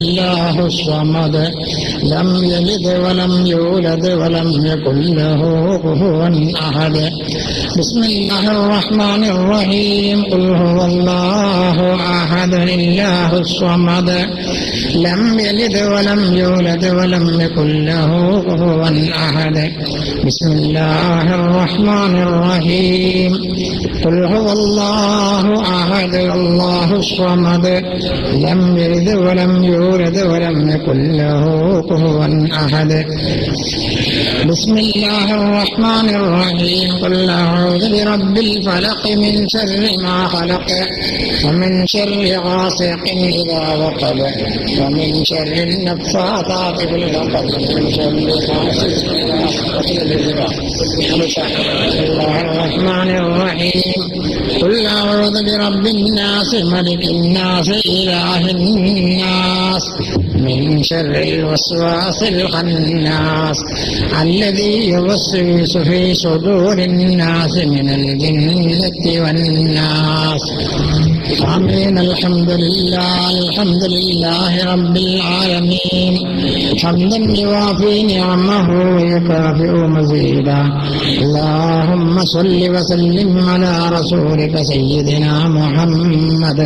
الله الصمد لم يلد ولم يولد ولم يكن له كفوا أحد. بسم الله الرحمن الرحيم. قل هو الله أحد الله الصمد لم يلد ولم يولد ولم يكن له كفوا أحد. بسم الله الرحمن الرحيم. قل هو الله أحد الله الصمد لم يلد ولم يولد ولم يكن له كفوا أحد. بسم الله الرحمن الرحيم. قل أعوذ برب الفلق من شر ما خلق ومن شر غاسق إذا وقب ومن شر النفاثات في العقد ومن شر حاسد إذا حسد. بسم الله الرحمن الرحيم. قل أعوذ برب الناس ملك الناس إله الناس من شر الوسواس الخناس الذي يوسوس في صدور الناس من الجنة والناس. آمين. الحمد لله رب العالمين حمدا يوافي نعمه ويكافئ مزيدا. اللهم صل وسلم على رسولك سيدنا محمد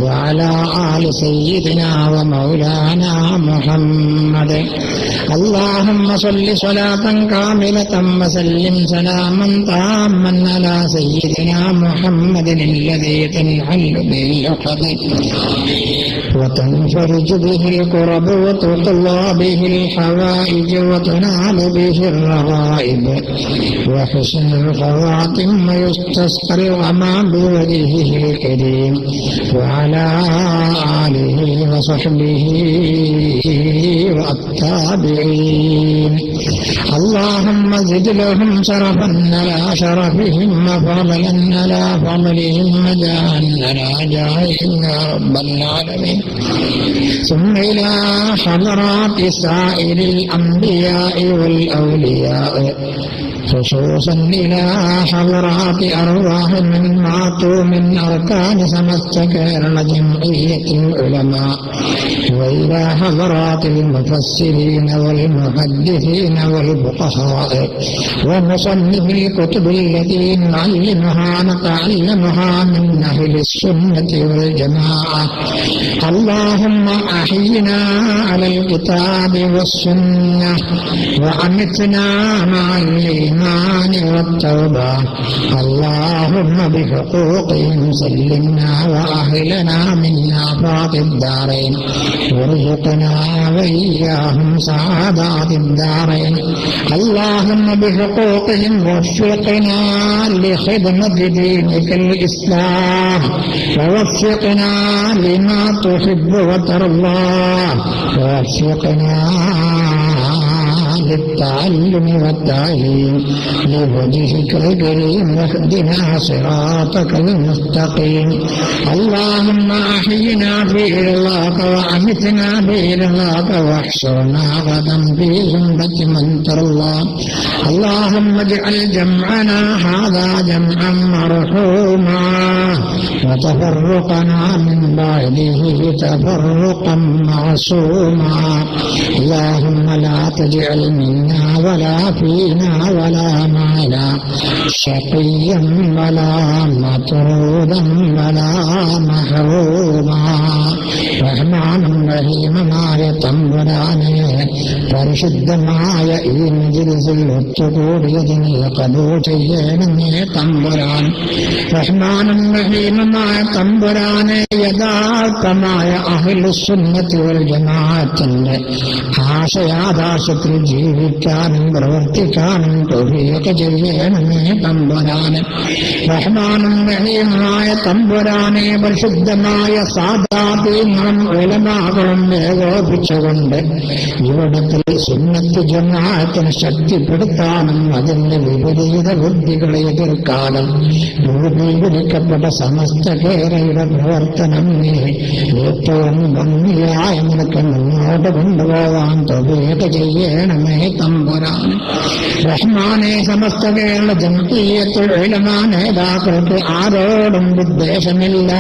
وعلى آل سيدنا ومولانا محمد. اللهم صل صلاة كاملة وسلم سلاما تاما على سيدنا محمد الذي تنحل به العقد وتنفرج به الكرب وتقضى به الحوائج وتنال به الرغائب وحسن الخواتم ويستسقى الغمام بوجهه الكريم وعلى آله وصحبه والتابعين. اللهم زد لهم شرفا على شرفهم وفضلا على فضلهم وجاها على جاههم يا رب العالمين. ثم إلى حضرات سائر الأنبياء والأولياء خصوصا إلى حضرات أرواح من ماتوا من أركان سمست كيرن جمعية العلماء وإلى حضرات المفسرين والمحدثين والفقهاء ومصنف الكتب التي نتعلمها من أهل السنة والجماعة. اللهم أحينا على الكتاب والسنة وأمتنا مع الإيمان والتوبة. اللهم بحقوقهم سلمنا وأهلنا من آفات الدارين وارزقنا وإياهم سعادات الدارين. اللهم بحقوقهم وفقنا لخدمة دينك الإسلام ووفقنا لما تحب وترضى ووفقنا للتعلم والتعليم لوجهك الكريم واهدنا صراطك المستقيم. اللهم أحينا في رضاك وأمتنا في رضاك واحشرنا غدا في زمرة من ترضى. اللهم اجعل جمعنا هذا جمعا مرحوما وتفرقنا من بعده تفرقا معصوما. اللهم لا تجعل منا ولا فينا ولا معنا شقيا ولا مطرودا ولا محروما. റഹ്മാനും റഹീമുമായ തമ്പുരാനെ, പരിശുദ്ധമായ ഈ മജ്‌ലിസിൽ ഒത്തുകൂടിയതിനെ ഖബൂൽ ചെയ്യണമേ തമ്പുരാൻ. റഹ്മാനും റഹീമുമായ തമ്പുരാനെ, യഥാർത്ഥമായ അഹ്ലുസുന്നത്തി വൽ ജമാഅത്തിന്റെ ആശയാദാശത്തിൽ ജീവിക്കാനും പ്രവർത്തിക്കാനും തൗഫീഖ് ചെയ്യണമേ തമ്പുരാനെ. റഹ്മാനും റഹീമുമായ തമ്പുരാനെ, പരിശുദ്ധമായ സാദാതീങ്ങളും ഉലമാകളും ഏകോപിച്ചുകൊണ്ട് ഇവിടത്തിൽ സുന്നത്ത് ജമാഅത്തിനെ ശക്തിപ്പെടുത്താനും അതിന്റെ വിപരീത ബുദ്ധികളെ എതിർക്കാനും രൂപീകരിക്കപ്പെട്ട സമസ്ത കേരളയുടെ പ്രവർത്തനം നീ ഏറ്റവും ഭംഗിയായ നിനക്ക് മുന്നോട്ട് കൊണ്ടുപോകാൻ തൗഫീഖ് ചെയ്യണമേ തമ്പുരാൻ. റഹ്മാനെ, സമസ്ത കേരള ജംഇയ്യത്തുൽ ഉലമാ നേതാക്കൾക്ക് ആരോടും വിദ്വേഷമില്ല.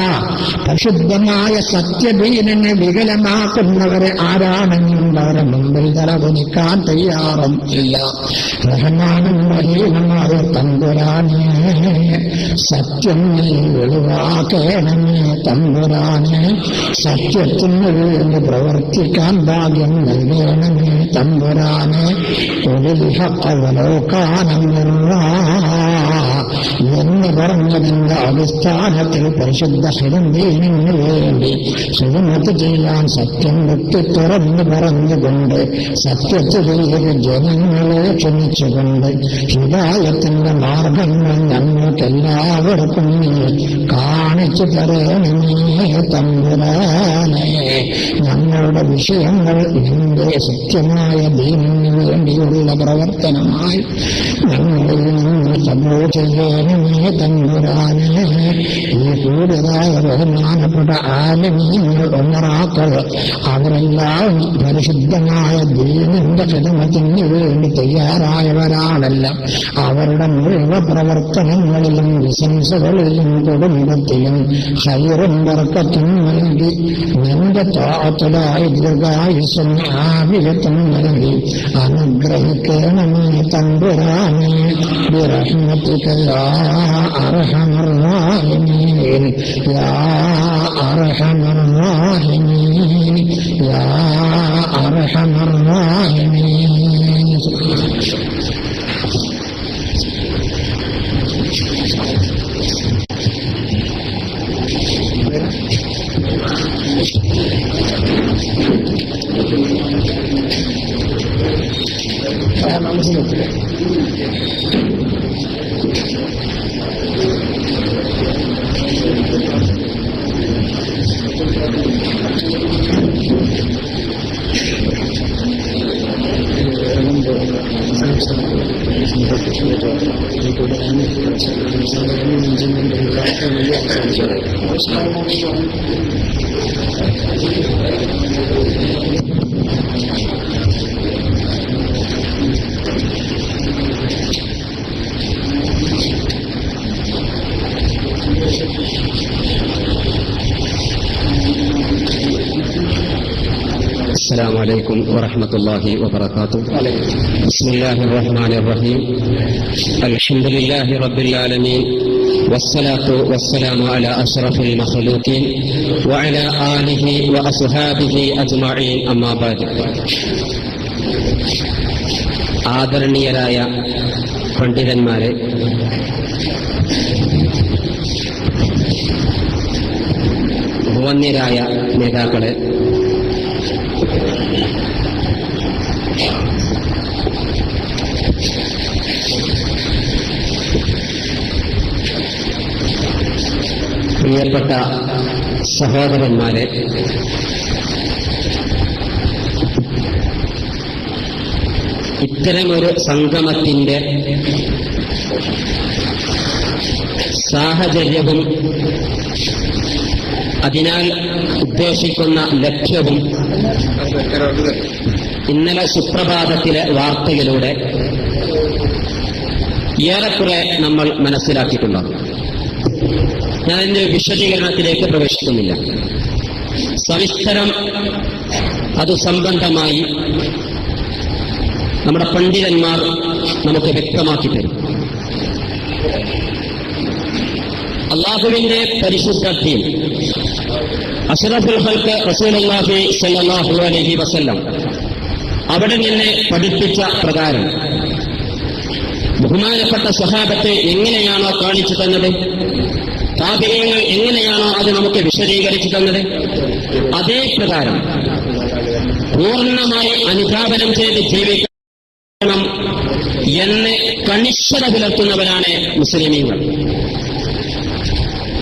പരിശുദ്ധമായ സത്യദീനിനെ വികലമാക്കുന്നവരെ ആരാണെങ്കിലും അവരുടെ മുമ്പിൽ തലകുനിക്കാൻ തയ്യാറും ഇല്ല. റഹ്മാനും റഹീമുമായ തമ്പുരാനെ, സത്യം നീ വെളിവാക്കേണമേ തമ്പുരാനെ. സത്യത്തിന് വേണ്ടി പ്രവർത്തിക്കാൻ ഭാഗ്യം നൽകണമേ തമ്പുരാനെ. എന്ന് പറഞ്ഞതിന്റെ അടിസ്ഥാനത്തിൽ പരിശുദ്ധ ഹിദീനിന് വേണ്ടി ഹിദമത്ത് ചെയ്യാൻ സത്യം വ്യക്തി തുറന്നു പറഞ്ഞുകൊണ്ട് സത്യത്തിലേക്ക് ജനങ്ങളെ ക്ഷണിച്ചുകൊണ്ട് ഹിദായത്തിന്റെ മാർഗങ്ങൾ ഞങ്ങൾക്കെല്ലാവർക്കും കാണിച്ചു തരണമേ തമ്പുരാനെ. ഞങ്ങളുടെ വിഷയങ്ങൾ നിന്റെ സത്യമായ ദീനിന് വേണ്ടിയുള്ള പ്രവർത്തനമായി ഞങ്ങളിൽ നിന്ന് സബൂർ ചെയ്യണമേ തമ്പുരാനെ. ഈ കൂടുതലായ ബഹുമാനപ്പെട്ട ആലിമീങ്ങൾ ഉമറാക്കൾ അവരെല്ലാം പരിശുദ്ധമായ ദീനിന്റെ ഖിദ്മത്തിന് വേണ്ടി തയ്യാറായവരാണല്ല. അവരുടെ മുഴുവൻ പ്രവർത്തനങ്ങളിലും വിശംസകളിലും കുടുംബത്തിലും ഖൈറും ബർക്കത്തും നൽകി നിന്റെ ത്വാഅത്തിലായി ദീർഘായുസ്സും ആഫിയത്തും നൽകി അനുഗ്രഹിക്കണമേ തമ്പുരാനെ. ബിറഹ്മതിക യാ അർഹമർ റഹീമീൻ, യാ അർഹമർ റഹീമീൻ, യാ അർഹമർ റഹീമീൻ. السلام عليكم ورحمة الله وبركاته. بسم الله الرحمن الرحيم. الحمد لله رب العالمين، والصلاة والسلام على أشرف المخلوقين وعلى آله وأصحابه أجمعين. أما بعد. ആദരണീയരായ പണ്ഡിതന്മാരെ, ബഹുമാന്യരായ നേതാക്കളെ, പ്രിയപ്പെട്ട സഹോദരന്മാരെ, ഇത്തരമൊരു സംഗമത്തിന്റെ സാഹചര്യവും അതിനാൽ ഉദ്ദേശിക്കുന്ന ലക്ഷ്യവും ഇന്നലെ സുപ്രഭാതത്തിലെ വാർത്തയിലൂടെ ഏറെക്കുറെ നമ്മൾ മനസ്സിലാക്കിയിട്ടുണ്ടാകും. ഞാൻ അതിന്റെ വിശദീകരണത്തിലേക്ക് പ്രവേശിക്കുന്നില്ല. സവിസ്തരം അത് സംബന്ധമായി നമ്മുടെ പണ്ഡിതന്മാർ നമുക്ക് വ്യക്തമാക്കി തരും. അല്ലാഹുവിന്റെ പരിശുദ്ധ ദീൻ, അഷ്റഫുൽ ഖൽഖ് റസൂലുള്ളാഹി സ്വല്ലല്ലാഹു അലൈഹി വസല്ലം അവിടെ നിന്ന് പഠിപ്പിച്ച പ്രകാരം ബഹുമാനപ്പെട്ട സ്വഹാബത്തെ എങ്ങനെയാണോ കാണിച്ചു തന്നത്, താബിഈങ്ങൾ എങ്ങനെയാണോ അത് നമുക്ക് വിശദീകരിച്ചു തന്നത്, അതേ പ്രകാരം പൂർണ്ണമായി അനുധാവനം ചെയ്ത് ജീവിക്കണം എന്ന് കണിഷ്ഠത പുലർത്തുന്നവരാണ് മുസ്ലിമീങ്ങൾ.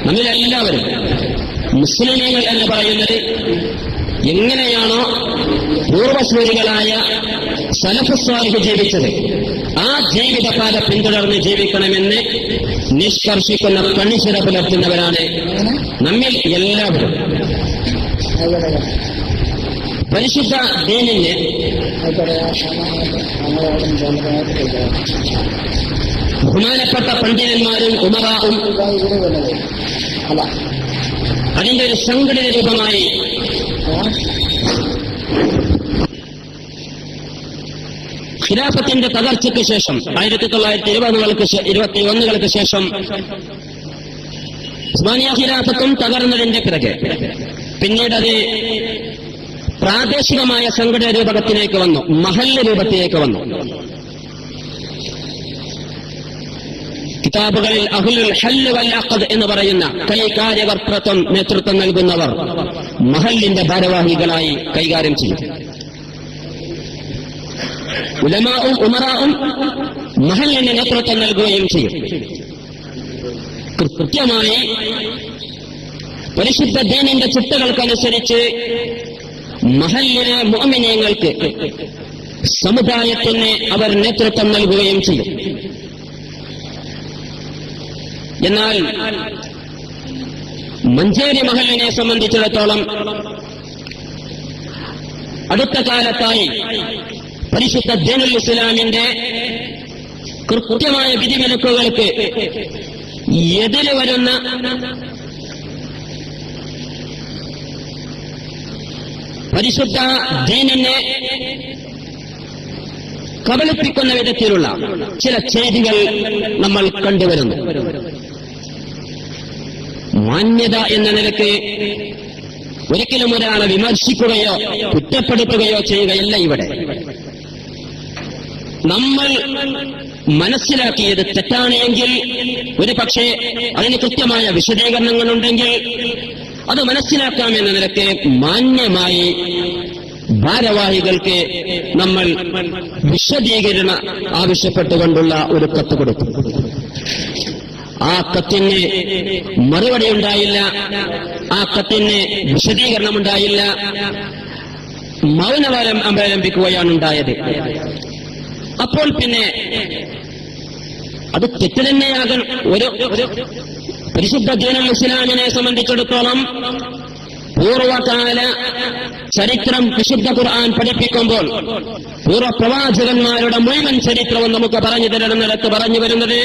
നമ്മിലെല്ലാവരും മുസ്ലിമീങ്ങൾ എന്ന് പറയുന്നത് എങ്ങനെയാണോ പൂർവസൂരികളായ സലഫ് സ്വാലിഹ് ജീവിച്ചത്, ആ ജീവിതപാത പിന്തുടർന്ന് ജീവിക്കണമെന്ന് നിഷ്കർഷിക്കുന്ന കണിശത പുലർത്തുന്നവരാണ് നമ്മിൽ എല്ലാവരും. പരിശുദ്ധ ദീനിന് ബഹുമാനപ്പെട്ട പണ്ഡിതന്മാരും ഉമറാവും അതിന്റെ ഒരു സംഘടന രൂപമായി ഖിലാഫത്തിന്റെ തകർച്ചയ്ക്ക് ശേഷം 1921 ശേഷം ഉസ്മാനിയ ഖിലാഫത്തും തകർന്നതിന്റെ പിറകെ പിന്നീട് അത് പ്രാദേശികമായ സംഘടന രൂപത്തിലേക്ക് വന്നു, മഹല്ല് രൂപത്തിലേക്ക് വന്നു. കിതാബുകളിൽ അഹ്ലുൽ ഹല്ല് വൽ അഖദ് എന്ന് പറയുന്ന കൈകാര്യകർത്തൃത്വം നേതൃത്വം നൽകുന്നവർ മഹല്ലിന്റെ ഭാരവാഹികളായി കൈകാര്യം ചെയ്യും. ഉലമാവും ഉമറാവും മഹല്ലിന് നേതൃത്വം നൽകുകയും ചെയ്യും. കൃത്യമായി പരിശുദ്ധ ദീനിന്റെ ചിട്ടകൾക്കനുസരിച്ച് മഹല്ലിലെ മുഅ്മിനീങ്ങൾക്ക് സമുദായത്തിന് അവർ നേതൃത്വം നൽകുകയും ചെയ്യും. എന്നാൽ മഞ്ചേരി മഹല്ലിനെ സംബന്ധിച്ചിടത്തോളം അടുത്ത കാലത്തായി പരിശുദ്ധ ദീനുൽ ഇസ്ലാമിന്റെ കൃത്യമായ വിധിവിലക്കുകൾക്ക് എതിര് വരുന്ന പരിശുദ്ധ ദീനിനെ കബളിപ്പിക്കുന്ന വിധത്തിലുള്ള ചില ചെയ്തികൾ നമ്മൾ കണ്ടുവരുന്നു. മാന്യത എന്ന നിലയ്ക്ക് ഒരിക്കലും ഒരാളെ വിമർശിക്കുകയോ കുറ്റപ്പെടുത്തുകയോ ചെയ്യുകയല്ല ഇവിടെ. നമ്മൾ മനസ്സിലാക്കിയത് തെറ്റാണ് എങ്കിൽ ഒരു പക്ഷേ അതിന് കൃത്യമായ വിശദീകരണങ്ങളുണ്ടെങ്കിൽ അത് മനസ്സിലാക്കാമെന്ന നിലയ്ക്ക് മാന്യമായി ഭാരവാഹികൾക്ക് നമ്മൾ വിശദീകരണം ആവശ്യപ്പെട്ടുകൊണ്ടുള്ള ഒരു കത്ത് കൊടുത്തു. ആ കത്തിന് മറുപടി ഉണ്ടായില്ല, ആ കത്തിന് വിശദീകരണമുണ്ടായില്ല, മൗനവരം അവലംബിക്കുകയാണ് ഉണ്ടായത്. അപ്പോൾ പിന്നെ അത് തെറ്റ് തന്നെയാകാൻ ഒരു പരിശുദ്ധ ദീനുൽ ഇസ്ലാമിനെ സംബന്ധിച്ചിടത്തോളം പൂർവകാല ചരിത്രം വിശുദ്ധ ഖുർആൻ പഠിപ്പിക്കുമ്പോൾ പൂർവ്വപ്രവാചകന്മാരുടെ മുഴുവൻ ചരിത്രവും നമുക്ക് പറഞ്ഞു തരണമെന്നിടത്ത് പറഞ്ഞു വരുന്നത്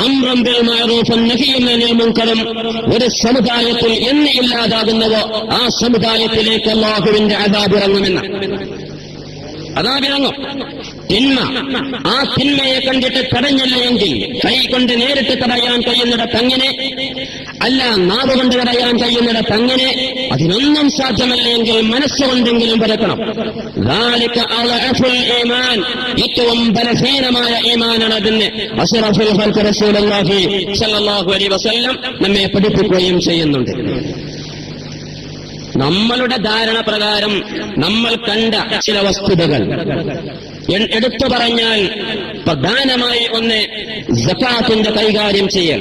അംറും ബിൽ മഅറൂഫും നഹ്യും അനിൽ മുൻകറും ഒരു സമുദായത്തിൽ എന്ന് ഇല്ലാതാകുന്നവോ ആ സമുദായത്തിലേക്ക് അല്ലാഹുവിന്റെ അദാബ് ഇറങ്ങുമെന്ന്. അതാപിറങ്ങും. തിന്മ, ആ തിന്മയെ കണ്ടിട്ട് തടഞ്ഞില്ല എങ്കിൽ കൈ കൊണ്ട് നേരിട്ട് തടയാൻ കഴിയുന്നിടത്ത് അങ്ങനെ, അല്ല നാവ് കൊണ്ട് തടയാൻ കഴിയുന്നിടത്ത് അങ്ങനെ, അതിനൊന്നും സാധ്യമല്ലെങ്കിൽ മനസ്സുകൊണ്ടെങ്കിലും വരക്കണം. ഏറ്റവും ബലഹീനമായ ഈമാനാണ് അതിന് അശ്റഫുൽ ഖൽഖ് റസൂലുള്ളാഹി സ്വല്ലല്ലാഹു അലൈഹി വസല്ലം നമ്മെ പഠിപ്പിക്കുകയും ചെയ്യുന്നുണ്ട്. നമ്മളുടെ ധാരണ പ്രകാരം നമ്മൾ കണ്ട ചില വസ്തുതകൾ എടുത്തു പറഞ്ഞാൽ പ്രധാനമായി ഒന്ന് സകാത്തിന്റെ കൈകാര്യം ചെയ്യൽ,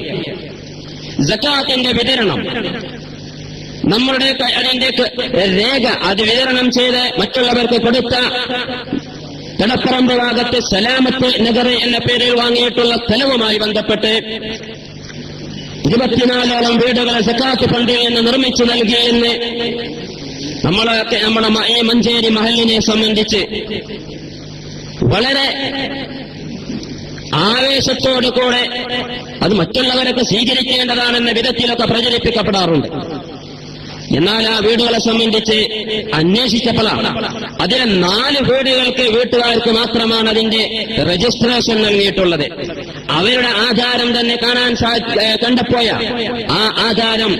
സകാത്തിന്റെ വിതരണം. നമ്മളുടെ അതിന്റെ രേഖ അത് വിതരണം ചെയ്ത് മറ്റുള്ളവർക്ക് കൊടുത്ത കടപ്പറമ്പ് ഭാഗത്ത് സലാമത്ത് നഗർ എന്ന പേരിൽ വാങ്ങിയിട്ടുള്ള സ്ഥലവുമായി ബന്ധപ്പെട്ട് 24ഓളം വീടുകളെ സക്കാത്ത് ഫണ്ടിൽ നിന്ന് നിർമ്മിച്ചു നൽകിയെന്ന് നമ്മുടെ ഈ മഞ്ചേരി മഹല്ലിനെ സംബന്ധിച്ച് വളരെ ആവേശത്തോടുകൂടെ അത് മറ്റുള്ളവരൊക്കെ സ്വീകരിക്കേണ്ടതാണെന്ന വിധത്തിലൊക്കെ പ്രചരിപ്പിക്കപ്പെടാറുണ്ട്. എന്നാൽ ആ വീടുകളെ സംബന്ധിച്ച് അന്വേഷിച്ചപ്പോഴാണ് അതിലെ 4 വീടുകൾക്ക് വീട്ടുകാർക്ക് മാത്രമാണ് അതിന്റെ രജിസ്ട്രേഷൻ നൽകിയിട്ടുള്ളത്. അവരുടെ ആധാരം തന്നെ കാണാൻ കണ്ടപ്പോയ ആ ആധാരം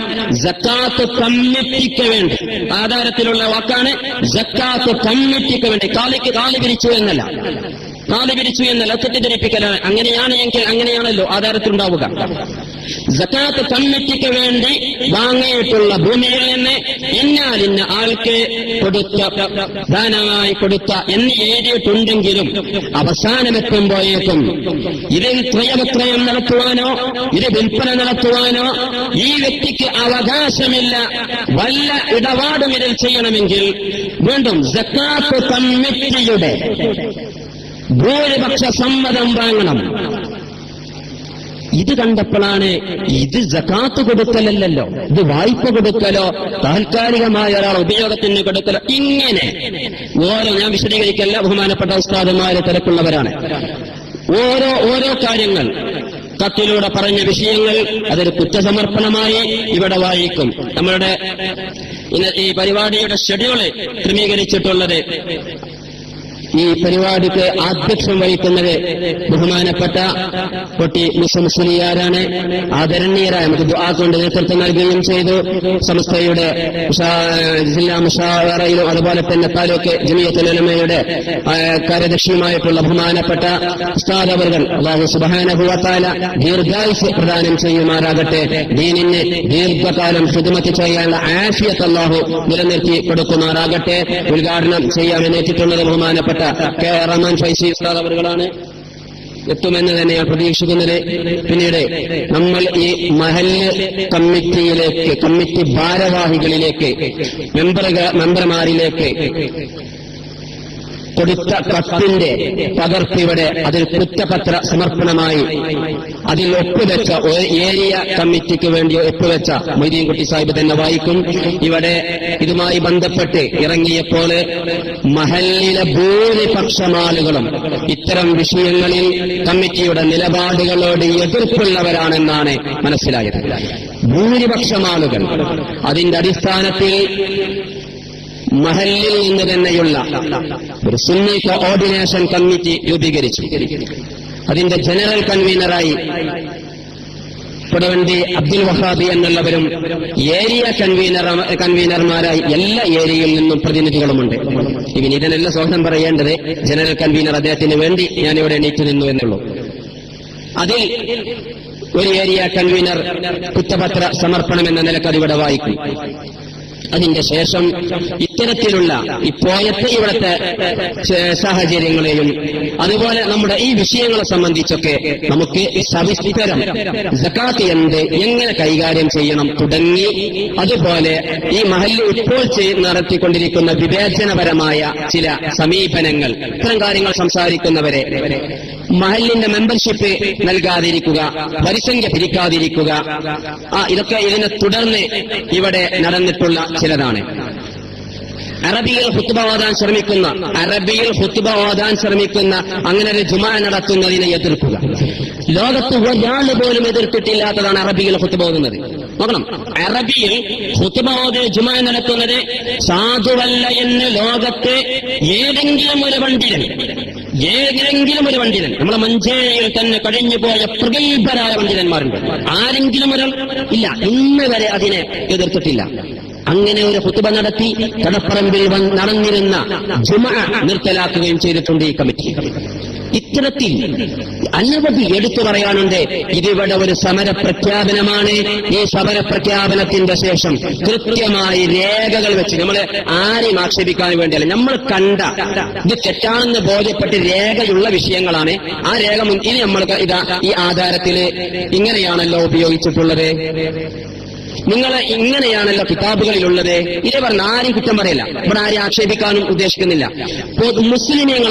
സക്കാത്ത് കമ്മിറ്റിക്ക് വേണ്ടി, ആധാരത്തിലുള്ള വാക്കാണ് സക്കാത്ത് കമ്മിറ്റിക്ക് വേണ്ടി, കാലി പിരിച്ചു എന്നല്ല, തെറ്റിദ്ധരിപ്പിക്കലാണ്. അങ്ങനെയാണ് എങ്കിൽ അങ്ങനെയാണല്ലോ ആധാരത്തിലുണ്ടാവുക. സക്കാത്ത് കമ്മിറ്റിക്ക് വേണ്ടി വാങ്ങിയിട്ടുള്ള ഭൂമിയിൽ നിന്ന് ഇന്നാലിന്ന ആൾക്ക് കൊടുത്ത, ദാനമായി കൊടുത്ത എന്ന് എഴുതിയിട്ടുണ്ടെങ്കിലും അവസാനമെത്തുമ്പോഴേക്കും ഇതിൽ ക്രയവിക്രയം നടത്തുവാനോ ഇത് വിൽപ്പന നടത്തുവാനോ ഈ വ്യക്തിക്ക് അവകാശമില്ല. വല്ല ഇടപാടും ഇതിൽ ചെയ്യണമെങ്കിൽ വീണ്ടും സക്കാത്ത് കമ്മിറ്റിയുടെ ഭൂരിപക്ഷ സമ്മതം വാങ്ങണം. ഇത് കണ്ടപ്പോഴാണ് ഇത് സകാത്ത് കൊടുക്കലല്ലോ, ഇത് വായ്പ കൊടുക്കലോ താൽക്കാലികമായ ഒരാൾ ഉപയോഗത്തിന് കൊടുക്കലോ, ഇങ്ങനെ ഞാൻ വിശദീകരിക്കല്ല, ബഹുമാനപ്പെട്ട ഉസ്താദുമാരെ തിരക്കുള്ളവരാണ്. ഓരോ കാര്യങ്ങൾ കത്തിലൂടെ പറഞ്ഞ വിഷയങ്ങൾ അതൊരു കുറ്റസമർപ്പണമായി ഇവിടെ വായിക്കും. നമ്മളുടെ ഈ പരിപാടിയുടെ ഷെഡ്യൂള് ക്രമീകരിച്ചിട്ടുള്ളത്, ഈ പരിപാടിക്ക് ആധ്യക്ഷം വഹിക്കുന്നത് ബഹുമാനപ്പെട്ട കൊട്ടി മുസ്ലിയാരാണ്. ആദരണീയരായ നമുക്ക് ദുആ കൊണ്ട് നേതൃത്വം നൽകുകയും ചെയ്തു. സംസ്ഥയുടെ ജില്ലാ മുശാവറയിലും അതുപോലെ തന്നെ താലൂക്ക് ജമിയത്തുൽ ഉലമയുടെ കാര്യദർശിയുമായിട്ടുള്ള ബഹുമാനപ്പെട്ട ഉസ്താദ് അവർകൾ അല്ലാഹു സുബ്ഹാനഹു വ തആല ദീർഘായുസ് പ്രദാനം ചെയ്യുമാറാകട്ടെ. ദീനിന് ദീർഘകാലം ഖിദ്മത്ത് ചെയ്യാനുള്ള ആഫിയത്ത് അല്ലാഹു നിലനിർത്തി കൊടുക്കുമാറാകട്ടെ. ഉദ്ഘാടനം ചെയ്യാൻ എത്തിയിട്ടുള്ളത് ബഹുമാനപ്പെട്ട കെ റഹ്മാൻ ഫൈസി ഉസ്താദ് അവറുകളാണ്. എത്തുമെന്ന് തന്നെയാണ് പ്രതീക്ഷിക്കുന്നത്. പിന്നീട് നമ്മൾ ഈ മഹല്ല് കമ്മിറ്റിയിലേക്ക്, കമ്മിറ്റി ഭാരവാഹികളിലേക്ക്, മെമ്പർമാരിലേക്ക് കൊടുത്ത കത്തിന്റെ പകർപ്പിവിടെ അതിൽ കുറ്റപത്ര സമർപ്പണമായി അതിൽ ഒപ്പുവെച്ച ഏരിയ കമ്മിറ്റിക്ക് വേണ്ടി ഒപ്പുവെച്ച മൊയ്തീൻകുട്ടി സാഹിബ് തന്നെ വായിക്കും. ഇവിടെ ഇതുമായി ബന്ധപ്പെട്ട് ഇറങ്ങിയപ്പോൾ മഹല്ലിലെ ഭൂരിപക്ഷം ആളുകളും ഇത്തരം വിഷയങ്ങളിൽ കമ്മിറ്റിയുടെ നിലപാടുകളോട് എതിർപ്പുള്ളവരാണെന്നാണ് മനസ്സിലായത്. ഭൂരിപക്ഷം ആളുകൾ അതിന്റെ അടിസ്ഥാനത്തിൽ മഹല്ലിൽ നിന്ന് തന്നെയുള്ള ഒരു സുന്നി കോർഡിനേഷൻ കമ്മിറ്റി രൂപീകരിച്ചു. അതിന്റെ ജനറൽ കൺവീനറായി പുടവണ്ടി അബ്ദുൽ വഹാബി എന്നുള്ളവരും ഏരിയ കൺവീനർമാരായി എല്ലാ ഏരിയയിൽ നിന്നും പ്രതിനിധികളുമുണ്ട്. ഇവന് ഇതിനെല്ലാം സ്വാഗതം പറയേണ്ടത് ജനറൽ കൺവീനർ അദ്ദേഹത്തിന് വേണ്ടി ഞാനിവിടെ എണീറ്റ് നിന്നു എന്നുള്ളൂ. അതിൽ ഒരു ഏരിയ കൺവീനർ കുറ്റപത്ര സമർപ്പണം എന്ന നിലക്ക് അതിവിടെ വായിക്കും. അതിന്റെ ശേഷം ഇത്തരത്തിലുള്ള ഇപ്പോഴത്തെ ഇവിടുത്തെ സാഹചര്യങ്ങളെയും അതുപോലെ നമ്മുടെ ഈ വിഷയങ്ങളെ സംബന്ധിച്ചൊക്കെ നമുക്ക് സവിസ്തരം സകാത്ത് എങ്ങനെ കൈകാര്യം ചെയ്യണം തുടങ്ങി, അതുപോലെ ഈ മഹല്ല് ഇപ്പോൾ നടത്തിക്കൊണ്ടിരിക്കുന്ന വിവേചനപരമായ ചില സമീപനങ്ങൾ, ഇത്തരം കാര്യങ്ങൾ സംസാരിക്കുന്നവരെ മഹല്ലിന്റെ മെമ്പർഷിപ്പ് നൽകാതിരിക്കുക, വരിസംഖ്യ പിരിക്കാതിരിക്കുക, ഇതൊക്കെ ഇതിനെ തുടർന്ന് ഇവിടെ നടന്നിട്ടുള്ള ചിലതാണ്. അറബിയിൽ ഖുത്ബ ഓതാൻ ശ്രമിക്കുന്ന അങ്ങനെ ഒരു ജുമാ നടത്തുന്നതിനെ എതിർക്കുക. ലോകത്ത് ഒരാൾ പോലും എതിർത്തിട്ടില്ലാത്തതാണ് അറബിയിൽ ഖുത്ബ ഓതുന്നത്. നോക്കണം, അറബിയിൽ ഖുത്ബ ഓതി ജുമാ നടത്തുന്നത് സാധുവല്ല എന്ന് ലോകത്ത് ഏതെങ്കിലും ഒരു പണ്ഡിതൻ നമ്മളെ മഞ്ചേരിയിൽ തന്നെ കഴിഞ്ഞുപോയ പ്രഗത്ഭരായ പണ്ഡിതന്മാരുണ്ട്. ആരെങ്കിലും ഒരാൾ ഇല്ല, ഇന്ന് വരെ അതിനെ എതിർത്തിട്ടില്ല. അങ്ങനെ ഒരു ഖുത്ബ നടത്തി കടപ്പറമ്പിൽ നടന്നിരുന്ന ജുമുഅ നിർത്തലാക്കുകയും ചെയ്തിട്ടുണ്ട് ഈ കമ്മിറ്റി. ഇത്തരത്തിൽ അനവധി എടുത്തു പറയാനുണ്ട്. ഇതിവിടെ ഒരു സമരപ്രഖ്യാപനമാണ്. ഈ സമരപ്രഖ്യാപനത്തിന്റെ ശേഷം കൃത്യമായി രേഖകൾ വെച്ച്, നമ്മൾ ആരെയും ആക്ഷേപിക്കാൻ വേണ്ടിയല്ല, നമ്മൾ കണ്ട ഇത് തെറ്റാണെന്ന് ബോധ്യപ്പെട്ട് രേഖയുള്ള വിഷയങ്ങളാണ്. ആ രേഖ ഇനി നമ്മൾ ഈ ആധാരത്തിൽ ഇങ്ങനെയാണല്ലോ ഉപയോഗിച്ചിട്ടുള്ളത്, നിങ്ങളെ ഇങ്ങനെയാണല്ലോ കിതാബുകളിലുള്ളത്. ഇതേ പറഞ്ഞ ആരും കുറ്റം പറയില്ല, ഇവിടെ ആരും ആക്ഷേപിക്കാനും ഉദ്ദേശിക്കുന്നില്ല. മുസ്ലിമീങ്ങൾ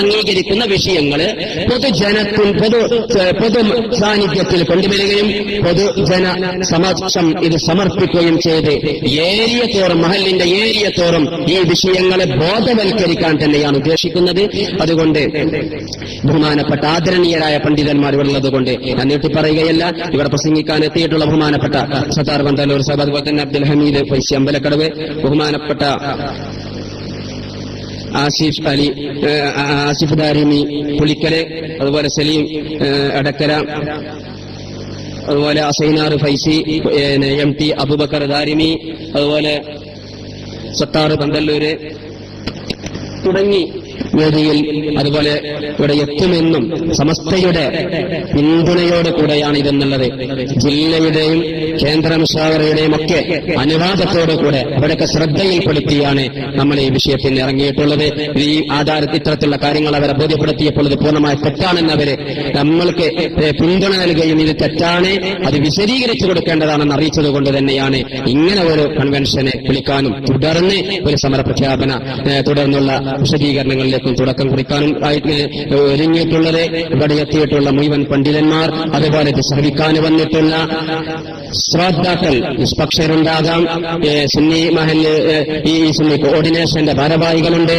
അംഗീകരിക്കുന്ന വിഷയങ്ങൾ പൊതു സാന്നിധ്യത്തിൽ കൊണ്ടുവരികയും പൊതുജന സമക്ഷം ഇത് സമർപ്പിക്കുകയും ചെയ്ത് ഏരിയ തോറും, മഹല്ലിന്റെ ഏരിയ തോറും ഈ വിഷയങ്ങളെ ബോധവൽക്കരിക്കാൻ തന്നെയാണ് ഉദ്ദേശിക്കുന്നത്. അതുകൊണ്ട് ബഹുമാനപ്പെട്ട ആദരണീയരായ പണ്ഡിതന്മാർ ഇവിടുള്ളത് കൊണ്ട് ഞാൻ നീട്ടി പറയുകയല്ല. ഇവിടെ പ്രസംഗിക്കാൻ എത്തിയിട്ടുള്ള ബഹുമാനപ്പെട്ട സത്താർ ബന്ദലൂർ സാഹിബ്, അതുപോലെ തന്നെ അബ്ദുൽ ഹമീദ് ഫൈസി അമ്പലക്കടവ്, ബഹുമാനപ്പെട്ട ആസിഫ് ദാരിമി പുളിക്കല്, അതുപോലെ സലീം എടക്കര, അതുപോലെ അസൈനാർ ഫൈസി, MT അബൂബക്കർ ദാരിമി, അതുപോലെ സത്താർ ബന്ദലൂര് തുടങ്ങി വേദിയിൽ അതുപോലെ ഇവിടെ എത്തുമെന്നും സമസ്തയുടെ പിന്തുണയോട് കൂടെയാണ് ഇതെന്നുള്ളത് ജില്ലയുടെയും കേന്ദ്ര മുശാവറയുടെയും ഒക്കെ അനുവാദത്തോടുകൂടെ അവരൊക്കെ ശ്രദ്ധയിൽപ്പെടുത്തിയാണ് നമ്മൾ ഈ വിഷയത്തിൽ ഇറങ്ങിയിട്ടുള്ളത്. ഈ ആധാരത്തിൽ ഇത്തരത്തിലുള്ള കാര്യങ്ങൾ അവരെ ബോധ്യപ്പെടുത്തിയപ്പോൾ ഇത് പൂർണ്ണമായി തെറ്റാണെന്നവരെ നമ്മൾക്ക് പിന്തുണ നൽകുകയും ഇത് തെറ്റാണ്, അത് വിശദീകരിച്ചു കൊടുക്കേണ്ടതാണെന്ന് അറിയിച്ചത് കൊണ്ട് തന്നെയാണ് ഇങ്ങനെ ഒരു കൺവെൻഷനെ വിളിക്കാനും തുടർന്ന് ഒരു സമരപ്രഖ്യാപന തുടർന്നുള്ള വിശദീകരണങ്ങൾ പ്രവർത്തനങ്ങളിലേക്കും തുടക്കം കുറിക്കാനും ഒരുങ്ങിയിട്ടുള്ളത്. ഇവിടെ എത്തിയിട്ടുള്ള മുഴുവൻ പണ്ഡിതന്മാർ, അതുപോലെ ശ്രമിക്കാൻ വന്നിട്ടുള്ള ശ്രോതാക്കൾ, നിഷ്പക്ഷരുണ്ടാകാം, സുന്നി മഹല്ല് ഈ സുന്നി കോർഡിനേഷന്റെ ഭാരവാഹികളുണ്ട്,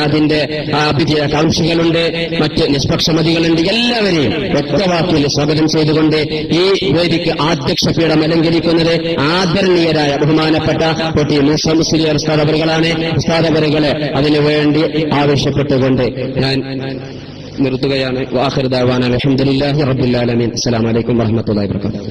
അതിന്റെ അഭികാംക്ഷികളുണ്ട്, മറ്റ് നിഷ്പക്ഷമതികളുണ്ട്. എല്ലാവരെയും ഒറ്റവാക്കിൽ സ്വാഗതം ചെയ്തുകൊണ്ട് ഈ വേദിക്ക് അധ്യക്ഷപീഠം അലങ്കരിക്കുന്നത് ആദരണീയരായ ബഹുമാനപ്പെട്ട കോട്ടി മൂസ മുസ്ലിയാർ ഉസ്താദ് അവറുകളാണ്. ഉസ്താദ് അവറുകളെ അതിനുവേണ്ടി ആവശ്യപ്പെട്ടുകൊണ്ട് ഞാൻ നിർത്തുകയാണ്. വാഖിർ ദഅവാന അൽഹംദുലില്ലാഹി റബ്ബിൽ ആലമീൻ. അസ്സലാമു അലൈക്കും വറഹ്മത്തുള്ളാഹി വബറകാതുഹു.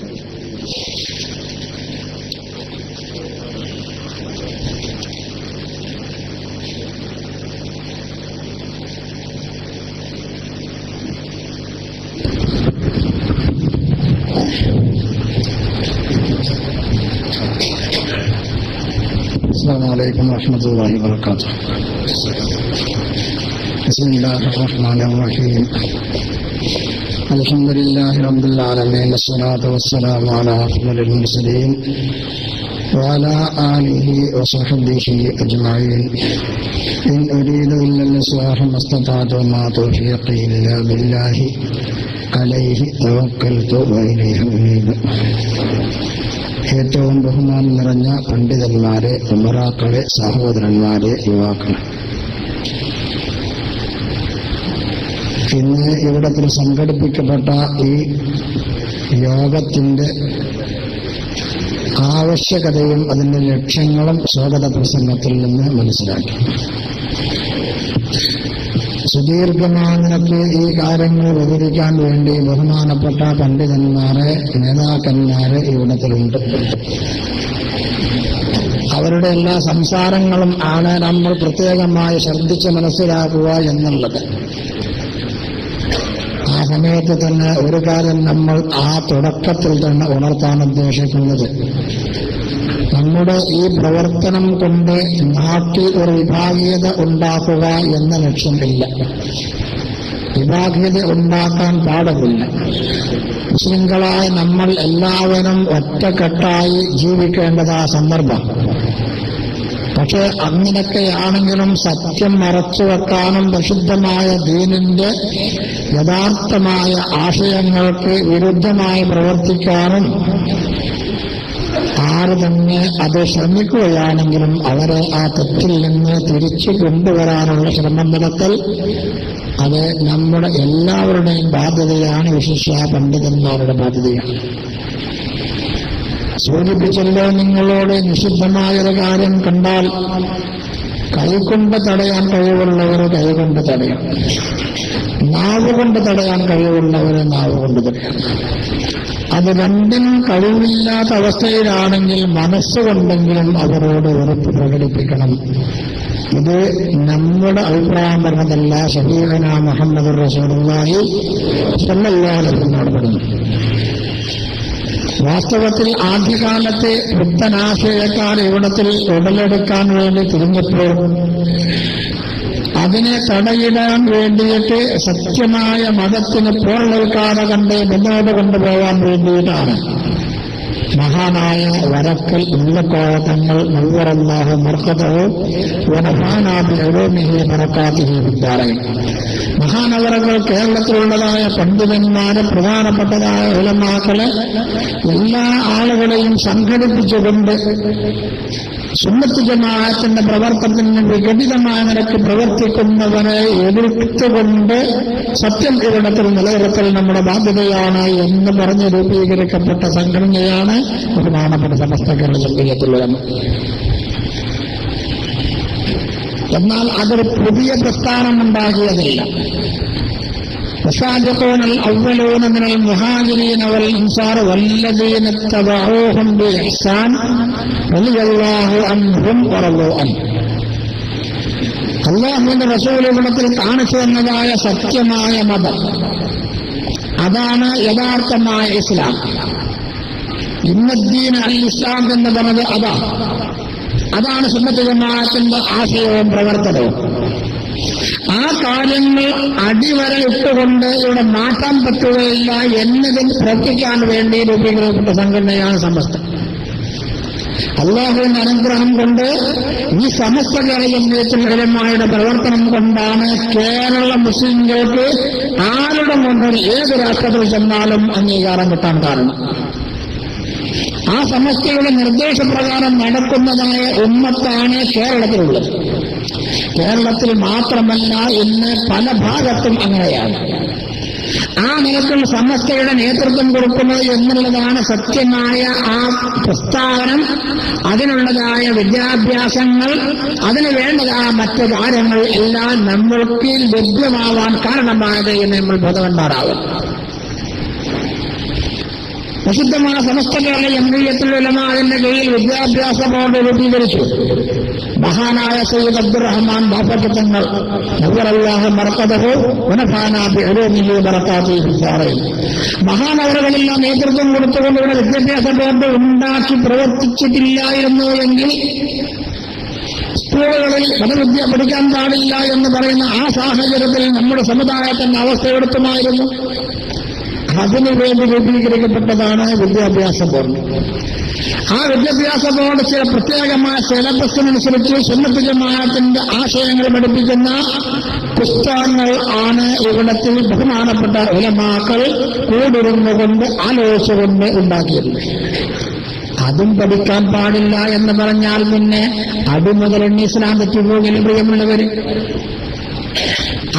السلام عليكم ورحمة الله وبركاته. بسم الله الرحمن الرحيم. الحمد لله رب العالمين، والصلاة والسلام على أفضل المرسلين وعلى آله وصحبه أجمعين. إن أريد إلا الإصلاح ما استطعت وما توفيقي إلا بالله عليه توكلت وإليه أنيب. ഏറ്റവും ബഹുമാനം നിറഞ്ഞ പണ്ഡിതന്മാരെ, ഉമറാക്കളെ, സഹോദരന്മാരെ, യുവാക്കളെ, ഇന്ന് ഇവിടത്തിൽ സംഘടിപ്പിക്കപ്പെട്ട ഈ യോഗത്തിന്റെ ആവശ്യകതയും അതിന്റെ ലക്ഷ്യങ്ങളും സ്വാഗത പ്രസംഗത്തിൽ നിന്ന് മനസ്സിലാക്കി. സുദീർഘമാനക്ക് ഈ കാര്യങ്ങൾ വിവരിക്കാൻ വേണ്ടി ബഹുമാനപ്പെട്ട പണ്ഡിതന്മാരെ, നേതാക്കന്മാരെ ഇവിടത്തിലുണ്ട്. അവരുടെ എല്ലാ സംസാരങ്ങളും ആണ് നമ്മൾ പ്രത്യേകമായി ശ്രദ്ധിച്ച് മനസ്സിലാക്കുക എന്നുള്ളത്. ആ സമയത്ത് തന്നെ ഒരു കാര്യം നമ്മൾ ആ തുടക്കത്തിൽ തന്നെ ഉണർത്താൻ ഉദ്ദേശിക്കുന്നത്, നമ്മുടെ ഈ പ്രവർത്തനം കൊണ്ട് നാട്ടിൽ ഒരു വിഭാഗീയത ഉണ്ടാക്കുക എന്ന ലക്ഷ്യമില്ല. വിഭാഗീയത ഉണ്ടാക്കാൻ പാടില്ല. മുസ്ലിങ്ങളായ നമ്മൾ എല്ലാവരും ഒറ്റക്കെട്ടായി ജീവിക്കേണ്ടത് ആ സന്ദർഭം. പക്ഷെ അങ്ങനെയൊക്കെയാണെങ്കിലും സത്യം മറച്ചുവെക്കാനും പ്രസിദ്ധമായ ദീനിന്റെ യഥാർത്ഥമായ ആശയങ്ങൾക്ക് വിരുദ്ധമായി പ്രവർത്തിക്കാനും ആര് തന്നെ അത് ശ്രമിക്കുകയാണെങ്കിലും അവരെ ആ തെറ്റിൽ നിന്ന് തിരിച്ചു കൊണ്ടുവരാനുള്ള ശ്രമം നടത്തൽ അത് നമ്മുടെ എല്ലാവരുടെയും ബാധ്യതയാണ്. വിശിഷ്യ പണ്ഡിതന്മാരുടെ ബാധ്യതയാണ്. സൂചിപ്പിച്ചല്ലോ, നിങ്ങളോട് നിഷിദ്ധമായൊരു കാര്യം കണ്ടാൽ കൈകൊണ്ട് തടയാൻ കഴിവുള്ളവർ കൈകൊണ്ട് തടയാം, നാവുകൊണ്ട് തടയാൻ കഴിവുള്ളവർ നാവുകൊണ്ട് തടയാം. അത് രണ്ടിനും കഴിവില്ലാത്ത അവസ്ഥയിലാണെങ്കിൽ മനസ്സുകൊണ്ടെങ്കിലും അവരോട് വെറുപ്പ് പ്രകടിപ്പിക്കണം. ഇത് നമ്മുടെ അഭിപ്രായം പറഞ്ഞതല്ല, ശഫീഉന മുഹമ്മദുർ റസൂലുള്ളാഹി സ്വല്ലല്ലാഹു അലൈഹി വസല്ലം പറഞ്ഞു. വാസ്തവത്തിൽ ആദ്യകാലത്തെ വൃദ്ധനാശയക്കാർ ഇവിടത്തിൽ ഉടലെടുക്കാൻ വേണ്ടി തിരിഞ്ഞപ്പോൾ അതിനെ തടയിടാൻ വേണ്ടിയിട്ട് സത്യമായ മതത്തിന് പോർലേൽക്കാതെ കണ്ട് മുന്നോട്ട് കൊണ്ടുപോകാൻ വേണ്ടിയിട്ടാണ് മഹാനായ വരക്കൽ ഉള്ളക്കോഴത്തങ്ങൾ നവ്വറല്ലാഹു മർക്കതവും വനഫാനാബി ഉലൂമിഹി ബറകാതിഹി ഫിദ്ദാറൈൻ. മഹാനവറുകൾ കേരളത്തിലുള്ളതായ പണ്ഡിതന്മാരെ, പ്രധാനപ്പെട്ടതായ ഉലമാക്കളെ, എല്ലാ ആളുകളെയും സംഘടിപ്പിച്ചുകൊണ്ട് സുന്നത്ത് ജമാഅത്തിന്റെ പ്രവർത്തനത്തിന് വിഘടിതമായ നിലയ്ക്ക് പ്രവർത്തിക്കുന്നവരെ എതിർത്തുകൊണ്ട് സത്യം ഇവിടത്തിൽ നിലനിർത്തൽ നമ്മുടെ ബാധ്യതയാണ് എന്ന് പറഞ്ഞ് രൂപീകരിക്കപ്പെട്ട സംഘടനയാണ് ബഹുമാനപ്പെട്ട സമസ്ത കേരള ജംഇയ്യത്തുൽ ഉലമ. എന്നാൽ അതൊരു പുതിയ പ്രസ്ഥാനം ഉണ്ടാക്കിയതല്ല. والسابقون الأولون من المهاجرين والأنصار والذين اتبعوهم بإحسان رضي الله عنهم ورضوا عنه. അല്ലാഹുവിന്റെ റസൂൽ ഇവിടത്തിൽ കാണിച്ചു തന്നതായ സത്യമായ മതം, അതാണ് യഥാർത്ഥമായ ഇസ്ലാം. ഇന്നദ്ദീന അൽ ഇസ്ലാം എന്ന് പറഞ്ഞത് അതാണ് സുന്നത്ത് ജമാഅത്തിന്റെ ആശയവും പ്രവർത്തനവും. ആ കാര്യങ്ങൾ അടിവര ഇട്ടുകൊണ്ട് ഇവിടെ മാറ്റാൻ പറ്റുകയില്ല എന്നതിൽ പ്രവർത്തിക്കാൻ വേണ്ടി രൂപീകരിക്കപ്പെട്ട സംഘടനയാണ് സമസ്ത. അല്ലാഹുവിന്റെ അനുഗ്രഹം കൊണ്ട് ഈ സമസ്ത കേരളത്തിൽ ഉലമായുടെ പ്രവർത്തനം കൊണ്ടാണ് കേരള മുസ്ലിംകൾക്ക് ആരുടെ മുന്നിൽ ഏത് രാഷ്ട്രത്തിൽ ചെന്നാലും അംഗീകാരം കിട്ടാൻ കാരണം. ആ സമസ്തയുടെ നിർദ്ദേശപ്രകാരം നടക്കുന്നതായ ഉമ്മത്താണ് കേരളത്തിലുള്ളത്. കേരളത്തിൽ മാത്രമല്ല, ഇന്ന് പല ഭാഗത്തും അങ്ങനെയാണ്. ആ നിലത്തിൽ സമസ്തയുടെ നേതൃത്വം കൊടുക്കുന്നത് എന്നുള്ളതാണ് സത്യമായ ആ പ്രസ്ഥാനം, അതിനുള്ളതായ വിദ്യാഭ്യാസങ്ങൾ, അതിന് വേണ്ടതായ മറ്റു കാര്യങ്ങൾ എല്ലാം നമ്മൾക്ക് ലഭ്യമാവാൻ കാരണമായത് എന്ന് നമ്മൾ ബോധവാന്മാരാകും. പ്രസിദ്ധമായ സമസ്ത കേരള ജംഇയ്യത്തുൽ ഉലമ അതിന്റെ കീഴിൽ വിദ്യാഭ്യാസ ബോർഡ് രൂപീകരിച്ചു. മഹാനായ സയ്യിദ് അബ്ദുറഹ്മാൻ ബാഫഖി തങ്ങൾ നവ്വറല്ലാഹു മർഖദഹു വനഫഅനാ ബിഉലൂമിഹി വബറകാതിഹി ഫിദ്ദാറൈൻ. മഹാനവറുകളെല്ലാം നേതൃത്വം കൊടുത്തുകൊണ്ട് ഇവിടെ വിദ്യാഭ്യാസ ബോർഡ് ഉണ്ടാക്കി പ്രവർത്തിച്ചിട്ടില്ലായിരുന്നു എങ്കിൽ സ്കൂളുകളിൽ മതവിദ്യ പഠിക്കാൻ പാടില്ല എന്ന് പറയുന്ന ആ സാഹചര്യത്തിൽ നമ്മുടെ സമുദായത്തിന്റെ അവസ്ഥ എടുത്തുമായിരുന്നു. അതിനുവേണ്ടി രൂപീകരിക്കപ്പെട്ടതാണ് വിദ്യാഭ്യാസ ബോർഡ്. ആ വിദ്യാഭ്യാസ ബോർഡ് ചില പ്രത്യേകമായ സിലബസിനനുസരിച്ച് സുന്നത്ത് ജമാഅത്തിന്റെ ആശയങ്ങൾ പഠിപ്പിക്കുന്ന പുസ്തകങ്ങൾ ആണ് ഇവിടത്തിൽ ബഹുമാനപ്പെട്ട ഉലമാക്കൾ കൂടിരുന്നുകൊണ്ട് ആലോചിച്ചുകൊണ്ട് ഉണ്ടാക്കിയത്. അതും പഠിക്കാൻ പാടില്ല എന്ന് പറഞ്ഞാൽ പിന്നെ അടിമുതൽ ഇസ്ലാം തെറ്റിപ്പോകില്ല പ്രിയമുള്ളവര്.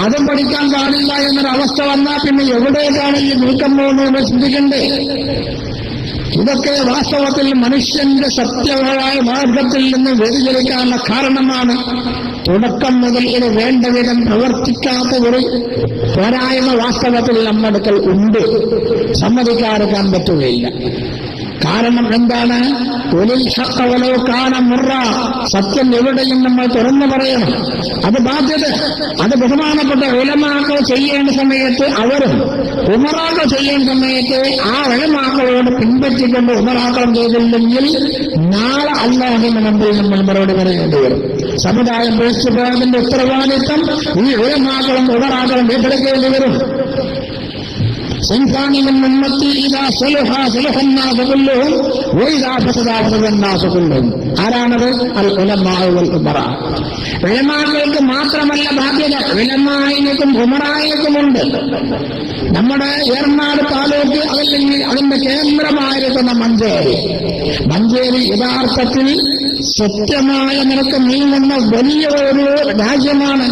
അതും പഠിക്കാൻ പാടില്ല എന്നൊരവസ്ഥ വന്നാൽ പിന്നെ എവിടേക്കാണ് ഈ നീക്കം പോകുന്നത് ചിന്തിക്കണ്ടേ? ഇതൊക്കെ വാസ്തവത്തിൽ മനുഷ്യന്റെ സത്യമായ മാർഗത്തിൽ നിന്ന് വ്യതിചലിക്കാനുള്ള കാരണമാണ്. തുടക്കം മുതൽ ഇത് വേണ്ട വിധം പ്രവർത്തിക്കാത്ത ഒരു പോരായ്മ വാസ്തവത്തിൽ നമ്മടുക്കൽ ഉണ്ട്, സമ്മതിക്കാതിരിക്കാൻ പറ്റുകയില്ല. കാരണം എന്താണ്? ഒലിൽ ഹഖ വലൗ കാന മുറ, സത്യം എവിടെയും നമ്മൾ തുറന്നു പറയണം. അത് ബാധ്യത. അത് ബഹുമാനപ്പെട്ട ഉലമാക്കൾ ചെയ്യേണ്ട സമയത്ത് അവരും ഉമറാക്കൾ ചെയ്യുന്ന സമയത്ത് ആ ഉലമാക്കളോട് പിൻപറ്റിക്കൊണ്ട് ഉമറാക്കളും ചെയ്തില്ലെങ്കിൽ നാളെ അല്ലാഹുവിന്റെ മുമ്പിൽ നമ്മൾ മറുപടി പറയേണ്ടി വരും. സമുദായം പ്രവേശിച്ചതിന്റെ ഉത്തരവാദിത്വം ഈ ഉലമാക്കളും ഉമറാക്കളും ഏറ്റെടുക്കേണ്ടി വരും. صنفان من أمتي إذا صلحا صلح الناس كلهم وإذا فسدا فسد الناس كلهم. ആരാണത്? അൽ ഉലമാ വൽ ഉമറാ. ഉലമാക്കൾക്ക് മാത്രമല്ല ബാധ്യത, ഉലമായിനും ഉമറായിനുമുണ്ട്. നമ്മുടെ ഏർനാട് താലൂക്ക് അതല്ലെങ്കിൽ അതിന്റെ കേന്ദ്രമായിരിക്കുന്ന മഞ്ചേരി യഥാർത്ഥത്തിൽ സത്യമായ നിരക്ക് നീങ്ങുന്ന വലിയ ഒരു രാജ്യമാണ്.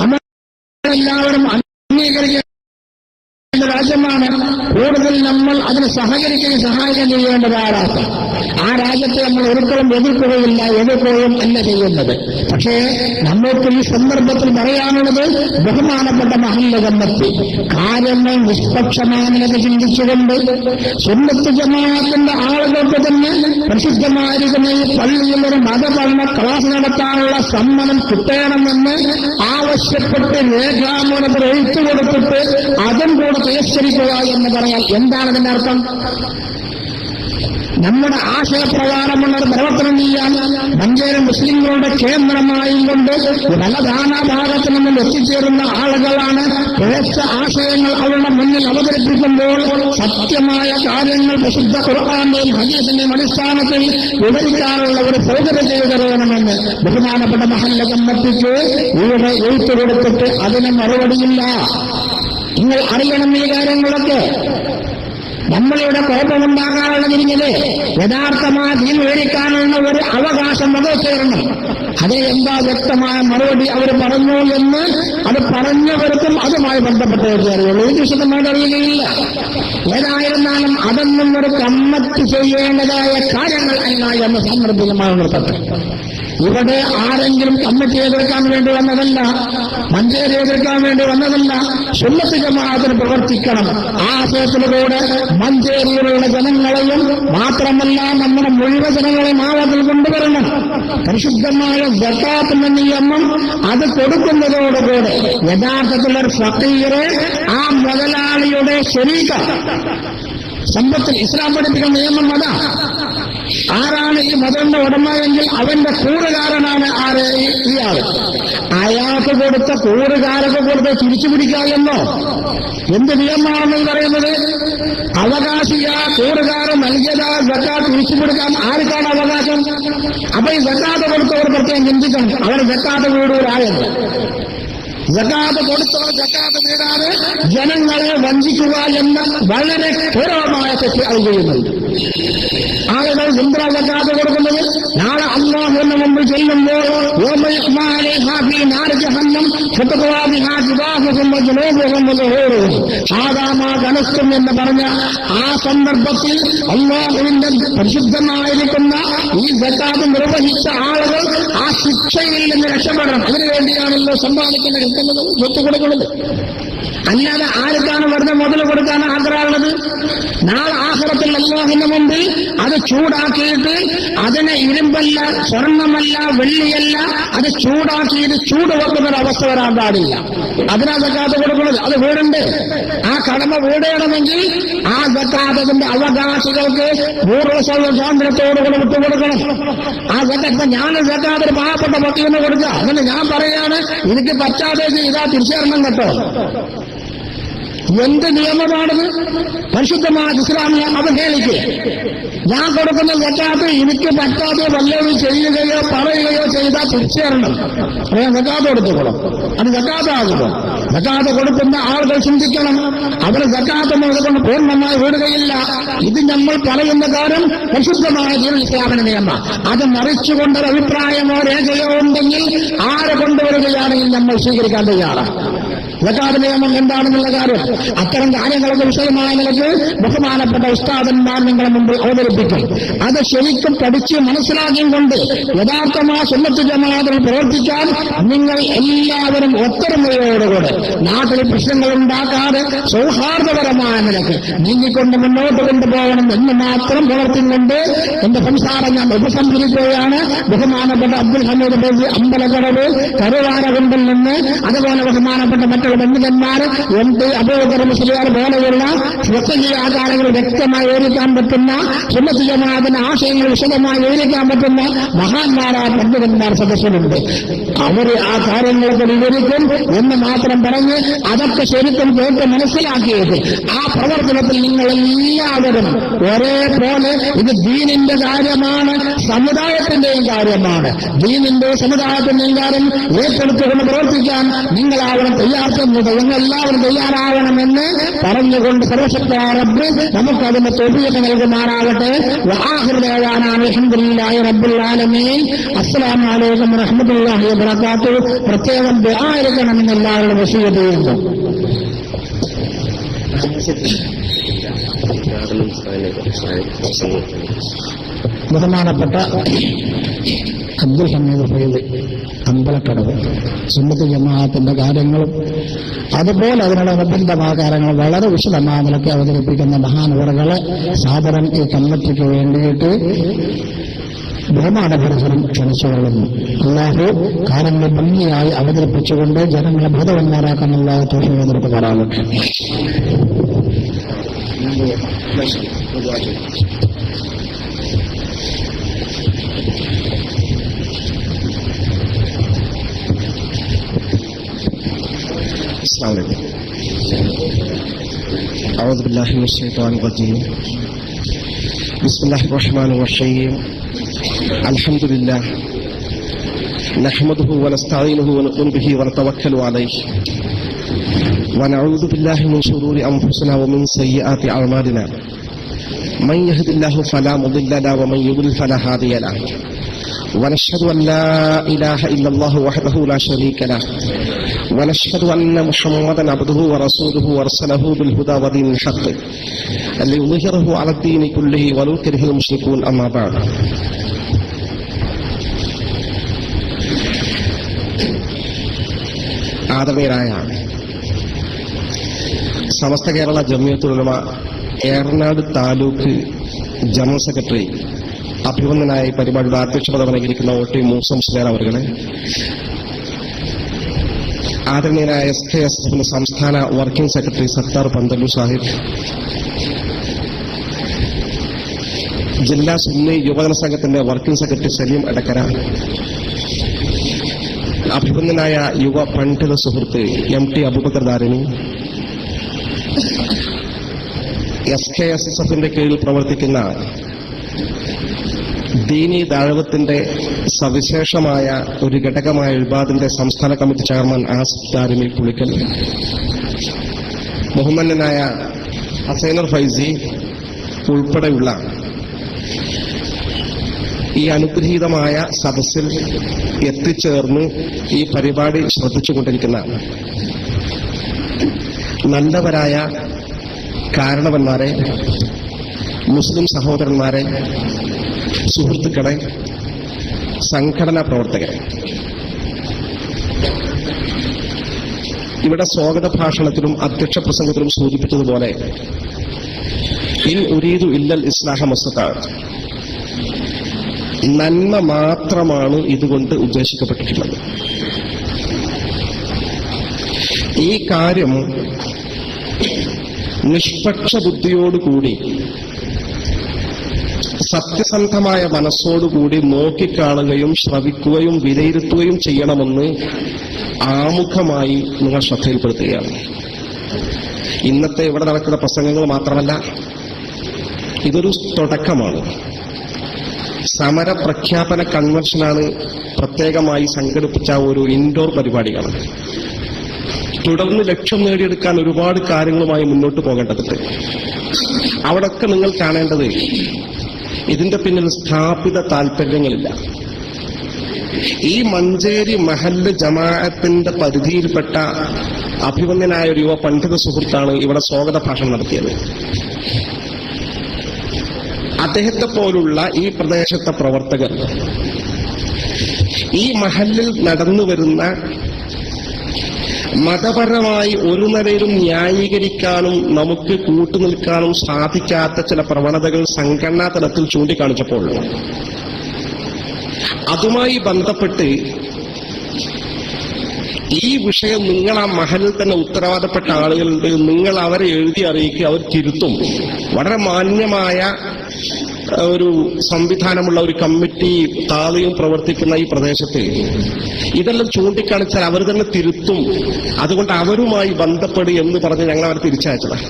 നമ്മളെല്ലാവരും അംഗീകരിക്കുക രാജ്യമാണ്. കൂടുതൽ നമ്മൾ അതിന് സഹകരിക്കുകയും സഹായിക്കുകയും ചെയ്യേണ്ടതാണ്. ആ രാജ്യത്തെ നമ്മൾ ഒരിക്കലും എതിർക്കുകയില്ല, എതിർക്കുകയും അല്ല ചെയ്യുന്നത്. പക്ഷേ നമ്മൾക്ക് ഈ സന്ദർഭത്തിൽ പറയാനുള്ളത് ബഹുമാനപ്പെട്ട മഹല്ല് കമ്മിറ്റി കാര്യങ്ങൾ നിഷ്പക്ഷമാണെന്ന് ചിന്തിച്ചുകൊണ്ട് സുന്നത്ത് ജമാഅത്തിന്റെ ആളുകൾക്ക് തന്നെ പ്രസിദ്ധമായിരിക്കുന്ന ഈ പള്ളിയിൽ ഒരു മതപഠന ക്ലാസ് നടത്താനുള്ള സമ്മതം കിട്ടണമെന്ന് ആവശ്യപ്പെട്ട് രേഖാമൂലത്തിൽ എഴുത്തു കൊടുത്തിട്ട് അതും കൂടെ തിരസ്കരിക്കുക എന്ന് പറയാൻ എന്താണ് അതിന്റെ അർത്ഥം? നമ്മുടെ ആശയപ്രകാരമുള്ളൊരു പ്രവർത്തനം ചെയ്യാൻ മഞ്ചേരി മുസ്ലിങ്ങളുടെ കേന്ദ്രമായും കൊണ്ട് പല നാനാഭാഗത്തു നിന്നും എത്തിച്ചേരുന്ന ആളുകളാണ്. പിഴച്ച ആശയങ്ങൾ അവരുടെ മുന്നിൽ അവതരിപ്പിക്കുമ്പോൾ സത്യമായ കാര്യങ്ങൾ പ്രസിദ്ധ ഖുർആന്റെയും ഹദീസിന്റെയും അടിസ്ഥാനത്തിൽ വിവരിക്കാനുള്ള ഒരു സൗകര്യം ചെയ്തു തരണമെന്ന് ബഹുമാനപ്പെട്ട മഹല്ല് കമ്മിറ്റിക്ക് ഇവിടെ എഴുത്തു കൊടുത്തിട്ട് അതിന് മറുപടിയില്ല. നിങ്ങൾ അറിയണം ഈ കാര്യങ്ങളൊക്കെ. നമ്മളിവിടെ കുഴപ്പമുണ്ടാകാനുള്ളതിരിഞ്ഞത് യഥാർത്ഥമായ ദീൻ വിവരിക്കാനുള്ള ഒരു അവകാശം നമുക്ക് ചേരണം. അതിന് എന്താ വ്യക്തമായ മറുപടി അവർ പറഞ്ഞു എന്ന് അത് പറഞ്ഞവർക്കും അതുമായി ബന്ധപ്പെട്ടവർക്ക് അറിയുള്ളൂ. ഇത് വിശദമായിട്ട് അറിയുകയില്ല. ഏതായിരുന്നാലും അതൊന്നും ഒരു കമ്മിറ്റി ചെയ്യേണ്ടതായ കാര്യങ്ങൾ അല്ല എന്ന് സാന്ദർഭികമായി നിർത്തട്ടെ. ഇവിടെ ആരെങ്കിലും കമ്മിറ്റി എതിർക്കാൻ വേണ്ടി വന്നതല്ല, മഞ്ചേരി എതിർക്കാൻ വേണ്ടി വന്നതല്ല. സുന്നത്ത് ജമാഅത്തിന് പ്രവർത്തിക്കണം. ആ ആശയത്തിലൂടെ മഞ്ചേരിയിലുള്ള ജനങ്ങളെയും മാത്രമല്ല നമ്മുടെ മുഴുവൻ ജനങ്ങളെയും ആവത്തിൽ കൊണ്ടുവരണം. പരിശുദ്ധമായ സക്കാത്തിന്റെ നിയമം അത് കൊടുക്കുന്നതോടുകൂടെ യഥാർത്ഥത്തിലൊരു ഫഖീറെ ആ മുതലാളിയുടെ ശരീക സമ്പത്തിൽ ഇസ്ലാം പഠിപ്പിക്കുന്ന നിയമം അതാ. ആരാണ് ഈ മുതലിന്റെ ഉടമ എങ്കിൽ അവന്റെ കൂറുകാരനാണ് ആര്? ഇയാൾ. അയാൾക്ക് കൊടുത്ത കൂറുകാരൊക്കെ കൊടുത്ത് തിരിച്ചു പിടിക്കാമെന്നോ? എന്ത് നിയമമാണെന്ന് പറയുന്നത്? അവകാശിയ കൂറുകാരൻ നൽകിയതാ സക്കാത്ത് തിരിച്ചു പിടിക്കാൻ ആർക്കാണ് അവകാശം? അപ്പൊ ഈ സക്കാത്ത് കൊടുത്തവർ പ്രത്യേകം ചിന്തിക്കണം. അവർ സക്കാത്ത് വീടൂരായത്. സക്കാത്ത് കൊടുത്തവർ സക്കാത്ത് വീടാതെ ജനങ്ങളെ വഞ്ചിക്കുക എന്ന വളരെ ക്രൂരമായ തെറ്റ് അത് ചെയ്യുന്നുണ്ട്. ആളുകൾ എന്തിനാ സക്കാത്ത് കൊടുക്കുന്നത്? നാളെ അല്ലാഹുവിന്റെ മുമ്പിൽ ചെല്ലുമ്പോൾ എന്ന് പറഞ്ഞ ആ സന്ദർഭത്തിൽ അല്ലാഹുവിന്റെ പരിശുദ്ധമായിരിക്കുന്ന ഈ സക്കാത്ത് നിർവഹിച്ച ആളുകൾ ആ ശിക്ഷയിൽ നിന്ന് രക്ഷപ്പെടണം. അതിനുവേണ്ടിയാണല്ലോ സമ്പാദിക്കുന്ന കിട്ടുന്നത്, സ്വത്ത് കൊടുക്കുന്നത്. അല്ലാതെ ആർക്കാണ് വെറുതെ മുതൽ കൊടുക്കാൻ ആഗ്രഹമുള്ളത്? നാളെ ആഖിറത്തിൽ അല്ലാഹുവിന്റെ മുമ്പിൽ അത് ചൂടാക്കിയിട്ട് അതിനെ ഇരുമ്പല്ല, സ്വർണ്ണമല്ല, വെള്ളിയല്ല, അത് ചൂടാക്കിയിട്ട് ചൂട് വെക്കുന്നൊരവസ്ഥ വരാൻ പാടില്ല. അതിനാ സക്കാത്ത് കൊടുക്കുന്നത്. അത് വീടുണ്ട്. ആ കടമ വീടണമെങ്കിൽ ആ സക്കാത്ത് അതിന്റെ അവകാശികൾക്ക് പൂർവ്വ സ്വാതന്ത്ര്യത്തോടുകൂടെ വിട്ടുകൊടുക്കണം. ആ സക്കാത്ത് ഞാൻ സക്കാത്ത് പാവപ്പെട്ട പട്ടിയെന്ന് കൊടുക്കുക. അങ്ങനെ ഞാൻ പറയാണ് എനിക്ക് പറ്റാതെ ഇതാ തിരിച്ചറിയണം കേട്ടോ. എന്ത് നിയമമാണത്? പരിശുദ്ധമായ ഇസ്ലാമിനെ അവഹേളിക്കുക. ഞാൻ കൊടുക്കുന്ന സക്കാത്ത് എനിക്ക് പറ്റാതെ വല്ലതും ചെയ്യുകയോ പറയുകയോ ചെയ്താൽ തിരിച്ചറിയണം. ഞാൻ സക്കാത്ത് കൊടുത്തുകൊള്ളും. അത് സക്കാത്താകുമോ? സക്കാത്ത് കൊടുക്കുന്ന ആളുകൾ ചിന്തിക്കണം. അവർ സക്കാത്ത് കൊണ്ട് പൂർണ്ണമായി വീടുകയില്ല. ഇത് നമ്മൾ പറയുന്ന കാര്യം പരിശുദ്ധമായ ദീനുൽ ഇസ്ലാമിന്റെ നിയമം. അത് മറിച്ചുകൊണ്ടൊരു അഭിപ്രായമോ രേഖയോ ഉണ്ടെങ്കിൽ ആരെ കൊണ്ടുവരികയാണെങ്കിൽ നമ്മൾ സ്വീകരിക്കാൻ തയ്യാറാണ്. സക്കാത്ത് നിയമം എന്താണെന്നുള്ള കാര്യം അത്തരം കാര്യങ്ങളൊക്കെ വിഷയമായ നിലയ്ക്ക് ബഹുമാനപ്പെട്ട ഉസ്താദന്മാർ നിങ്ങളുടെ മുമ്പിൽ അവതരിപ്പിക്കും. അത് ശരിക്കും പഠിച്ച് മനസ്സിലാക്കിയും കൊണ്ട് യഥാർത്ഥമായ സുന്നത്ത് ജമാഅത്തിൽ പ്രവർത്തിക്കാൻ നിങ്ങൾ എല്ലാവരും ഒത്തൊരുമയോടുകൂടെ നാട്ടിൽ പ്രശ്നങ്ങൾ ഉണ്ടാക്കാതെ സൗഹാർദ്ദപരമായ നിലയ്ക്ക് നീങ്ങിക്കൊണ്ട് മുന്നോട്ട് കൊണ്ടുപോകണം എന്ന് മാത്രം പ്രവർത്തിക്കൊണ്ട് എന്റെ സംസാരം ഞാൻ ഉപസംഹരിക്കുകയാണ്. ബഹുമാനപ്പെട്ട അബ്ദുൽ ഹമീദ് ബേബി അമ്പലക്കടവ് കരുവാരകുണ്ടിൽ നിന്ന്, അതുപോലെ ബഹുമാനപ്പെട്ട മറ്റുള്ള ബന്ധുക്കന്മാർ എന്ത് അബൂബക്കർ മുസ്ലിയാർ പോലെയുള്ള ഫിഖ്ഹിയ ആചാരങ്ങൾ വ്യക്തമായി വിവരിക്കാൻ പറ്റുന്ന സുന്നത്ത് ജമാഅത്തിന്റെ ആശയങ്ങൾ വിശദമായി വിവരിക്കാൻ പറ്റുന്ന മഹാന്മാരായ പണ്ഡിതന്മാർ സദസ്സിലുണ്ട്. അവർ ആ കാര്യങ്ങളൊക്കെ വിവരിക്കും എന്ന് മാത്രം പറഞ്ഞ് അതൊക്കെ ശരിക്കും കേട്ട് മനസ്സിലാക്കിയത് ആ പ്രവർത്തനത്തിൽ നിങ്ങൾ എല്ലാവരും ഒരേപോലെ ഇത് ദീനിന്റെ കാര്യമാണ്, സമുദായത്തിന്റെയും കാര്യമാണ്. ദീനിന്റെ സമുദായത്തിന്റെയും കാര്യം ഏറ്റെടുത്തുകൊണ്ട് പ്രവർത്തിക്കാൻ നിങ്ങളാവണം തയ്യാറെന്നത്. എല്ലാവരും തയ്യാറാവണമെന്ന് പറഞ്ഞുകൊണ്ട് സർവശക്തനായ റബ്ബ് നമുക്കതിന്റെ തൗഫീഖ് നൽകുമാറാകട്ടെ. വആഖിറു ദഅവാനാ അൽഹംദുലില്ലാഹി റബ്ബിൽ ആലമീൻ. അസ്സലാമു അലൈക്കും വറഹ്മത്തുള്ളാഹി വബറകാതുഹു. പ്രത്യേകം ദുആ എടുക്കണമെന്ന് എല്ലാവരും വസിയ്യത്ത് ചെയ്യുന്നു. ബഹുമാനപ്പെട്ട അബ്ദുൽ ഹമീദ് ഫൈദ് അമ്പലക്കടവ് സുന്നത്ത് ജമാഅത്തിന്റെ കാര്യങ്ങളും അതുപോലെ അതിനോടനുബന്ധമായ കാര്യങ്ങൾ വളരെ വിശദമായ നിലയ്ക്ക് അവതരിപ്പിക്കുന്ന മഹാനവറുകളെ സാദരം ഈ കമ്മിറ്റിക്ക് വേണ്ടിയിട്ട് ബഹുമാനപരസ്പരം ക്ഷണിച്ചുകൊള്ളുന്നു. അല്ലാഹു കാര്യങ്ങൾ ഭംഗിയായി അവതരിപ്പിച്ചുകൊണ്ട് ജനങ്ങളെ ബോധവന്മാരാക്കാനുള്ള തൗഫീഖ് നൽകുമാറാകട്ടെ. أعوذ بالله من الشيطان الرجيم. بسم الله الرحمن الرحيم. الحمد لله نحمده ونستعينه ونؤمن به ونتوكل عليه ونعوذ بالله من شرور أنفسنا ومن سيئات أعمالنا. من يهد الله فلا مضل له ومن يضلل فلا هادي له. ونشهد أن لا إله إلا الله وحده لا شريك له. ونشهد أن محمدا عبده ورسوله وارسله بالهدى ودين الحق ليظهره على الدين كله ولو كره المشركون. أما بعد. ആദരണീയരായ സമസ്ത കേരള ജംഇയ്യത്തുൽ ഉലമ ഏറനാട് താലൂക്ക് ജനറൽ സെക്രട്ടറി അഭിവന്ദനായ പരിപാടിയുടെ അധ്യക്ഷപദ വഹിക്കുന്ന ഒ.ടി. മൂസ മുസ്ലിയാർ അവരുടെ, ആദരണീയനായ SKSF സംസ്ഥാന വർക്കിംഗ് സെക്രട്ടറി സത്താർ പന്തല്ലൂർ സാഹിബ്, ജില്ലാ സുന്നി യുവജന സംഘത്തിന്റെ വർക്കിംഗ് സെക്രട്ടറി സലീം എടക്കര, അഭിമന്യനായ യുവ പണ്ഡിത സുഹൃത്ത് MT അബൂബക്കർ ദാരിമി SKSSFന്റെ കീഴിൽ പ്രവർത്തിക്കുന്ന ദീനി ദഅവത്തിന്റെ സവിശേഷമായ ഒരു ഘടകമായ ഇബാദിന്റെ സംസ്ഥാന കമ്മിറ്റി ചെയർമാൻ ആസിഫ് ദാരിമി പുളിക്കൽ, ബഹുമാന്യനായ ഹസൈനർ ഫൈസി ഉൾപ്പെടെയുള്ള ഈ അനുഗ്രഹീതമായ സദസ്സിൽ എത്തിച്ചേർന്ന് ഈ പരിപാടി ശ്രദ്ധിച്ചുകൊണ്ടിരിക്കുന്ന നല്ലവരായ കാരണവന്മാരെ, മുസ്ലിം സഹോദരന്മാരെ, സുഹൃത്തുക്കളെ, സംഘടനാ പ്രവർത്തകരെ, ഇവിടെ സ്വാഗത ഭാഷണത്തിലും അധ്യക്ഷ പ്രസംഗത്തിലും സൂചിപ്പിച്ചതുപോലെ ഇൻ ഉരീദു ഇല്ലൽ ഇസ്ലാഹ മസ്തതഅ്തു, നന്മ മാത്രമാണ് ഇതുകൊണ്ട് ഉദ്ദേശിക്കപ്പെട്ടിട്ടുള്ളത്. ഈ കാര്യം നിഷ്പക്ഷ ബുദ്ധിയോടുകൂടി സത്യസന്ധമായ മനസ്സോടുകൂടി നോക്കിക്കാണുകയും ശ്രവിക്കുകയും വിലയിരുത്തുകയും ചെയ്യണമെന്ന് ആമുഖമായി നിങ്ങൾ ശ്രദ്ധയിൽപ്പെടുത്തുകയാണ്. ഇന്നത്തെ ഇവിടെ നടക്കുന്ന പ്രസംഗങ്ങൾ മാത്രമല്ല, ഇതൊരു തുടക്കമാണ്. സമര പ്രഖ്യാപന കൺവെൻഷനാണ് പ്രത്യേകമായി സംഘടിപ്പിച്ച ഒരു ഇൻഡോർ പരിപാടിയാണ്. തുടർന്ന് ലക്ഷ്യം നേടിയെടുക്കാൻ ഒരുപാട് കാര്യങ്ങളുമായി മുന്നോട്ട് പോകേണ്ടതുണ്ട്. അവിടൊക്കെ നിങ്ങൾ കാണേണ്ടത് ഇതിന്റെ പിന്നിൽ സ്ഥാപിത താൽപര്യങ്ങളില്ല. ഈ മഞ്ചേരി മഹല്ല് ജമാഅത്തിന്റെ പരിധിയിൽപ്പെട്ട അഭിമന്യനായ ഒരു യുവ പണ്ഡിത സുഹൃത്താണ് ഇവിടെ സ്വാഗത ഭാഷണം നടത്തിയത്. അദ്ദേഹത്തെ പോലുള്ള ഈ പ്രദേശത്തെ പ്രവർത്തകർ ഈ മഹല്ലിൽ നടന്നുവരുന്ന മതപരമായി ഒരു നിലയിലും ന്യായീകരിക്കാനും നമുക്ക് കൂട്ടുനിൽക്കാനും സാധിക്കാത്ത ചില പ്രവണതകൾ സംഘടനാ തലത്തിൽ ചൂണ്ടിക്കാണിച്ചപ്പോൾ അതുമായി ബന്ധപ്പെട്ട് ഈ വിഷയം നിങ്ങൾ ആ മഹലിൽ തന്നെ ഉത്തരവാദപ്പെട്ട ആളുകളുണ്ട്, നിങ്ങൾ അവരെ എഴുതി അറിയിക്കുക, അവർ തിരുത്തും. വളരെ മാന്യമായ ഒരു സംവിധാനമുള്ള ഒരു കമ്മിറ്റി താഴെയും പ്രവർത്തിക്കുന്ന ഈ പ്രദേശത്ത് ഇതെല്ലാം ചൂണ്ടിക്കാണിച്ചാൽ അവർ തന്നെ തിരുത്തും, അതുകൊണ്ട് അവരുമായി ബന്ധപ്പെടുക എന്ന് പറഞ്ഞ് ഞങ്ങൾ അവർ തിരിച്ചയച്ചതാണ്.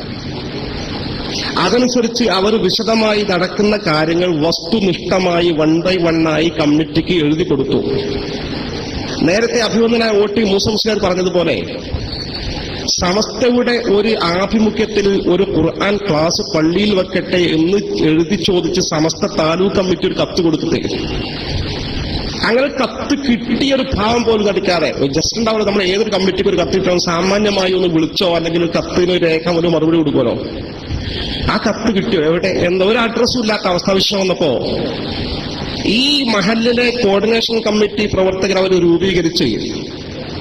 അതനുസരിച്ച് അവർ വിശദമായി നടക്കുന്ന കാര്യങ്ങൾ വസ്തുനിഷ്ഠമായി 1 by 1 കമ്മിറ്റിക്ക് എഴുതി കൊടുത്തു. നേരത്തെ അഭിമന്യനായ OT മൂസ മുസ്ലിയാർ പറഞ്ഞതുപോലെ സമസ്തയുടെ ഒരു ആഭിമുഖ്യത്തിൽ ഒരു ഖുർആൻ ക്ലാസ് പള്ളിയിൽ വെക്കട്ടെ എന്ന് എഴുതി ചോദിച്ച് സമസ്ത താലൂക്ക് കമ്മിറ്റി ഒരു കത്ത് കൊടുത്തിട്ട് അങ്ങനെ കത്ത് കിട്ടിയൊരു ഭാവം പോലും നടിക്കാതെ ജസ്റ്റ് ഉണ്ടാവുള്ളൂ. നമ്മൾ ഏതൊരു കമ്മിറ്റിക്ക് ഒരു കത്ത് കിട്ടണം, സാമാന്യമായി ഒന്ന് വിളിച്ചോ അല്ലെങ്കിൽ ഒരു കത്തിന് ഒരു രേഖ ഒരു മറുപടി കൊടുക്കുമല്ലോ. ആ കത്ത് കിട്ടിയോ എവിടെ ഒരു അഡ്രസ്സും ഇല്ലാത്ത അവസ്ഥാവിശേഷം വന്നപ്പോ ഈ മഹല്ലിലെ കോർഡിനേഷൻ കമ്മിറ്റി പ്രവർത്തകർ അവർ രൂപീകരിച്ച്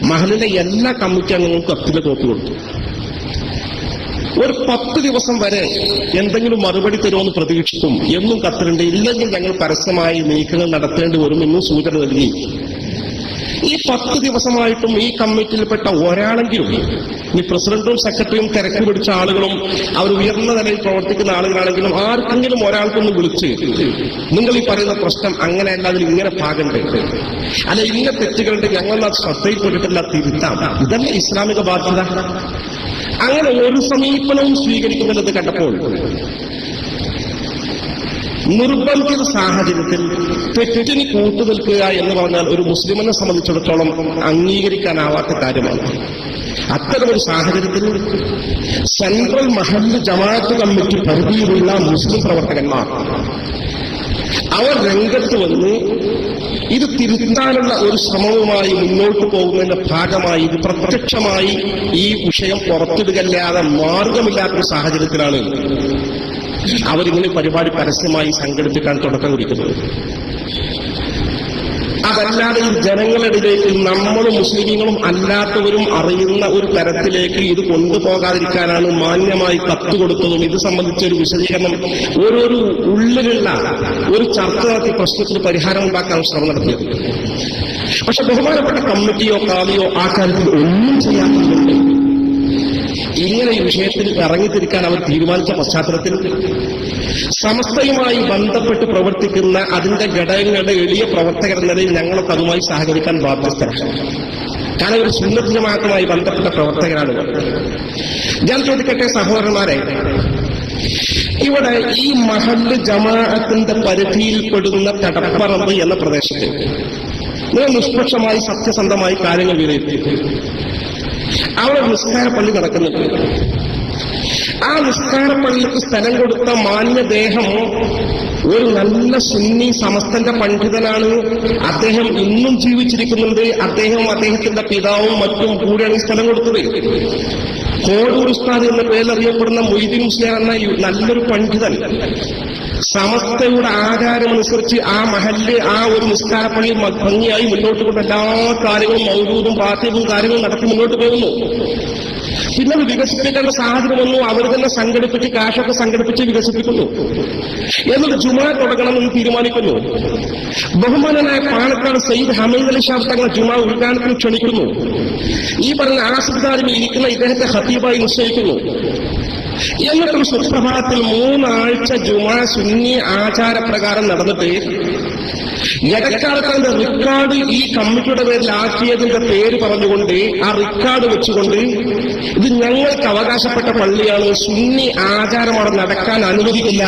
മഹല്ലിലെ എല്ലാ കമ്മിറ്റി അംഗങ്ങൾക്കും കത്തിലെ കോപ്പി കൊടുത്തു. ഒരു 10 ദിവസം വരെ എന്തെങ്കിലും മറുപടി തരുമെന്ന് പ്രതീക്ഷിക്കും. എന്നും കത്തിലുണ്ട്, ഇല്ലെങ്കിൽ ഞങ്ങൾ പരസ്യമായി നീക്കങ്ങൾ നടത്തേണ്ടി വരും എന്നും സൂചന നൽകി. ഈ 10 ദിവസമായിട്ടും ഈ കമ്മിറ്റിയിൽപ്പെട്ട ഒരാളെങ്കിലും, ഈ പ്രസിഡന്റും സെക്രട്ടറിയും തിരക്ക് പിടിച്ച ആളുകളും അവർ ഉയർന്ന നിലയിൽ പ്രവർത്തിക്കുന്ന ആളുകളാണെങ്കിലും ആർക്കെങ്കിലും ഒരാൾക്കൊന്ന് വിളിച്ച് നിങ്ങൾ ഈ പറയുന്ന പ്രശ്നം അങ്ങനെയല്ല, അതിൽ ഇങ്ങനെ ഭാഗമുണ്ട്, അല്ല ഇന്ന തെറ്റുകളുണ്ട്, ഞങ്ങൾ അത് ശ്രദ്ധയിൽപ്പെട്ടിട്ടില്ല, തിരുത്താം, ഇതല്ലേ ഇസ്ലാമിക ബാധ്യത. അങ്ങനെ ഒരു സമീപനവും സ്വീകരിക്കുന്നില്ലെന്ന് കണ്ടപ്പോൾ നിർബന്ധിത സാഹചര്യത്തിൽ തെറ്റിന് കൂട്ടുനിൽക്കുക എന്ന് പറഞ്ഞാൽ ഒരു മുസ്ലിമിനെ സംബന്ധിച്ചിടത്തോളം അംഗീകരിക്കാനാവാത്ത കാര്യമാണ്. അത്തരമൊരു സാഹചര്യത്തിൽ സെൻട്രൽ മഹല്ല് ജമാഅത്ത് കമ്മിറ്റി പരിധിയിലുള്ള മുസ്ലിം പ്രവർത്തകന്മാർ അവർ രംഗത്ത് വന്ന് ഇത് തിരുത്താനുള്ള ഒരു ശ്രമവുമായി മുന്നോട്ട് പോകുന്നതിന്റെ ഭാഗമായി ഇത് പ്രത്യക്ഷമായി ഈ വിഷയം പുറത്തിടുകല്ലാതെ മാർഗമില്ലാത്തൊരു സാഹചര്യത്തിലാണ് അവരിങ്ങനെ പരിപാടി പരസ്യമായി സംഘടിപ്പിക്കാൻ തുടക്കം കുറിക്കുന്നത്. അതല്ലാതെ ഈ ജനങ്ങളിടയിലേക്ക് നമ്മളും മുസ്ലിമീങ്ങളും അല്ലാത്തവരും അറിയുന്ന ഒരു തരത്തിലേക്ക് ഇത് കൊണ്ടുപോകാതിരിക്കാനാണ് മാന്യമായി കത്ത് കൊടുത്തതും ഇത് സംബന്ധിച്ച ഒരു വിശദീകരണം ഓരോരു ഉള്ളിലുള്ള ഒരു ചർച്ച നടത്തി പ്രശ്നത്തിന് പരിഹാരം ഉണ്ടാക്കാൻ ശ്രമം നടത്തിയത്. പക്ഷെ ബഹുമാനപ്പെട്ട കമ്മിറ്റിയോ കാലിയോ ആ കാര്യത്തിൽ ഒന്നും ചെയ്യാത്തതുകൊണ്ട് ഇങ്ങനെ ഈ വിഷയത്തിൽ ഇറങ്ങിത്തിരിക്കാൻ അവർ തീരുമാനിച്ച പശ്ചാത്തലത്തിൽ സമസ്തയുമായി ബന്ധപ്പെട്ട് പ്രവർത്തിക്കുന്ന അതിന്റെ ഘടകങ്ങളുടെ എളിയ പ്രവർത്തകർ എന്ന നിലയിൽ ഞങ്ങളൊക്കെ അതുമായി സഹകരിക്കാൻ ബാധ്യസ്ഥരാണ്. കാരണം ഒരു സുന്നത്ത് ജമാഅത്തുമായി ബന്ധപ്പെട്ട പ്രവർത്തകരാണ്. ഞാൻ ചോദിക്കട്ടെ സഹോദരന്മാരെ, ഇവിടെ ഈ മഹല്ല് ജമാഅത്തിന്റെ പരിധിയിൽപ്പെടുന്ന തടപ്പറമ്പ് എന്ന പ്രദേശത്ത് നിങ്ങൾ നിഷ്പക്ഷമായി സത്യസന്ധമായി കാര്യങ്ങൾ വിലയിരുത്തി. അവിടെ നിസ്കാര പള്ളി നടക്കുന്നുണ്ട്. ആ നിസ്കാര പള്ളിക്ക് സ്ഥലം കൊടുത്ത മാന്യദേഹം ഒരു നല്ല സുന്നി സമസ്തന്റെ പണ്ഡിതനാണ്. അദ്ദേഹം ഇന്നും ജീവിച്ചിരിക്കുന്നുണ്ട്. അദ്ദേഹത്തിന്റെ പിതാവും മറ്റും കൂടെയാണ് ഈ സ്ഥലം കൊടുത്തത്. കോടൂർ ഉസ്താദ് എന്ന പേരിൽ അറിയപ്പെടുന്ന മൊയ്തീൻ മുസ്ലിയാർ എന്ന നല്ലൊരു പണ്ഡിതൻ സമസ്തയുടെ ആചാരമനുസരിച്ച് ആ മഹല്ല് ആ ഒരു നിസ്കാരപ്പള്ളി ഭംഗിയായി മുന്നോട്ട് കൊണ്ട് എല്ലാ കാര്യങ്ങളും മൗലൂദും പാത്തിയും കാര്യങ്ങളും നടത്തി മുന്നോട്ട് പോകുന്നു. പിന്നെ അത് വികസിപ്പിക്കേണ്ട സാഹചര്യം വന്നു. അവർ തന്നെ സംഘടിപ്പിച്ച് കാശൊക്കെ സംഘടിപ്പിച്ച് വികസിപ്പിക്കുന്നു. എന്നിട്ട് ജുമാ തുടങ്ങണമെന്ന് തീരുമാനിക്കുന്നു. ബഹുമാനനായ പാണക്കാട് സയ്യിദ് ഹമീദ് അലി ഷാബ് തങ്ങൾ ജുമാ ഉദ്ഘാടനത്തിന് ക്ഷണിക്കുന്നു. ഈ പറഞ്ഞ ആസിഫ്ദാരിൽ ഇരിക്കുന്ന ഇദ്ദേഹത്തെ ഖതീബായി നിശ്ചയിക്കുന്നു. എന്നിട്ടൊരു സുപ്രഭാതത്തിൽ 3 ആഴ്ച ജുമാ സുന്നി ആചാരപ്രകാരം നടന്നിട്ട് ഇടക്കാലത്തെ റിക്കാർഡ് ഈ കമ്മിറ്റിയുടെ പേരിലാക്കിയതിന്റെ പേര് പറഞ്ഞുകൊണ്ട് ആ റിക്കാർഡ് വെച്ചുകൊണ്ട് ഇത് ഞങ്ങൾക്ക് അവകാശപ്പെട്ട പള്ളിയാണ്, സുന്നി ആചാരമാണ്, നടക്കാൻ അനുവദിക്കില്ല,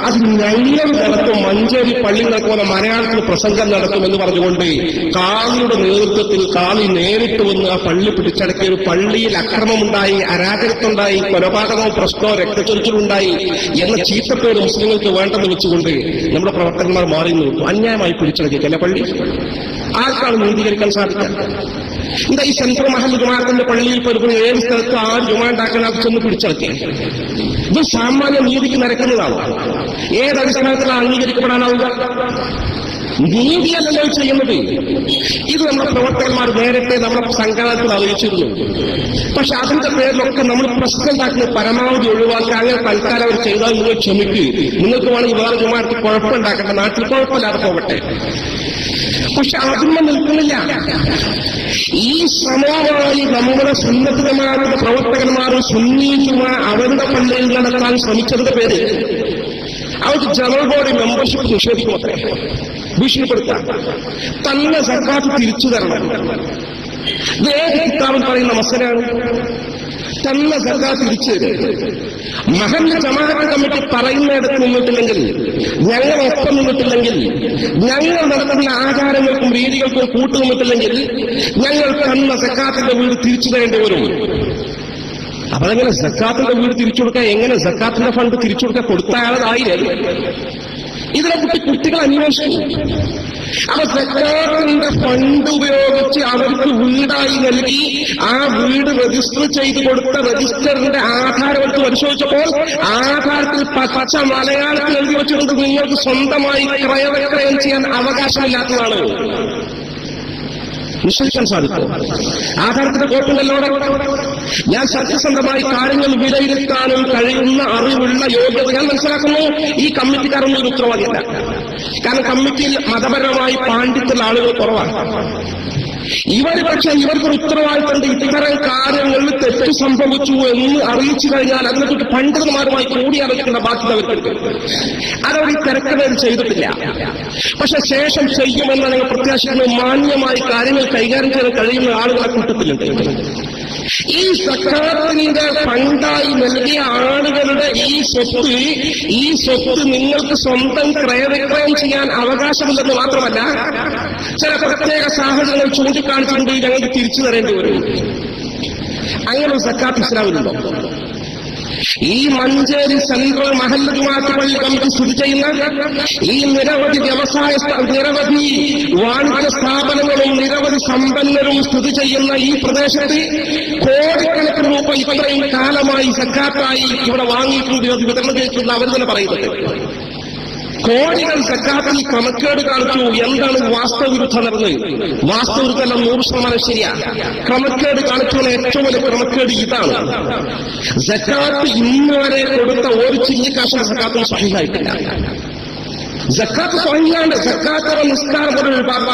അത് ഞങ്ങൾ നടത്തും, മഞ്ചേരി പള്ളി നടക്കുന്ന മലയാളത്തിൽ പ്രസംഗം നടത്തുമെന്ന് പറഞ്ഞുകൊണ്ട് കാളിയുടെ നേതൃത്വത്തിൽ കാളി നേരിട്ട് വന്ന് ആ പള്ളി പിടിച്ചടക്കിയ ഒരു പള്ളിയിൽ അക്രമമുണ്ടായി, അരാജകത്വമുണ്ടായി, കൊലപാതകവും പ്രശ്നവും രക്തച്ചൊരിച്ചിലുണ്ടായി എന്ന ചീത്തപ്പേര് മുസ്ലിങ്ങൾക്ക് വേണ്ടെന്ന് വെച്ചുകൊണ്ട് നമ്മുടെ പ്രവർത്തകന്മാർ മാറി നിൽക്കും. അന്യായമായി പിടിച്ചടക്കിയ പള്ളി ആർക്കാണ് നീതീകരിക്കാൻ സാധിക്കുക? എന്താ ഈ സെൻട്രൽ മഹൽ ജുമാഅത്തിന്റെ പള്ളിയിൽ പെരുക്കുന്ന 7 സ്ഥലത്ത് 6 ജുമാ ഉണ്ടാക്കാൻ അത് ചെന്ന് പിടിച്ചടക്കി? ഇത് സാമാന്യ നീതിക്ക് നിരക്കുന്നതാണ്. ഏതടിസ്ഥാനത്തിലാണ് അംഗീകരിക്കപ്പെടാനാവുക? നീതിയല്ലല്ലോ ചെയ്യുന്നത്. ഇത് നമ്മുടെ പ്രവർത്തകന്മാർ നേരത്തെ നമ്മുടെ സംഘടനത്തിൽ അറിയിച്ചിരുന്നു. പക്ഷെ അതിന്റെ പേരിലൊക്കെ നമ്മൾ പ്രശ്നം ഉണ്ടാക്കുന്നത് പരമാവധി ഒഴിവാക്കി അങ്ങനെ തൽക്കാലം അവർ ചെയ്താൽ നിങ്ങൾ ക്ഷമിക്കുക, നിങ്ങൾക്ക് വേണമെങ്കിൽ വേറെ ജുമാഅത്ത് കുഴപ്പമുണ്ടാക്കട്ടെ, നാട്ടിൽ കുഴപ്പമില്ലാതെ പോകട്ടെ. പക്ഷെ അതിന്മേൽ നിൽക്കുന്നില്ല. ഈ ശ്രമമായി നമ്മുടെ സുന്നത്ത് ജമാഅത്തിന്റെ പ്രവർത്തകന്മാർ സുന്നി ജുമാ അവരുടെ പള്ളിയിൽ നടത്താൻ ശ്രമിച്ചതിന്റെ പേര് അവർക്ക് ജനറൽ ബോഡി മെമ്പർഷിപ്പ് നിഷേധിക്കുമത്രേ, ഭീഷണിപ്പെടുത്താം, തന്നെ സക്കാത്ത് തിരിച്ചു തരണം. ഏത് കിതാബിൽ പറയുന്ന മസലയാണ്? തന്നെ സക്കാത്ത് തിരിച്ചു തരും. മഹല്ല് ജമാഅത്ത് കമ്മിറ്റി പറയുന്നിടത്ത് നിന്നിട്ടില്ലെങ്കിൽ, ഞങ്ങൾ ഒപ്പം നിന്നിട്ടില്ലെങ്കിൽ, ഞങ്ങൾ നടത്തുന്ന ആചാരങ്ങൾക്കും രീതികൾക്കും കൂട്ടുനിന്നിട്ടില്ലെങ്കിൽ ഞങ്ങൾ തന്ന സക്കാത്തിന്റെ വീട് തിരിച്ചു തരേണ്ടി വരും. അപ്പൊ അതെങ്ങനെ സക്കാത്തിന്റെ വീട് തിരിച്ചു കൊടുക്കുക? എങ്ങനെ സക്കാത്തിന്റെ ഫണ്ട് തിരിച്ചു കൊടുക്കുക? കൊടുത്താളതായില്ലേ? ഇതിനെക്കുറിച്ച് കുട്ടികൾ അന്വേഷിക്കും. അപ്പൊ സക്കാത്തിന്റെ ഫണ്ട് ഉപയോഗിച്ച് അവർക്ക് വീടായി നൽകി ആ വീട് രജിസ്റ്റർ ചെയ്ത് കൊടുത്ത രജിസ്റ്ററിന്റെ ആധാരം എടുത്ത് പരിശോധിച്ചപ്പോൾ ആധാരത്തിൽ പച്ച മലയാളത്തിൽ എഴുതി വെച്ചിട്ടുണ്ട്, നിങ്ങൾക്ക് സ്വന്തമായി ക്രയവിക്രയം ചെയ്യാൻ അവകാശമില്ലാത്തതാണ്. നിശ്ചയിക്കാൻ സാധിക്കും. ആധാരത്തിന്റെ കോപ്പുണ്ടല്ലോ. ഞാൻ സത്യസന്ധമായി കാര്യങ്ങൾ വിലയിരുത്താനും കഴിയുന്ന അറിവുള്ള യോഗ്യത ഞാൻ മനസ്സിലാക്കുന്നു. ഈ കമ്മിറ്റിക്കാരൊന്നും ഒരു ഉത്തരവാദിയല്ല. കാരണം കമ്മിറ്റിയിൽ മതപരമായി പാണ്ഡിത്യമുള്ള ആളുകൾ കുറവാണ്. പക്ഷെ ഇവർക്കൊരു ഉത്തരവാദിത്തമുണ്ട്. ഇത്തരം കാര്യങ്ങളിൽ തെറ്റ് സംഭവിച്ചു എന്ന് അറിയിച്ചു കഴിഞ്ഞാൽ അതിനെക്കുറിച്ച് പണ്ഡിതന്മാരുമായി കൂടിയാലോചിക്കേണ്ട ബാധ്യത അവർക്കുണ്ട്. അതവർ ഈ തിരക്കഥയിൽ ചെയ്തിട്ടില്ല. പക്ഷെ ശേഷം ചെയ്യുമെന്ന് നിങ്ങൾ പ്രത്യാശിക്കുന്ന മാന്യമായി കാര്യങ്ങൾ കൈകാര്യം ചെയ്യാൻ കഴിയുന്ന ആളുകളെ കൂട്ടത്തിലുണ്ട്. ഈ സക്കാത്തിന്റെ ഫണ്ടായി നൽകിയ ആളുകളുടെ ഈ സ്വത്ത് നിങ്ങൾക്ക് സ്വന്തം ക്രയവിക്രയം ചെയ്യാൻ അവകാശമില്ലെന്ന് മാത്രമല്ല, ചില പ്രത്യേക സാഹചര്യങ്ങൾ ചൂണ്ടിക്കാണിച്ചുകൊണ്ട് ഞങ്ങൾക്ക് തിരിച്ചു തരേണ്ടി വരും. അങ്ങനെ സക്കാത്ത് ഇസ്ലാമിലുണ്ടോ? ഈ മഞ്ചേരി സെൻട്രൽ മഹല്ല് ജുമാഅത്ത് പള്ളി കമ്മിറ്റി സ്ഥിതി ചെയ്യുന്ന ഈ നിരവധി നിരവധി വാണിജ്യ സ്ഥാപനങ്ങളും നിരവധി സമ്പന്നരും സ്ഥിതി ചെയ്യുന്ന ഈ പ്രദേശത്ത് കോടിക്കണക്കിന് രൂപ ഇത്രയും കാലമായി സക്കാത്തായി ഇവിടെ വാങ്ങിയിട്ടുണ്ട്, വിതരണം ചെയ്തിട്ടുണ്ട്. അവർ തന്നെ പറയുന്നത് കോടികൾ സക്കാത്തിൽ ക്രമക്കേട് കാണിച്ചു. എന്താണ് വാസ്തവവിരുദ്ധം നടന്നത്? വാസ്തവവിരുദ്ധം 100% ശരിയാ. ക്രമക്കേട് കാണിച്ചുള്ള ഏറ്റവും വലിയ ക്രമക്കേട് ഇതാണ്. സക്കാത്ത് ഇന്ന് വരെ കൊടുത്ത ഒരു ചില്ലിക്കാശിന്റെ സക്കാത്തും സഹിഹായിട്ടില്ല. സക്കാത്ത് സഹിയാണ്. സക്കാത്തുള്ള നിസ്കാരം ഒരു വിഭാഗ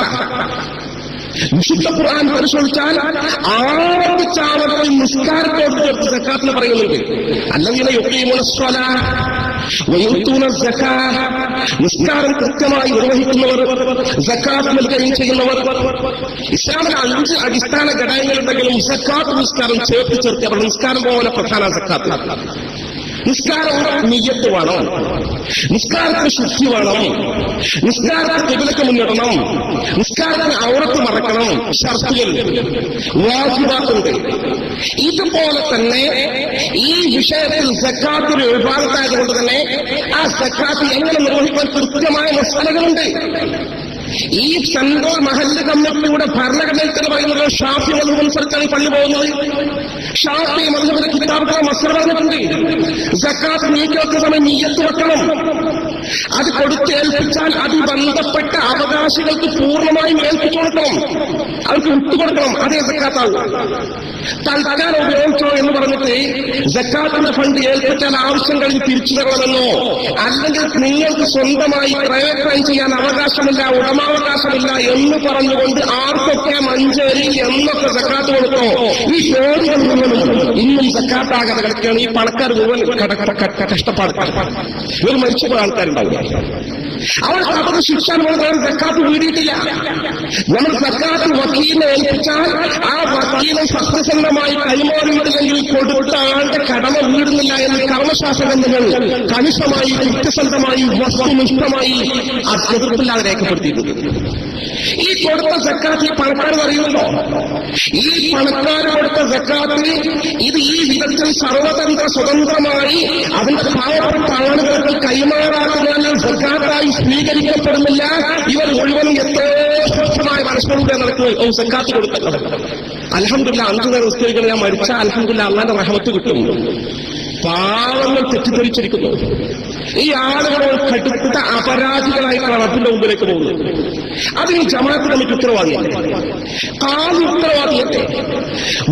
വിശുദ്ധ ഖുർആൻ പരിശോധിച്ചാൽ ആവർത്തിച്ചാവർത്തി നിസ്കാരത്തോട് ചേർത്ത് സക്കാത്തിന് പറയുന്നുണ്ട്. അല്ലെങ്കിൽ നിസ്കാരം കൃത്യമായി നിർവഹിക്കുന്നവർ, സക്കാത്ത് നൽകുകയും ചെയ്യുന്നവർ. ഇസ്ലാമിൽ 5 അടിസ്ഥാന ഘടകങ്ങളുണ്ടെങ്കിലും സക്കാത്ത് നിസ്കാരം ചേർത്ത് അവർ നിസ്കാരം പോലെ പ്രധാന സക്കാത്ത്. നിസ്കാരം നിയ്യത്ത് വേണം, നിസ്കാരത്തിന് ശുദ്ധി വേണം, നിസ്കാരത്തിന് ഖിബ്ലക്ക് മുന്നിടണം, നിസ്കാരത്തിന് ഔറത്ത് മറക്കണം, ഷർത്തുകൾ വാജിബാത്തുണ്ട്. ഇതുപോലെ തന്നെ ഈ വിഷയത്തിൽ സക്കാത്തിന് വിഭാഗത്തായതുകൊണ്ട് തന്നെ ആ സക്കാത്ത് എങ്ങനെ നിർവഹിക്കാൻ കൃത്യമായ മസാലകളുണ്ട്. ഈ സെൻട്രൽ മഹല്ല് കമ്മിറ്റിയുടെ ഭരണഘടനയിൽ പറയുന്നത് ഷാഫി മദ്ഹബ് അനുസരിച്ചാണ് ഈ പള്ളി പോകുന്നത്. ഷാഫി മദ്ഹബിന്റെ കിതാബുകൾ മസല പറഞ്ഞിട്ടുണ്ട്. സക്കാത്ത് നീക്കിവെക്കുന്ന സമയം നിയ്യത്ത് വെക്കണം. അത് കൊടുത്തേൽപ്പിച്ചാൽ അത് ബന്ധപ്പെട്ട അവകാശികൾക്ക് പൂർണ്ണമായും ഏൽപ്പിച്ചു കൊടുക്കണം, അവർക്ക് വിട്ടുകൊടുക്കണം. അതേ സക്കാത്താവും. തൽക്കാലം ഉപയോഗിച്ചോ എന്ന് പറഞ്ഞിട്ട് സക്കാത്തിന്റെ ഫണ്ട് ഏൽപ്പിച്ചാൽ ആവശ്യം കഴിഞ്ഞ് തിരിച്ചു തരണമെന്നോ അല്ലെങ്കിൽ നിങ്ങൾക്ക് സ്വന്തമായി പ്രൈവറ്റ് ക്ലെയിം ചെയ്യാൻ അവകാശമില്ല, ഉടമാവകാശമില്ല എന്ന് പറഞ്ഞുകൊണ്ട് ആർക്കൊക്കെ മഞ്ചേരി എന്നൊക്കെ സക്കാത്ത് കൊടുക്കണോ ഈ പേരുകൾ മുഴുവനും ഇന്നും സക്കാത്താകാതെ കിടക്കുകയാണ്. ഈ പണക്കാർ മുഴുവൻ കഷ്ടപ്പാട്. ഇവർ മരിച്ചുപോയ ആൾക്കാരുണ്ടാവും. അവർ അവർക്ക് ശിക്ഷ സക്കാത്ത് വീടിയിട്ടില്ല. നമ്മൾ സക്കാത്ത് വക്കീലിനെ ഏൽപ്പിച്ചാൽ ആ വക്കീലെ സത്യസന്ധമായി കൈമാറിയിട്ടില്ലെങ്കിൽ കൊടുത്ത ആളുടെ കടമ വീടുന്നില്ല എന്ന് കർമ്മശാസ്ത്ര ഗ്രന്ഥങ്ങൾ കണിശമായി സത്യസന്ധമായി വസ്തുനിഷ്ഠമായി ആ എതിർപ്പില്ലാതെ രേഖപ്പെടുത്തിയിട്ടുണ്ട്. ഈ കൊടുത്ത സക്കാത്ത് ഈ പണക്കാർ പറയുന്നുണ്ടോ? ഈ പണക്കാർ കൊടുത്ത സക്കാത്ത് ഇത് ഈ വിധത്തിൽ സർവതന്ത്ര സ്വതന്ത്രമായി അതിന്റെ പാവപ്പെട്ട ആളുകൾക്ക് കൈമാറാക്കുന്നതിനാൽ സക്കാത്തായി സ്വീകരിക്കപ്പെടുന്നില്ല. ഇവർ മുഴുവനും എത്രയോ സ്വച്ഛമായ മനസ്സിലൂടെ നടക്കുന്നത് സക്കാത്ത് കൊടുക്കുന്നത്. അൽഹംദുലില്ലാഹ് 5 നേരം നിസ്കരിക്കണം. ഞാൻ മരിച്ച അൽഹംദുലില്ലാഹ് അല്ലാഹുവിന്റെ റഹ്മത്ത് കിട്ടും. പാവങ്ങൾ തെറ്റിദ്ധരിച്ചിരിക്കുന്നു. ഈ ആളുകൾ കടുത്ത അപരാധികളായിട്ടാണ് റബ്ബിന്റെ മുമ്പിലേക്ക് പോകുന്നത്. അതിന് ജമാഅത്ത് കമ്മിറ്റി ഉത്തരവാദിയല്ലേ, ഖാദി ഉത്തരവാദിയല്ലേ?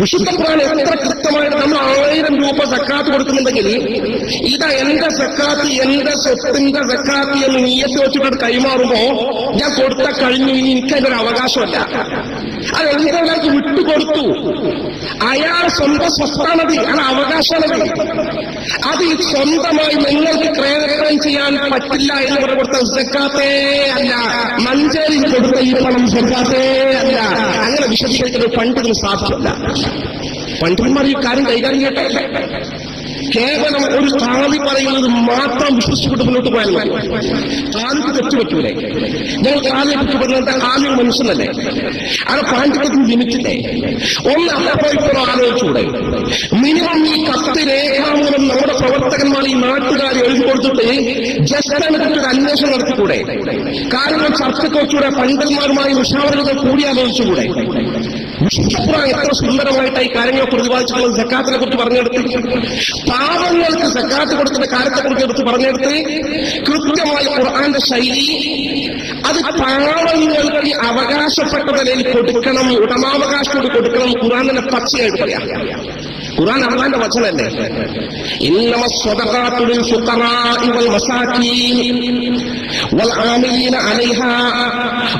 വിശുദ്ധ ഖുർആൻ എത്ര കൃത്യമായിട്ട് നമ്മൾ 1000 രൂപ സക്കാത്ത് കൊടുക്കുന്നുണ്ടെങ്കിൽ ഇതാ എന്റെ സക്കാത്ത്, എന്റെ സ്വത്തിന്റെ സക്കാത്ത് എന്ന് നീയത്ത് വെച്ചിട്ട് കൈമാറുമ്പോ ഞാൻ കൊടുത്ത കഴിഞ്ഞു, ഇനി എനിക്കതിനൊരു അവകാശമല്ല. അത് എന്തൊരാൾക്ക് വിട്ടുകൊടുത്തു. അയാൾ സ്വന്തം സ്വത്താണത്, അത് അവകാശമാണത്. അത് സ്വന്തമായി നിങ്ങൾക്ക് ക്രയം ചെയ്യാൻ പറ്റില്ല എന്ന് പറഞ്ഞ് കൊടുത്ത സക്കാത്തേ അല്ല. മഞ്ചേരി കൊടുത്ത ഈ പണം സക്കാത്തേ അല്ല. അങ്ങനെ വിശദീകരിക്കുന്ന പണ്ഡിതന് സാധ്യമല്ല. പണ്ഡിതന്മാർ ഈ കാര്യം കൈകാര്യം ചെയ്യട്ടെ. കേവലം ഒരു ഖാദി പറയുന്നത് മാത്രം വിശ്വസിച്ചുകൊണ്ട് മുന്നോട്ട് പോയാൽ മതി. ഖാദിക്ക് തെറ്റുപറ്റൂലേ? ഞങ്ങൾ ഖാദിയെ പറ്റി പറഞ്ഞാൽ ഖാദി മനുഷ്യനല്ലേ? അത് പാണ്ഡിത്യത്തിന് ലിമിറ്റില്ലേ? ഒന്ന് അപ്പോ ഇപ്പോഴും ആലോചിച്ചൂടെ? മിനിമം ഈ കത്ത് രേഖാമൂലം നമ്മുടെ പ്രവർത്തകന്മാർ ഈ നാട്ടുകാർ എഴുതി കൊടുത്തിട്ട് ജസ്റ്റ് ഒരു അന്വേഷണം നടത്തിക്കൂടെ? കാരണം ചർച്ചയ്ക്ക് വെച്ചൂടെ? പണ്ഡിതന്മാരുമായി മുഷാവറകൾ കൂടി ആലോചിച്ചുകൂടെ? എത്ര സുന്ദരമായിട്ട് ഈ കാര്യങ്ങളെ പ്രതിപാദിച്ചിട്ടുള്ളത് സക്കാത്തിനെ കുറിച്ച് പറഞ്ഞെടുത്ത്, പാവങ്ങൾക്ക് സക്കാത്ത് കൊടുക്കുന്ന കാര്യത്തെക്കുറിച്ച് എടുത്ത് പറഞ്ഞെടുത്ത് കൃത്യമായി ഖുർആന്റെ ശൈലി അത് പാവങ്ങൾക്ക് അവകാശപ്പെട്ട നിലയിൽ കൊടുക്കണം, ഉടമാവകാശത്തോട് കൊടുക്കണം. ഖുർആൻ തന്നെ പച്ചയായിട്ട് പറയാം. ഖുർആൻ അല്ലാഹുവിന്റെ വചനല്ലേ? ഇന്നമസ് സ്വദഖാതു ലിൽ ഫുഖറാഇ വൽ മസാകീൻ വൽ ആമിലീന അലൈഹാ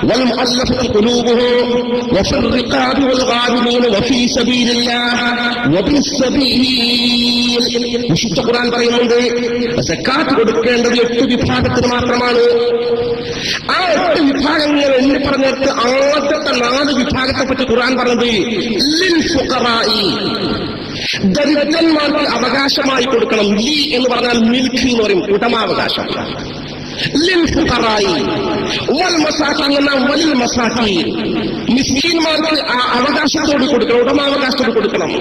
വൽ മുഅല്ലഫത്തി ഖുലൂബുഹും വഫിർ റിഖാബി വൽ ഗാരിമീന വഫീ സബീലില്ലാഹ് വബിസ് സബീൽ. വിശുദ്ധ ഖുർആൻ പറയുന്നുണ്ട് സക്കാത്ത് കൊടുക്കേണ്ടത് 8 വിഭാഗത്തിന് മാത്രമാണ്. ആ 8 വിഭാഗങ്ങൾ എണ്ണി പറഞ്ഞിട്ട് ആദ്യത്തെ 4 വിഭാഗത്തെ പറ്റി ഖുർആൻ പറഞ്ഞത് ലിൽ ഫുഖറാഇ, ദരിദ്രന്മാർക്ക് അവകാശമായി കൊടുക്കണം. ലി എന്ന് പറഞ്ഞാൽ മിൽക്ക് എന്ന് പറയും, ഉടമാവകാശം. ലിൽ ഫുഖറായി വൽ മസാകീൻ എന്നാൽ വലിൽ മസാകീൻ, മിസ്കീന്മാർക്ക് അവകാശത്തോട് കൊടുക്കണം, ഉടമാവകാശത്തോട് കൊടുക്കണം.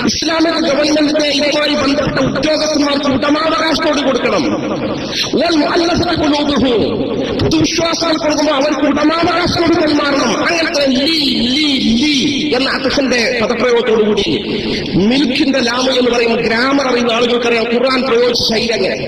ഇസ്ലാമിക ഗവൺമെന്റിന്റെ ഇതുമായി ബന്ധപ്പെട്ട ഉദ്യോഗസ്ഥന്മാർക്ക് ഉടമാവകാശത്തോട് കൊടുക്കണം. വിശ്വാസങ്ങൾ കൊടുക്കുമ്പോൾ അവർക്ക് ഉടമാവകാശത്തോട് കൈമാറണം. അങ്ങനത്തെ എന്ന അർത്ഥത്തിന്റെ പദപ്രയോഗത്തോടുകൂടി മിൽക്കിന്റെ ലാമ എന്ന് പറയുന്ന ഗ്രാമർ അറിയുന്ന ആളുകൾക്കറിയാം ഖുർആൻ പ്രയോഗിച്ച ശൈലി അങ്ങനെ.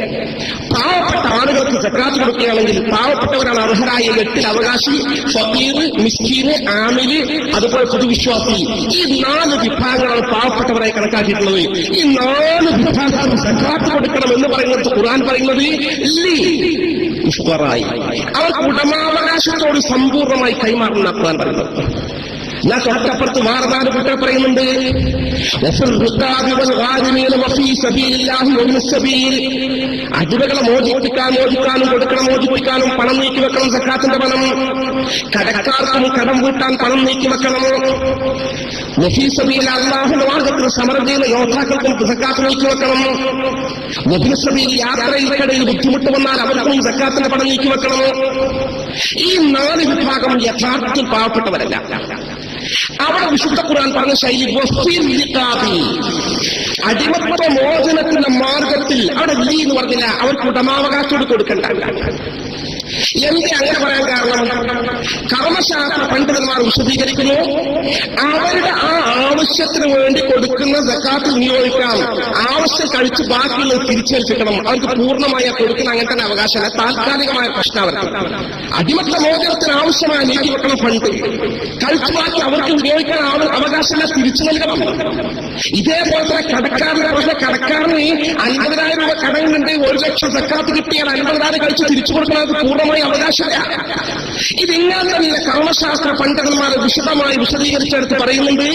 പാവപ്പെട്ട ആളുകൾക്ക് സക്കാത്ത് കൊടുക്കുകയാണെങ്കിൽ പാവപ്പെട്ടവരാണ് അർഹരായ 8 അവകാശി, ഫഖീർ, മിസ്കീന്, ആമില്, അതുപോലെ പൊതുവിശ്വാസി. ഈ 4 വിഭാഗങ്ങളാണ് പാവപ്പെട്ടവരായി കണക്കാക്കിയിട്ടുള്ളത്. ഈ 4 വിഭാഗങ്ങൾ സക്കാത്ത് കൊടുക്കണം എന്ന് പറയുന്നത് ഖുർആൻ പറയുന്നത് ഉഷ്വറായി അവർക്ക് ഉടമാവകാശത്തോട് സമ്പൂർണ്ണമായി കൈമാറുന്ന ഖുർആൻ പറയുന്നത്. ഞാൻ തൊട്ടപ്പുറത്ത് വാർത്താട് കുട്ട പറയുന്നുണ്ട്, അടിമകളെ മോചിപ്പിക്കാനും മോചിപ്പിക്കാനും പണം നീക്കി വെക്കണം, സക്കാത്തിന്റെ പണം. കടക്കാർക്കും കടം വീട്ടാൻ പണം നീക്കി വെക്കണം. നഫീസബീൽ അല്ലാഹുവിന്റെ മാർഗത്തിൽ സമരം ചെയ്യുന്ന യോദ്ധാക്കൾക്കും സക്കാത്ത് നീക്കി വെക്കണം. നഫീസബീൽ യാത്രയിൽക്കിടയിൽ ബുദ്ധിമുട്ട് വന്നാൽ അവർക്കും സക്കാത്തിന്റെ പണം നീക്കി വെക്കണം. ഈ 4 വിഭാഗം യഥാർത്ഥത്തിൽ പാവപ്പെട്ടവരല്ല. അവിടെ വിശുദ്ധ ഖുർആൻ പറഞ്ഞ ശൈലി അടിമത്വ മോചനത്തിന്റെ മാർഗത്തിൽ അവിടെ ലീ എന്ന് പറഞ്ഞില്ല, അവർക്ക് ഉടമാവകാശത്തോട് കൊടുക്കണ്ട. എന്തേ അങ്ങനെ പറയാൻ കാരണം? കർമ്മശാസ്ത്ര പണ്ഡിതന്മാർ വിശദീകരിക്കുന്നു, അവരുടെ ആ ആവശ്യത്തിന് വേണ്ടി കൊടുക്കുന്ന സക്കാത്ത് വിനിയോഗിക്കാം, ആവശ്യം കഴിച്ച് ബാക്കിയുള്ളത് തിരിച്ചേൽപ്പിക്കണം. അവർക്ക് പൂർണ്ണമായി കൊടുക്കുന്ന അങ്ങനെ തന്നെ അവകാശമല്ല, താൽക്കാലികമായ പ്രശ്നം അവർക്ക്. അടിമത്ത മോചനത്തിന് ആവശ്യമായ നീക്കി വെക്കണം ഫണ്ട്, കഴിച്ച് ബാക്കി അവർക്ക് ഉപയോഗിക്കാൻ അവകാശമല്ല, തിരിച്ചു നൽകണം. ഇതേപോലെ തന്നെ കടക്കാരന്റെ പ്രശ്നം, കടക്കാരന് 50,000 രൂപ കടങ്ങളുണ്ട്, 1 ലക്ഷം സക്കാത്ത് കിട്ടിയാൽ 50,000 കഴിച്ച് തിരിച്ചു കൊടുക്കുന്നത് പൂർണ്ണമായി അവകാശമില്ല. ഇതിങ്ങനെ തന്നെ കർമ്മശാസ്ത്ര പണ്ഡിതന്മാർ വിശദമായി വിശദീകരിച്ചെടുത്ത് പറയുന്നുണ്ട്.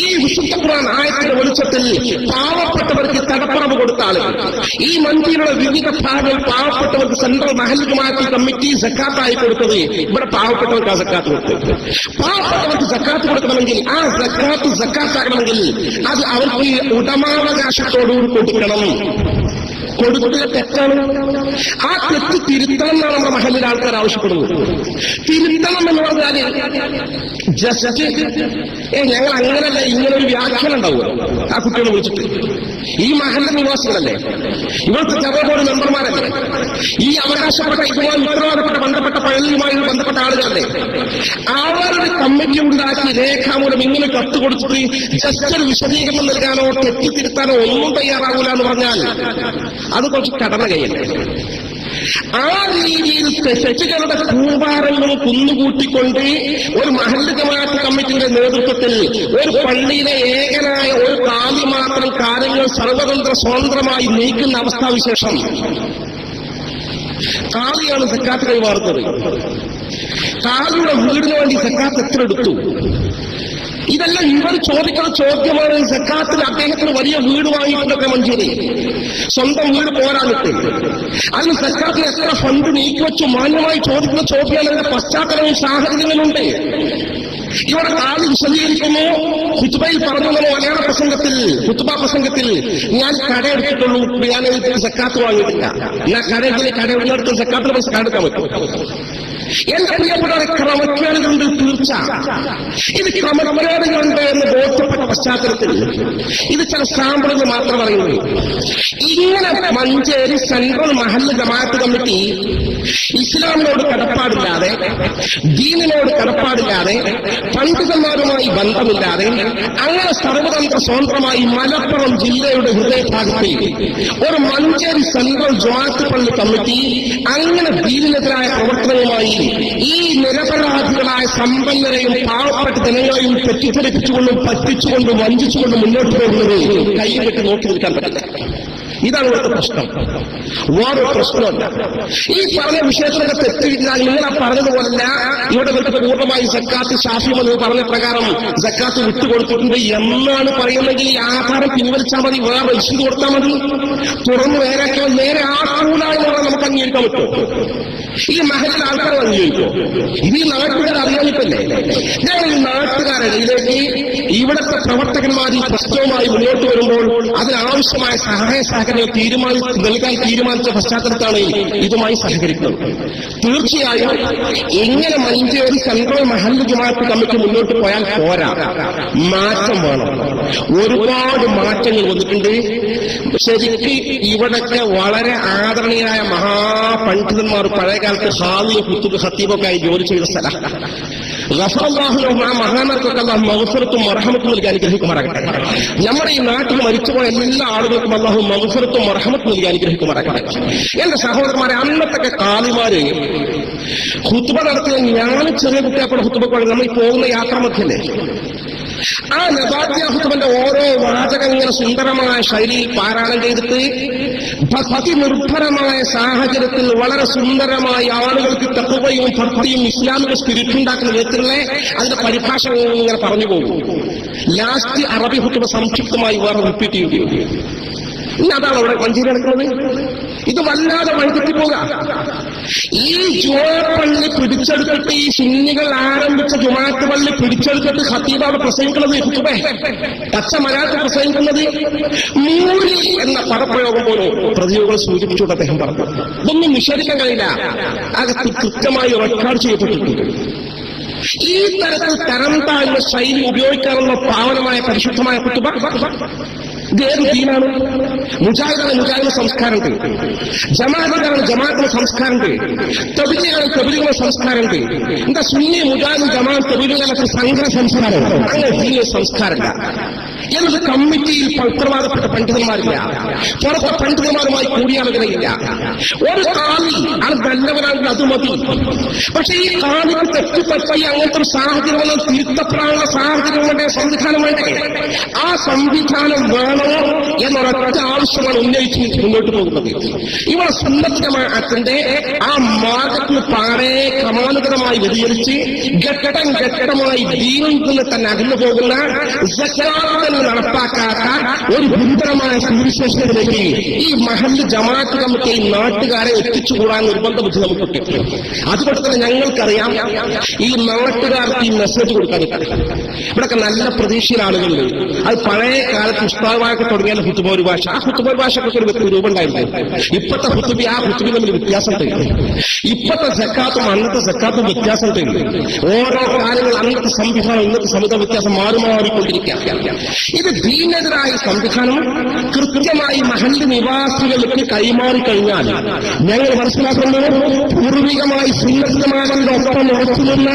ഈ വിശുദ്ധ ഖുർആൻ ആയത്തിന്റെ വെളിച്ചത്തിൽ പാവപ്പെട്ടവർക്ക് തടപ്പറവ് കൊടുത്താൽ, ഈ മന്ദിരയുടെ വിവിധ ഭാഗങ്ങൾ പാവപ്പെട്ടവർക്ക് സെൻട്രൽ മഹൽ ജമാഅത്ത് കമ്മിറ്റി സക്കാത്തായി കൊടുത്തത്, ഇവിടെ പാവപ്പെട്ടവർക്ക് ആ സക്കാത്ത് കൊടുത്തത്. പാവപ്പെട്ടവർക്ക് സക്കാത്ത് കൊടുക്കണമെങ്കിൽ, ആ സക്കാത്താകണമെങ്കിൽ അത് അവർക്ക് ഉടമാവകാശത്തോടുകൂടി കൊടുക്കണം. കൊടുക്കുക തെറ്റാണ്. ആ തെറ്റ് തിരുത്തണം എന്നാണ് നമ്മുടെ മഹലിലെ ആൾക്കാർ ആവശ്യപ്പെടുന്നത്. തിരുത്തണം എന്ന് പറഞ്ഞാല് ജസ്റ്റ് ഞങ്ങൾ അങ്ങനല്ല, ഇങ്ങനൊരു വ്യാഖ്യാനം ഉണ്ടാവുക ആ കുട്ടികളെ വിളിച്ചിട്ട്. ഈ മഹലിന്റെ നിവാസികളല്ലേ, ഇവിടുത്തെ ജനറൽ മെമ്പർമാരല്ലേ, ഈ അവകാശപ്പെട്ട ഇതുമായി ഉത്തരവാദപ്പെട്ട ബന്ധപ്പെട്ട പള്ളിയുമായി ബന്ധപ്പെട്ട ആളുകളല്ലേ, അവരുടെ കമ്മിറ്റി ഉണ്ടാക്കി രേഖാമൂലം ഇങ്ങനെ കത്ത് കൊടുത്തിട്ട് ജസ്റ്റ് ഒരു വിശദീകരണം നൽകാനോ തെറ്റി തിരുത്താനോ ഒന്നും തയ്യാറാകൂല എന്ന് പറഞ്ഞാൽ അത് കുറച്ച് കടന്ന കൈയല്ലേ. ആ രീതിയിൽ തെറ്റുകളുടെ കൂമ്പാരങ്ങൾ കുന്നുകൂട്ടിക്കൊണ്ട് ഒരു മഹല്ല് ജമാഅത്ത് കമ്മിറ്റിയുടെ നേതൃത്വത്തിൽ ഒരു പള്ളിയിലെ ഏകനായ ഒരു കാലി മാത്രം കാര്യങ്ങൾ സർവതന്ത്ര സ്വതന്ത്രമായി നീക്കുന്ന അവസ്ഥാവിശേഷം. കാലിയാണ് സക്കാത്ത് കൈമാറുന്നത്. കാലിയുടെ വീടിന് വേണ്ടി സക്കാത്ത് എത്ര എടുത്തു? ഇതെല്ലാം ഇവർ ചോദിക്കുന്ന ചോദ്യമാണ്. സക്കാത്തിൽ അദ്ദേഹത്തിന് വലിയ വീട് വാങ്ങിയിട്ടൊക്കെ മഞ്ചേരി, സ്വന്തം വീട് പോരാനിട്ട് അതിന് സക്കാത്തിന് എത്ര ഫണ്ട് നീക്കിവെച്ചു മാന്യമായി ചോദിക്കുന്ന ചോദ്യമാണ്. അതിന്റെ പശ്ചാത്തലവും സാഹചര്യങ്ങളുണ്ട്. ഇവിടെ ആള് വിശദീകരിക്കുന്നു. ഖുത്ബയിൽ പറഞ്ഞു, മലയാള പ്രസംഗത്തിൽ, ഖുത്ബ പ്രസംഗത്തിൽ, ഞാൻ കടയെടുത്തിട്ടുള്ളൂ, ഞാൻ സക്കാത്ത് വാങ്ങിയിട്ടില്ല. ഞാൻ കടയെടുത്ത് സക്കാത്തിന് പൈസ കടക്കാൻ പറ്റും. എന്റെ പ്രിയപ്പെട്ട ക്രമക്കേടുകളുണ്ട്, തീർച്ച. ഇത് ക്രമക്കേടുകളുണ്ട് എന്ന് ബോധ്യപ്പെട്ട പശ്ചാത്തലത്തിൽ ഇത് ചില സാമ്പിളുകൾ മാത്രം പറയുന്നു. ഇങ്ങനെ മഞ്ചേരി സെൻട്രൽ മഹല്ല് ജമാഅത്ത് കമ്മിറ്റി ഇസ്ലാമിനോട് കടപ്പാടില്ലാതെ, ദീനിനോട് കടപ്പാടില്ലാതെ, പണ്ഡിതന്മാരുമായി ബന്ധമില്ലാതെ, അങ്ങനെ സർവതന്ത്ര സ്വതന്ത്രമായി മലപ്പുറം ജില്ലയുടെ ഹൃദയഭാഗത്തിൽ ഒരു മഞ്ചേരി സെൻട്രൽ ജമാഅത്ത് പള്ളി കമ്മിറ്റി അങ്ങനെ ദീനിനെതിരായ പ്രവർത്തനവുമായി ഈ നിരപരാധികളായ സമ്പന്നരെയും പാവപ്പെട്ട ജനങ്ങളെയും തെറ്റിദ്ധരിപ്പിച്ചുകൊണ്ടും പറ്റിച്ചുകൊണ്ടും വഞ്ചിച്ചുകൊണ്ടും മുന്നോട്ട് പോകുന്നത് കൈയും കെട്ടി നോക്കി നിൽക്കാൻ പറ്റില്ല. ഇതാണ് ഇവിടുത്തെ പ്രശ്നം. വേറെ പ്രശ്നമല്ല. ഈ പറഞ്ഞ വിഷയത്തിലൊക്കെ തെറ്റിയിട്ടാൽ നിങ്ങൾ പറഞ്ഞതുപോലല്ല. ഇവിടെ ഇവർക്ക് പൂർണ്ണമായി സക്കാത്ത് ഷാഫി എന്ന് പറഞ്ഞ പ്രകാരം സക്കാത്ത് വിട്ടുകൊടുത്തിട്ടുണ്ട് എന്നാണ് പറയുന്നതെങ്കിൽ ഈ ആധാരം പിൻവലിച്ചാൽ മതി, വേറെ രജിസ്റ്റർ കൊടുത്താൽ മതി, തുറന്നു നേരെ ആക്കൂലായി നമുക്ക് അംഗീകരിക്കാൻ പറ്റും. ഈ മഹലിൽ ആൾക്കാർ അംഗീകരിക്കുമോ? ഇത് ഈ നാട്ടുകാർ അറിയാനിട്ടല്ലേ? ഞാൻ ഈ നാട്ടുകാരിലേക്ക് ഇവിടുത്തെ പ്രവർത്തകന്മാർ ഈ പ്രശ്നവുമായി മുന്നോട്ട് വരുമ്പോൾ അതിനാവശ്യമായ സഹായ സഹകരണം നൽകാൻ തീരുമാനിച്ച പശ്ചാത്തലത്താണ് ഇതുമായി സഹകരിക്കുന്നത്. തീർച്ചയായും ഇങ്ങനെ മഞ്ചേരി സെൻട്രൽ മഹല്ല് ജമാഅത്ത് കമ്മിറ്റി മുന്നോട്ട് പോയാൽ പോരാ, മാറ്റം വേണം. ഒരുപാട് മാറ്റങ്ങൾ വന്നിട്ടുണ്ട്. ശരിക്ക് ഇവിടൊക്കെ വളരെ ആദരണീയരായ മഹാപണ്ഡിതന്മാർ പഴയകാലത്ത് ഹാദിയ കുത്തുബ് ഖത്തീബൊക്കെ ആയി ജോലി ചെയ്ത സ്ഥലം. ഗഫറല്ലാഹു ആ മഹാനർക്കൊക്കെ അല്ലാഹു മഗ്ഫിറത്തും മർഹമത്തും നൽകി അനുഗ്രഹിക്കുമാറാകട്ടെ. നമ്മുടെ ഈ നാട്ടിൽ മരിച്ചുപോയ എല്ലാ ആളുകൾക്കും അല്ലാഹു മഗ്ഫിറത്തും മർഹമത്തും നൽകി അനുഗ്രഹിക്കുമാറാകട്ടെ. എന്റെ സഹോദരന്മാരെ, അന്നത്തൊക്കെ കാലിമാര് ഖുത്ബ നടത്തിയ, ഞാൻ ചെറിയ കുട്ടിയാക്കൂടെ ഖുത്ബക്ക് നമ്മൾ ഈ പോകുന്ന യാത്രാമധ്യല്ലേ, ആ നബാത്തിയ ഖുതുബന്റെ ഓരോ വാചകം ഇങ്ങനെ സുന്ദരമായ ശൈലിയിൽ പാരായണം ചെയ്തിട്ട് ഭക്തി നിർഭരമായ സാഹചര്യത്തിൽ വളരെ സുന്ദരമായ ആളുകൾക്ക് തഖ്വയും ഭക്തിയും ഇസ്ലാമിക സ്പിരിറ്റ് ഉണ്ടാക്കുന്ന വിധത്തിലുള്ള അതിന്റെ പരിഭാഷ ഇങ്ങനെ പറഞ്ഞു പോകും. ലാസ്റ്റ് അറബി ഖുതുബ സംക്ഷിപ്തമായി വേറെ റിപ്പീറ്റ് ചെയ്യുകയും. ഇനി അതാണ് അവിടെ മഞ്ചേരി നടക്കുന്നത്. ഇത് വല്ലാതെ വഴിതെറ്റി പോകാം. ഈ ജുമാപ്പള്ളി പിടിച്ചെടുത്തിട്ട് ഈ സുന്നികൾ ആരംഭിച്ച ജുമാഅത്ത് പള്ളി പിടിച്ചെടുത്തിട്ട് ഖത്തീബാണ് പ്രസംഗിക്കുന്നത്. ഖുതുബ പച്ച മലയാളത്തിൽ പ്രസംഗിക്കുന്നത് മൂരി എന്ന പദപ്രയോഗം പോലും പ്രതിയോഗങ്ങൾ സൂചിപ്പിച്ചുകൊണ്ട് അദ്ദേഹം പറഞ്ഞു. ഇതൊന്നും നിഷേധിക്കാൻ കഴിയില്ല. അത് കൃത്യമായി റെക്കോർഡ് ചെയ്യപ്പെട്ടിട്ടുണ്ട്. ഈ തരത്തിൽ തരം താഴ്ന്ന ശൈലി ഉപയോഗിക്കാനുള്ള പാവനമായ പരിശുദ്ധമായ ഖുതുബ ഇത് ഏത് ദീനാണ്? മുജാഹിദാണ് സംസ്കാരമുണ്ട്, ജമാഅത്താണ് ജമാഅത്തിന് സംസ്കാരമുണ്ട്, തബ്ലീഗുകളുടെ സംസ്കാരമുണ്ട്. എന്താ സുന്നി മുജാഹിദ് ജമാഅത്ത് തബ്ലീഗുകളൊക്കെ സംഘടന സംസ്കാരം, അങ്ങനെ ദീനിയ സംസ്കാരമില്ല എന്നത് കമ്മിറ്റിയിൽ ഉത്തരവാദപ്പെട്ട പണ്ഡിതന്മാരില്ല, പുറത്തെ പണ്ഡിതന്മാരുമായി കൂടിയാലോചനയില്ല. ഒരു കാലി അത് നല്ലവരാണെങ്കിൽ അത് മതി. പക്ഷെ ഈ കാലിക്ക് തെറ്റിപ്പറ്റി അങ്ങനത്തെ ഒരു സാഹചര്യം തിരുത്തപ്പെടാനുള്ള സാഹചര്യങ്ങളുടെ സംവിധാനം വേണ്ടേ? ആ സംവിധാനം വേണോ എന്നൊരൊറ്റ ആവശ്യമാണ് ഉന്നയിച്ച് മുന്നോട്ട് പോകുന്നത്. ഇവിടെ സുന്നത്ത് ജമാഅത്തിന്റെ ആ മാർഗത്തിന് പാടെ ക്രമാനുഗതമായി വ്യതിചരിച്ച് ഘട്ടമായി ദീനിൽ നിന്ന് തന്നെ അകന്നു പോകുന്ന സക്കാത്ത് നടപ്പാക്കാത്ത ഒരു ഗുരുതരമായ സുവിശേഷത്തിലേക്ക് ഈ മഹല്ല് ജമാഅത്ത് കമ്മിറ്റി നാട്ടുകാരെ എത്തിച്ചുകൂടാൻ നിർബന്ധ ബുദ്ധി നമുക്കൊക്കെ. അതുകൊണ്ട് തന്നെ ഞങ്ങൾക്കറിയാം ഈ നാട്ടുകാർക്ക് ഈ മെസ്സേജ് കൊടുക്കാൻ ഇവിടെയൊക്കെ നല്ല പ്രതീക്ഷയിൽ ആളുകളുണ്ട്. അത് പഴയ കാലത്ത് ഉസ്താദാക്കി തുടങ്ങിയാൽ ഹുത്തുബ ഭാഷ, ആ ഹുത്തുബ ഭാഷക്കൊക്കെ ഒരു രൂപം ഉണ്ടായിരുന്നു. ഇപ്പോഴത്തെ ഹുത്തുബി ആ ഹുത്തുബി തമ്മിൽ വ്യത്യാസമുണ്ട്. ഇപ്പോഴത്തെ സക്കാത്തും അന്നത്തെ സക്കാത്തും വ്യത്യാസമുണ്ട്. ഓരോ കാര്യങ്ങൾ അന്നത്തെ സംവിധാനം ഇന്നത്തെ സംവിധാന വ്യത്യാസം മാറിക്കൊണ്ടിരിക്കുക. ഇത് ദീനെതിരായ സംവിധാനം കൃത്യമായി മഹല്ല് നിവാസികൾക്ക് കൈമാറിക്കഴിഞ്ഞാൽ ഞങ്ങൾ മനസ്സിലാക്കുന്നത് പൂർവികമായി സുന്നത്തമാരുടെ ഒപ്പം ഉറച്ചുനിന്ന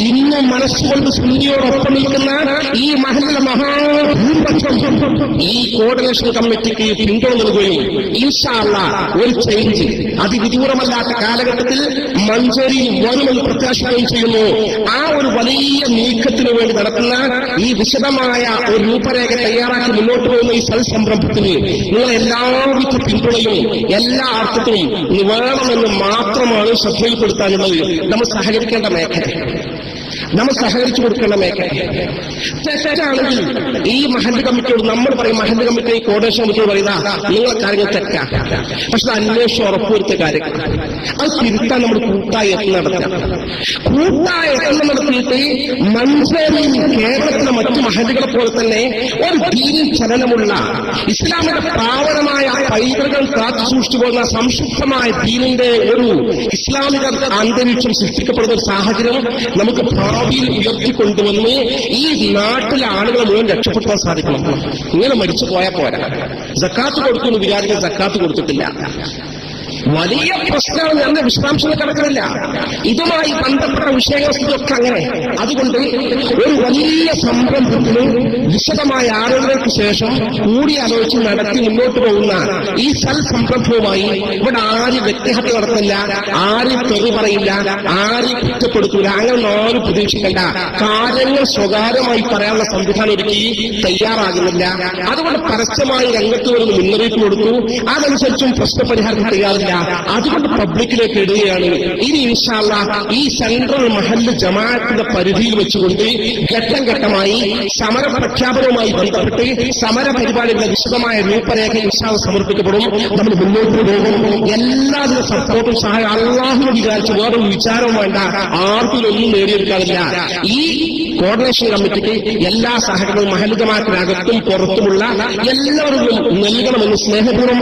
ഇന്നും മനസ്സുകൊണ്ട് സുന്നിയോടൊപ്പം നിൽക്കുന്ന ഈ മഹല്ലിലെ മഹാഭൂരിപക്ഷം ഈ കോർഡിനേഷൻ കമ്മിറ്റിക്ക് പിന്തുണ നൽകുകയും ഇൻഷാ അല്ലാഹ് ഒരു ചേഞ്ച് അതിവിദൂരമല്ലാത്ത കാലഘട്ടത്തിൽ മഞ്ചേരിയിൽ വരുമെന്ന് പ്രത്യാശിക്കുകയും ചെയ്യുന്നു. ആ ഒരു വലിയ നീക്കത്തിനു വേണ്ടി നടത്തുന്ന ഈ വിശദമായ ഒരു രൂപരേഖ തയ്യാറാക്കി മുന്നോട്ട് പോകുന്ന ഈ സൽസംരംഭത്തിന് നിങ്ങൾ എല്ലാവിധ പിന്തുണയും എല്ലാ അർത്ഥത്തിലും വേണമെന്ന് മാത്രമാണ് ശ്രദ്ധയിൽപ്പെടുത്താനുള്ളത്. നമ്മൾ സഹകരിക്കേണ്ട മേഖല, നമ്മൾ സഹകരിച്ചു കൊടുക്കേണ്ട മേഖല. തെറ്റാണെങ്കിൽ ഈ മഹല്ല് കമ്മിറ്റിയോട് നമ്മൾ പറയും, മഹല്ല് കമ്മിറ്റി കോർഡിനേഷൻ കമ്മിറ്റിയോട് പറയുന്ന നിങ്ങളെ കാര്യങ്ങൾ തെറ്റാ, പക്ഷെ അന്വേഷണം ഉറപ്പുവരുത്തിയ കാര്യം അത് തിരുത്താൻ നമ്മൾ കൂട്ടായ യത്നം നടത്താം. കൂട്ടായ യത്നം നടത്തിയിട്ട് മഞ്ചേരി കേരളത്തിലെ മറ്റു മഹല്ലുകളെ പോലെ തന്നെ ഒരു ദീനിൽ ചലനമുള്ള ഇസ്ലാമിന്റെ പാവനമായ പൈതൃകൾ കാത്തു സൂക്ഷിച്ചു പോകുന്ന സംശുദ്ധമായ ദീനിന്റെ ഒരു ഇസ്ലാമിക അന്തരീക്ഷം സൃഷ്ടിക്കപ്പെടുന്ന ഒരു സാഹചര്യം നമുക്ക് ഭാവിയിൽ ഉയർത്തിക്കൊണ്ടുവന്ന് ഈ നാട്ടിലെ ആളുകളെ മുഴുവൻ രക്ഷപ്പെടുത്താൻ സാധിക്കണം. ഇങ്ങനെ മരിച്ചു പോയാൽ പോരാ. സക്കാത്ത് കൊടുക്കുന്നു വിചാരിക്കാൻ സക്കാത്ത് കൊടുത്തിട്ടില്ല, വലിയ പ്രശ്നമാണ്. ഞാൻ വിശദാംശങ്ങൾ കിടക്കുന്നില്ല. ഇതുമായി ബന്ധപ്പെട്ട വിഷയങ്ങളൊക്കെ അങ്ങനെ. അതുകൊണ്ട് ഒരു വലിയ സംരംഭത്തിന് വിശദമായ ആലോചനകൾക്ക് ശേഷം കൂടിയാലോചിച്ച് നടത്തി മുന്നോട്ട് പോകുന്ന ഈ സംരംഭവുമായി ഇവിടെ ആരും വ്യക്തിഹത്യ നടത്തില്ല, ആരും തെറി പറയില്ല, ആരും കുറ്റപ്പെടുത്തൂല, അങ്ങനെ ആരും പ്രതീക്ഷിക്കണ്ട. കാര്യങ്ങൾ സ്വകാര്യമായി പറയാനുള്ള സംവിധാനം ഒരുക്കി തയ്യാറാകുന്നില്ല. അതുകൊണ്ട് പരസ്യമായി രംഗത്ത് വരുന്ന മുന്നറിയിപ്പ് കൊടുത്തു. അതനുസരിച്ചും പ്രശ്നപരിഹാരം തയ്യാറില്ല. അതുകൊണ്ട് പബ്ലിക്കിലേക്ക് ഇടുകയാണ്. ഇനി ഇൻഷാ അല്ലാഹ് ഈ സെൻട്രൽ മഹല്ല് ജമാഅത്തിന്റെ പരിധിയിൽ വെച്ചുകൊണ്ട് ഘട്ടം ഘട്ടമായി സമര പ്രഖ്യാപനവുമായി ബന്ധപ്പെട്ട് സമര പരിപാടികളുടെ വിശദമായ രൂപരേഖ ഇൻഷാ അല്ലാഹ് സമർപ്പിക്കപ്പെടും. നമ്മൾ മുന്നോട്ട് പോകും. എല്ലാവിധ സപ്പോർട്ടും സഹായം അല്ലാഹു വിചാരിച്ച് വേറൊരു വിചാരവും വേണ്ട, ആർക്കും ഒന്നും നേടിയെടുക്കാനില്ല. ഈ കോർഡിനേഷൻ കമ്മിറ്റിക്ക് എല്ലാ സഹകരണവും മഹല്ല് ജമാഅത്തിനകത്തും പുറത്തുമുള്ള എല്ലാവർക്കും നൽകണമെന്ന് സ്നേഹപൂർവ്വം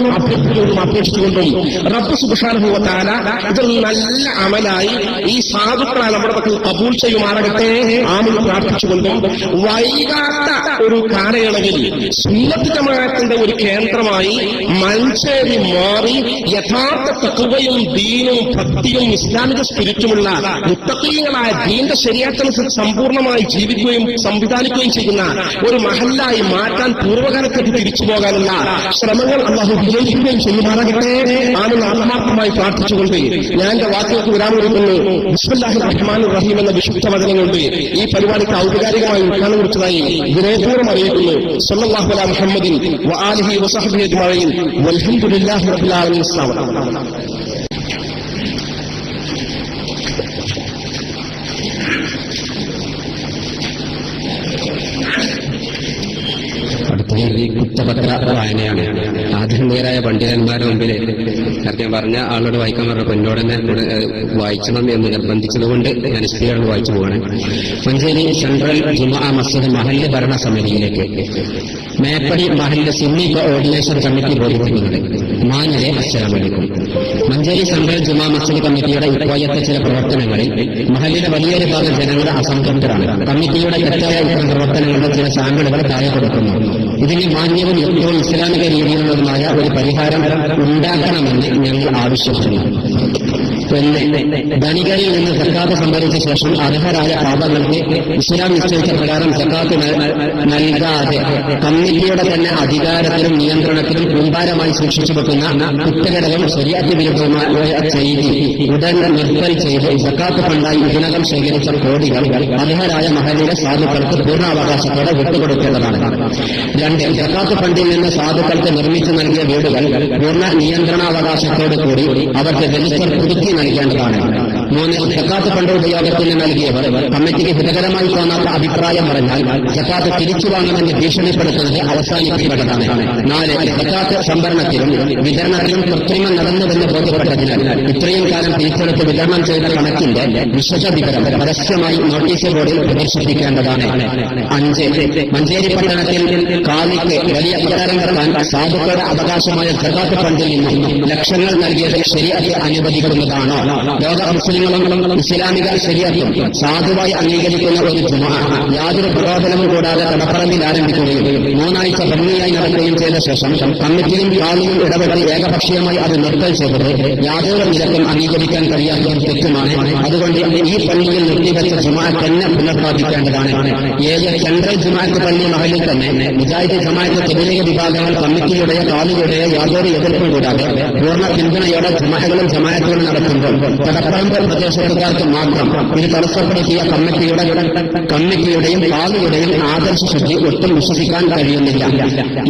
അപേക്ഷിച്ചുകൊണ്ടും റബ്ബ് സുബ്ഹാനഹു വ തആല ഇതൊരു നല്ല അമലായി ഈ സാധുക്കളെ നമ്മുടെ പക്കൽ കബൂൽ ചെയ്യുമാറാകട്ടെ ആമീൻ പ്രാർത്ഥിച്ചുകൊണ്ടും വൈകാത്ത ഒരു കാലയളവിൽ സുന്നത്ത് ജമാഅത്തിന്റെ ഒരു കേന്ദ്രമായി മഞ്ചേരി മാറി യഥാർത്ഥ തഖ്വയും ദീനും ഭക്തിയും ഇസ്ലാമിക സ്പിരിറ്റുമുള്ള മുത്തഖീങ്ങളായ ദീന്റെ ശരീഅത്തനുസരിച്ച് സമ്പൂർണ്ണമായി ജീവിക്കുകയും സംവിധാനിക്കുകയും ചെയ്യുന്ന ഒരു മഹല്ലായി മാറ്റാൻ പൂർവ്വകാലത്തേക്ക് തിരിച്ചു പോകാനുള്ള ശ്രമങ്ങൾ അല്ലാഹു വിജയിക്കുകയും ചെയ്യുമാറാകട്ടെ. വേണമെന്ന് ആത്മാർത്ഥമായി പ്രാർത്ഥിച്ചുകൊണ്ട് ഞാൻ എന്റെ വാക്കുകൾക്ക് വിരാമം കൊടുക്കുന്നു. ബിസ്മില്ലാഹിർ റഹ്മാനിർ റഹീം എന്ന വിശുദ്ധ വചനം കൊണ്ട് ഈ പരിപാടിക്ക് ഔപചാരികമായി ഉദ്ഘാടനം കുറിച്ചതായി വിനയപൂർവ്വം അറിയിക്കുന്നു. സ്വല്ലല്ലാഹു അലാ മുഹമ്മദിൻ വആലിഹി വസഹ്ബിഹി അജ്മഈൻ വൽഹംദുലില്ലാഹി റബ്ബിൽ ആലമീൻ. കുറ്റപത്ര വായനയാണ്. ആധുനികരായ പണ്ഡിതന്മാരുടെ മുമ്പിൽ നേരത്തെ പറഞ്ഞ ആളോട് വായിക്കാൻ പറഞ്ഞപ്പോൾ എന്നോട് തന്നെ വായിക്കണം എന്ന് നിർബന്ധിച്ചതുകൊണ്ട് ഞാൻ സ്ത്രീകളോട് വായിച്ചു പോവാണ്. മഞ്ചേരി സെൻട്രൽ ജുമുഅ മസ്ജിദ് മഹല്ല് ഭരണ സമിതിയിലേക്ക് മേപ്പടി മഹല്ല് സുന്നി കോർഡിനേഷൻ കമ്മിറ്റി ബോധിപ്പിക്കുന്നത്. മാന്യരെ അസ്സലാമു അലൈക്കും. മഞ്ചേരി സെൻട്രൽ ജുമുഅ മസ്ജിദ് കമ്മിറ്റിയുടെ ഇപ്പോഴത്തെ ചില പ്രവർത്തനങ്ങളിൽ മഹല്ലിലെ വലിയൊരു ഭാഗം ജനങ്ങളുടെ അസംതൃപ്തരാണ്. കമ്മിറ്റിയുടെ തെറ്റായ പ്രവർത്തനങ്ങളുടെ ചില സാമ്പിളുകൾ താഴെ കൊടുക്കുന്നു. ഇതിന് മാന്യവും ഏറ്റവും ഇസ്ലാമിക രീതിയിലുള്ളതുമായ ഒരു പരിഹാരം ഉണ്ടാക്കണമെന്ന് ഞങ്ങൾ ആവശ്യപ്പെടുന്നു. ധനികരിൽ നിന്ന് സക്കാത്ത് സംഭരിച്ച ശേഷം അർഹരായ പാപങ്ങൾക്ക് ഇസ്ലാം നിശ്ചയിച്ച പ്രകാരം സക്കാത്ത് നൽകാതെ കമ്മിറ്റിയുടെ തന്നെ അധികാരത്തിലും നിയന്ത്രണത്തിലും കൂമ്പാരമായി സൂക്ഷിച്ചു വെക്കുന്ന കുറ്റകരവും ശരീഅത്ത് വിരുദ്ധമായ ചെയ്തി ഉടൻ നിർത്തൽ ചെയ്ത് സക്കാത്ത് ഫണ്ടായി ഇതിനകം ശേഖരിച്ച കോടികൾ അർഹരായ മഹല്ലിലെ സാധുക്കൾക്ക് പൂർണ്ണാവകാശത്തോടെ വിട്ടുകൊടുക്കേണ്ടതാണ്. 2. സക്കാത്ത് ഫണ്ടിൽ നിന്ന് സാധുക്കൾക്ക് നിർമ്മിച്ചു നൽകിയ വീടുകൾ പൂർണ്ണ നിയന്ത്രണാവകാശത്തോടു കൂടി അവർക്ക് രജിസ്റ്റർ പുതുക്കി നൽകേണ്ടതാണ്. 3. സക്കാത്ത് ഫണ്ട് ഉപയോഗത്തിന് നൽകിയവർ കമ്മിറ്റിക്ക് ഹിതകരമായി തോന്നാത്ത അഭിപ്രായം പറഞ്ഞാൽ സക്കാത്ത് തിരിച്ചു വാങ്ങുമെന്ന് ഭീഷണിപ്പെടുത്തുന്നത് അവസാനിപ്പിക്കേണ്ടതാണ്. 4. സക്കാത്ത് സംഭരണത്തിലും വിതരണത്തിലും കൃത്രിമം നടന്നുവെന്ന് ബോധ്യപ്പെട്ടതിനാൽ ഇത്രയും കാലം തിരിച്ചെടുത്ത് വിതരണം ചെയ്ത കണക്കിന്റെ വിശദ വിവരം പരസ്യമായി നോട്ടീസ് ബോർഡിൽ പ്രദർശിപ്പിക്കേണ്ടതാണ്. 5. മഞ്ചേരി പട്ടണത്തിൽ കാലിക്ക് വലിയ ഉപകാരം നടത്താൻ സാധുക്കളുടെ അവകാശമായ സക്കാത്ത് ഫണ്ടിൽ നിന്നും ലക്ഷങ്ങൾ നൽകിയത് ശരീഅത്ത് അനുവദിക്കുന്നതാണോ? ലോക മുസ്ലിങ്ങളും ഇസ്ലാമിക ശരീഅത്തും സാധുവായി അംഗീകരിക്കുന്ന ഒരു ജുമുഅ യാതൊരു പ്രകോപനവും കൂടാതെ കടപ്പറമ്പിൽ ആരംഭിക്കുകയും 3 ആഴ്ച ഭംഗിയായി നടത്തുകയും ചെയ്ത ശേഷം കമ്മിറ്റിയും കാലിയും ഇടപെടൽ ഏകപക്ഷീയമായി അത് നിർത്തൽ ചെയ്തത് യാതൊരു നിലക്കും അംഗീകരിക്കാൻ കഴിയാത്ത തെറ്റുമാണ്. അതുകൊണ്ട് ഈ പള്ളിയിൽ നിർത്തിവെച്ച ജുമുഅ തന്നെ പുനഃസ്ഥാപിക്കേണ്ടതാണ്. 7. സെൻട്രൽ ജുമുഅത്ത് പള്ളി മഹലിൽ തന്നെ മുജാഹിദ് ജമാഅത്ത് തെബലീഗ് വിഭാഗങ്ങൾ കമ്മിറ്റിയുടെയോ കാലിയുടെയോ യാതൊരു എതിർപ്പും കൂടാതെ പൂർണ്ണ പിന്തുണയോടെ ജുമുഅകളും ജമാഅത്തുകളും നടത്തുമ്പോൾ കടപ്പറമ്പ് പ്രദേശത്തുകാർക്ക് മാത്രം ഇത് തടസ്സപ്പെടുത്തിയ കമ്മിറ്റിയുടെയും കാലിയുടെയും ആദർശ ശുദ്ധി ഒട്ടും വിശ്വസിക്കാൻ കഴിയുന്നില്ല.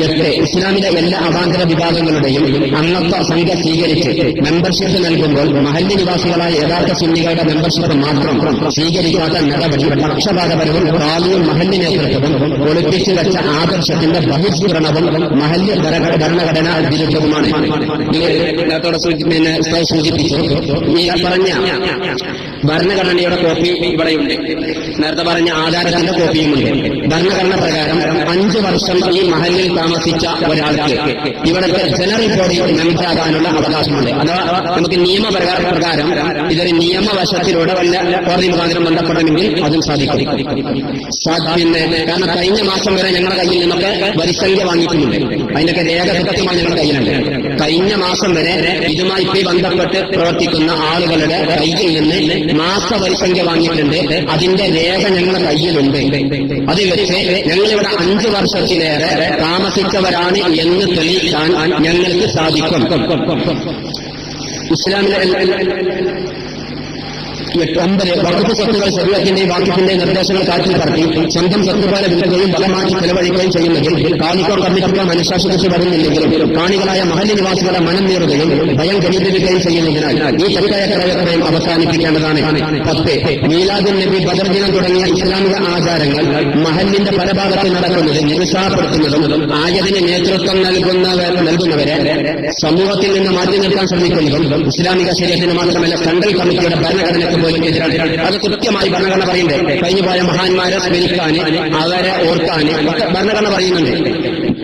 8. ഇസ്ലാമിലെ എല്ലാ അവാന്തര വിഭാഗങ്ങളുടെയും അംഗത്വ സംഖ്യ സ്വീകരിച്ച് മെമ്പർഷിപ്പ് നൽകുമ്പോൾ മഹല്ല് നിവാസികളായ യഥാർത്ഥ സുന്നികളുടെ മെമ്പർഷിപ്പ് മാത്രം സ്വീകരിക്കാത്ത നടപടി പക്ഷപാതപരവും കാലിയും മഹല്ല് നേതൃത്വവും ഒളിപ്പിച്ചു വെച്ച ആദർശത്തിന്റെ ബഹിഷ്കരണവും മഹല്ല് ഭരണഘടനാ വിരുദ്ധവുമാണ്. സൂചിപ്പിച്ചു ഈ പറഞ്ഞ ഭരണഘടനയുടെ കോപ്പി ഇവിടെയുണ്ട്. നേരത്തെ പറഞ്ഞ ആധാരത്തിന്റെ കോപ്പിയുമുണ്ട്. ഭരണഘടന പ്രകാരം 5 വർഷം ഈ മഹല്ലിൽ താമസിച്ച ഒരാൾക്ക് ഇവിടുത്തെ ജനറൽ ബോഡിയിൽ മെമ്പറാകാനുള്ള അവകാശമുണ്ട്. അഥവാ നമുക്ക് നിയമപ്രകാരം ഇതൊരു നിയമവശത്തിലൂടെ വല്ല കോടതി മുഖാന്തരം ബന്ധപ്പെടണമെങ്കിൽ അതും സാധിക്കും. കാരണം കഴിഞ്ഞ മാസം വരെ ഞങ്ങളുടെ കയ്യിൽ നിന്നൊക്കെ വരിസംഖ്യ വാങ്ങിക്കുന്നുണ്ട്. അതിനൊക്കെ രേഖ കൃത്യമായി ഞങ്ങളുടെ കയ്യിലുണ്ട്. കഴിഞ്ഞ മാസം വരെ ഇതുമായി ബന്ധപ്പെട്ട് പ്രവർത്തിക്കുന്ന ആളുകളുടെ കയ്യിൽ നിന്ന് മാസ വരിസംഖ്യ വാങ്ങിയിട്ടുണ്ട്. അതിന്റെ രേഖ ഞങ്ങളുടെ കയ്യിലുണ്ട്. അത് വെച്ച് ഞങ്ങളിവിടെ 5 വർഷത്തിലേറെ താമസിച്ചവരാണ് എന്ന് തെളിയിക്കാൻ ഞങ്ങൾക്ക് സാധിക്കും. ഇസ്ലാമിലെ 9 വഖഫ് സ്വത്തുകൾ ശരീഅത്തിന്റെയും വാക്കിഫിന്റെയും നിർദ്ദേശങ്ങൾ കാറ്റിൽ പറത്തി സ്വന്തം സ്വത്ത് പോലെ വിൽക്കുകയും ബലമാറ്റി ചെലവഴിക്കുകയും ചെയ്യുന്നതിൽ കാണിക്കോ കമ്മിറ്റിക്കോ മനഃശാസ്ത്രത്തിൽ വരുന്നില്ലെങ്കിലും കാണികളായ മഹല്ല് നിവാസികളെ മനം നേറുകയും ഭയം ഘനീഭവിക്കുകയും ചെയ്യുന്നതിനാൽ ഈ തെറ്റായ പ്രവർത്തനം അവസാനിപ്പിക്കേണ്ടതാണ്. 10. മീലാദുൻ നബി, ബദർ ദിനം തുടങ്ങിയ ഇസ്ലാമിക ആചാരങ്ങൾ മഹല്ലിന്റെ പല ഭാഗത്ത് നടക്കുന്നത് നിരുത്സാഹപ്പെടുത്തുന്നതും ആയതിന് നേതൃത്വം നൽകുന്നവരെ സമൂഹത്തിൽ നിന്ന് മാറ്റി നിർത്താൻ ശ്രമിക്കുന്നതും ഇസ്ലാമിക ശരീഅത്തിന് മാത്രമല്ല സെൻട്രൽ കമ്മിറ്റിയുടെ ഭരണഘടനയ്ക്ക് അത് കൃത്യമായി ഭരണഘടന പറയുന്നുണ്ട്. കഴിഞ്ഞുപോയ മഹാന്മാരെ സ്മരിക്കാൻ, അവരെ ഓർക്കാൻ ഭരണഘടന പറയുന്നുണ്ട്.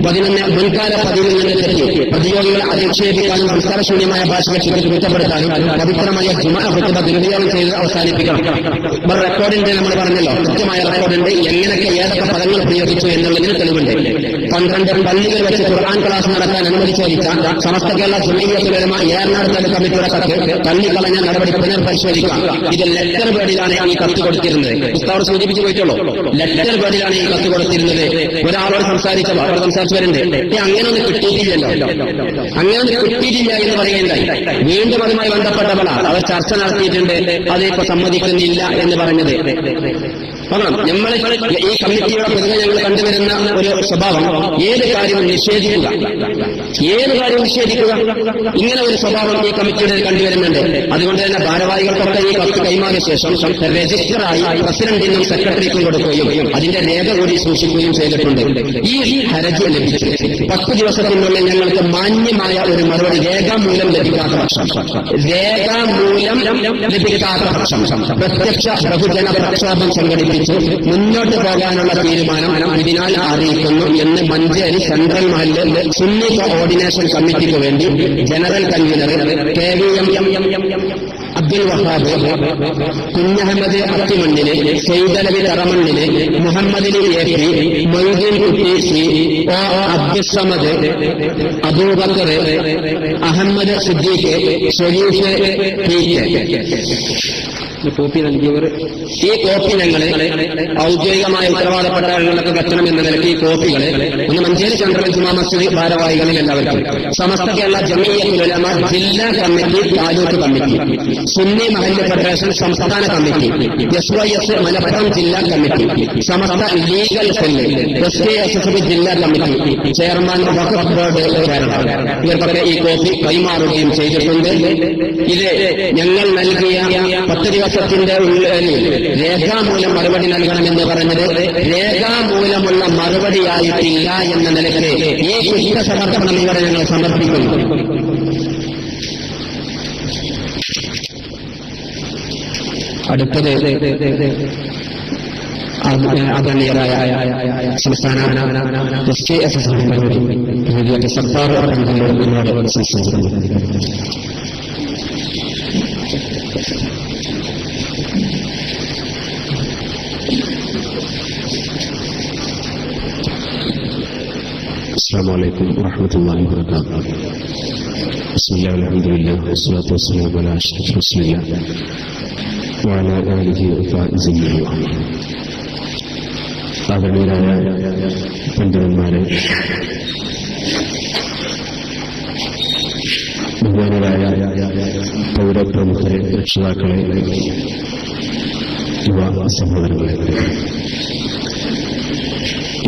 11 മുൻകാല പതിവിൽ നിന്ന് തെറ്റി പ്രതിയോഗികളെ അധിക്ഷേപിക്കാനും സംസ്കാരശൂന്യമായ ഭാഷകൾ കുറ്റപ്പെടുത്താനും പവിത്രമായ ജുമുഅ ഖുതുബ ദുരുപയോഗം ചെയ്ത് അവസാനിപ്പിക്കണം. റെക്കോർഡിന്റെ നമ്മൾ പറഞ്ഞല്ലോ, കൃത്യമായ റെക്കോർഡിന്റെ എങ്ങനെയൊക്കെ ഏതൊക്കെ പദങ്ങൾ ഉപയോഗിച്ചു എന്നുള്ളതിന് തെളിവുണ്ട്. 12 പള്ളികൾ വെച്ച് ഖുർആൻ ക്ലാസ് നടത്താൻ അനുമതി ചോദിച്ച സമസ്ത കേരള ജമീയത്തുൽ ഉലമ ഏറനാട് താലൂക്ക് കമ്മിറ്റിയുടെ കത്ത് തള്ളിക്കളഞ്ഞ നടപടി പുനർപരിശോധിക്കാം. ഇത് ലെറ്റർ പേഡിലാണ് ഈ കത്ത് കൊടുത്തിരുന്നത്. ഉസ്താദ് സൂചിപ്പിച്ചു പോയിട്ടുള്ളൂ. ലെറ്റർ പേഡിലാണ് ഈ കത്ത് കൊടുത്തിരുന്നത്. ഒരാളോട് സംസാരിച്ചപ്പോൾ അവർ സംസാരിച്ചു വരുന്നുണ്ട്, അങ്ങനെയൊന്നും കിട്ടിയിട്ടില്ലല്ലോ, അങ്ങനെയൊന്നും കിട്ടിയിട്ടില്ല എന്ന് പറയുകയുണ്ടായി. വീണ്ടും അതുമായി ബന്ധപ്പെട്ടവളാണ് അവർ ചർച്ച നടത്തിയിട്ടുണ്ട്, അതിപ്പോ സമ്മതിക്കുന്നില്ല എന്ന് പറഞ്ഞത്. നമ്മൾ ഈ കമ്മിറ്റിയുടെ പൊതുവെ ഞങ്ങൾ കണ്ടുവരുന്ന ഒരു സ്വഭാവം ഏത് കാര്യവും നിഷേധിക്കുക. ഇങ്ങനെ ഒരു സ്വഭാവം ഈ കമ്മിറ്റിയുടെ കണ്ടുവരുന്നുണ്ട്. അതുകൊണ്ട് തന്നെ ഭാരവാഹികൾക്കൊക്കെ ഈ കത്ത് കൈമാറിയ ശേഷം രജിസ്റ്ററായി പ്രസിഡന്റിനും സെക്രട്ടറിക്കും കൊടുക്കുകയും അതിന്റെ രേഖ കൂടി സൂക്ഷിക്കുകയും ചെയ്തിട്ടുണ്ട്. ഈ ഹർജി ലഭിച്ചു 10 ദിവസത്തിനുള്ളിൽ ഞങ്ങൾക്ക് മാന്യമായ ഒരു മറുപടി രേഖാമൂലം ലഭിക്കാത്ത പക്ഷം പ്രത്യക്ഷ ബഹുജന പ്രക്ഷോഭം സംഘടിപ്പിച്ചു മുന്നോട്ട് പോകാനുള്ള തീരുമാനം ഇതിനാൽ അറിയിക്കുന്നു എന്ന് മഞ്ചേരി സെൻട്രൽ മഹല്ല് സുന്നി കോർഡിനേഷൻ കമ്മിറ്റിക്ക് വേണ്ടി general convener KVM Abdul Wahab, Kunhahammed അത്തിമണ്ണിന്, സെയ്ദലവി തറമണ്ണിന്, Muhammad Ali AP, Moideen Kutty C, Abdussamad, Aboobacker, Ahammed Siddique, Shareef copy നൽകിയവർ ഈ കോപ്പി ഞങ്ങൾ ഔദ്യോഗികമായ ഉത്തരവാദപ്പെട്ട ആളുകളൊക്കെ കത്തണം എന്ന നിലയ്ക്ക് ഈ കോപ്പികൾ ഒന്ന് മഞ്ചേരി സെൻട്രൽ ജുമാ മസ്ജിദ് ഭാരവാഹികളിൽ എല്ലാവർക്കും, സമസ്ത കേരള ജമീയത്തുൽ ഉലമ ജില്ലാ കമ്മിറ്റി, താലൂക്ക് കമ്മിറ്റി, സുന്നി മഹല്ല് ഫെഡറേഷൻ സംസ്ഥാന കമ്മിറ്റി, SYS മലപ്പുറം ജില്ലാ കമ്മിറ്റി, സമസ്ത ലീഗൽ സെല്ല്, SKSSB ജില്ലാ കമ്മിറ്റി, ചെയർമാൻ വഖഫ് ബോർഡ് കേരള, ഇവർക്കൊക്കെ ഈ കോപ്പി കൈമാറുകയും ചെയ്തിട്ടുണ്ട്. ഇത് ഞങ്ങൾ നൽകിയ 10 ദിവസത്തിന്റെ ഉള്ളിൽ രേഖാമൂലം മറുപടി നൽകണമെന്ന് പറഞ്ഞത് രേഖാമൂലമുള്ള മറുപടിയായിട്ടില്ല എന്ന നിലയ്ക്ക് ഈ കുറ്റസമർപ്പണം ഇവിടെ ഞങ്ങൾ സമർപ്പിക്കുന്നു. അടുത്തത് ആദരണീയരായ സംസ്ഥാന SKSS സർക്കാർ സംസാരിക്കുന്നു. السلام عليكم ورحمة الله وبركاته. بسم الله والحمد لله والصلاة والسلام على أشرف رسول الله وعلى آله وصحبه أجمعين. ആദരണീയരായ പണ്ഡിതന്മാരെ, ബഹുമാനരായ പൗരപ്രമുഖരെ, രക്ഷിതാക്കളെ, യുവ സഹോദരങ്ങളെ,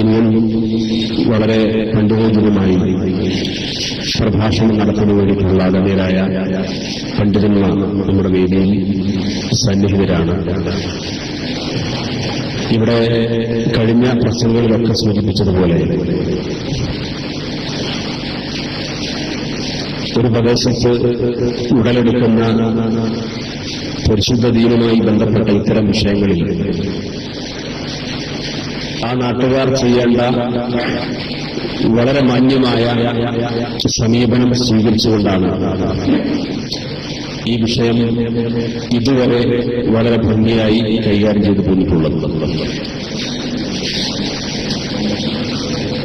ഇന്നും വളരെ പണ്ഡിതോചിതമായി പ്രഭാഷണം നടത്തുന്നതിന് വേണ്ടിയിട്ടുള്ള ആദരണീയരായ പണ്ഡിതന്മാർ നമ്മുടെ വേദിയിൽ സന്നിഹിതരാണ്. ഇവിടെ കഴിഞ്ഞ പ്രസംഗങ്ങളിലൊക്കെ സൂചിപ്പിച്ചതുപോലെ ഒരു പ്രദേശത്ത് ഉടലെടുക്കുന്ന പരിശുദ്ധ ദീനുമായി ബന്ധപ്പെട്ട ഇത്തരം വിഷയങ്ങളിൽ ആ നാട്ടുകാർ ചെയ്യേണ്ട വളരെ മാന്യമായ സമീപനം സ്വീകരിച്ചുകൊണ്ടാണ് ഈ വിഷയം ഇതുവരെ വളരെ ഭംഗിയായി കൈകാര്യം ചെയ്തു പോന്നിട്ടുള്ളത്.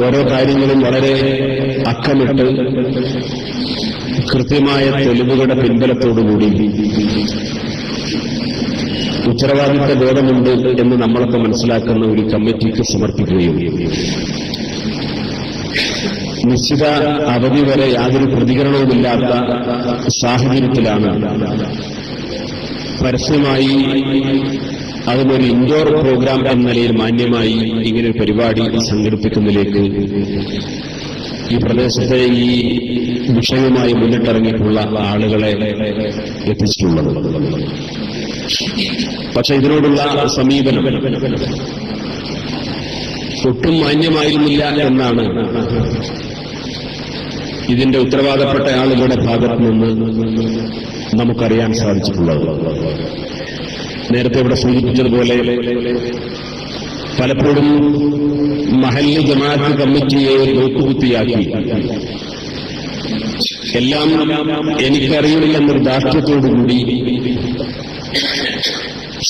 ഓരോ കാര്യങ്ങളും വളരെ അക്കമിട്ട് കൃത്യമായ തെളിവുകളുടെ പിൻബലത്തോടുകൂടി ഉത്തരവാദിത്ത ബോധമുണ്ട് എന്ന് നമ്മളൊക്കെ മനസ്സിലാക്കുന്ന ഒരു കമ്മിറ്റിക്ക് സമർപ്പിക്കുകയും നിശ്ചിത അവധി വരെ യാതൊരു പ്രതികരണവുമില്ലാത്ത സാഹചര്യത്തിലാണ് പരസ്യമായി അതിനൊരു ഇൻഡോർ പ്രോഗ്രാം എന്ന നിലയിൽ മാന്യമായി ഇങ്ങനൊരു പരിപാടി സംഘടിപ്പിക്കുന്നതിലേക്ക് ഈ പ്രദേശത്തെ ഈ വിഷയവുമായി മുന്നിട്ടിറങ്ങിയിട്ടുള്ള ആളുകളെ എത്തിച്ചിട്ടുള്ളത്. പക്ഷെ ഇതിനോടുള്ള സമീപനം ഒട്ടും മാന്യമായിരുന്നില്ല എന്നാണ് ഇതിന്റെ ഉത്തരവാദപ്പെട്ട ആളുകളുടെ ഭാഗത്തു നിന്ന് നമുക്കറിയാൻ സാധിച്ചിട്ടുള്ളത്. നേരത്തെ ഇവിടെ സൂചിപ്പിച്ചതുപോലെ പലപ്പോഴും മഹല്ല് ജമാഅത്ത് കമ്മിറ്റിയെ നോക്കുകുത്തിയാക്കി എല്ലാം എനിക്കറിയില്ലെന്നൊരു ധാർഷ്ട്യത്തോടുകൂടി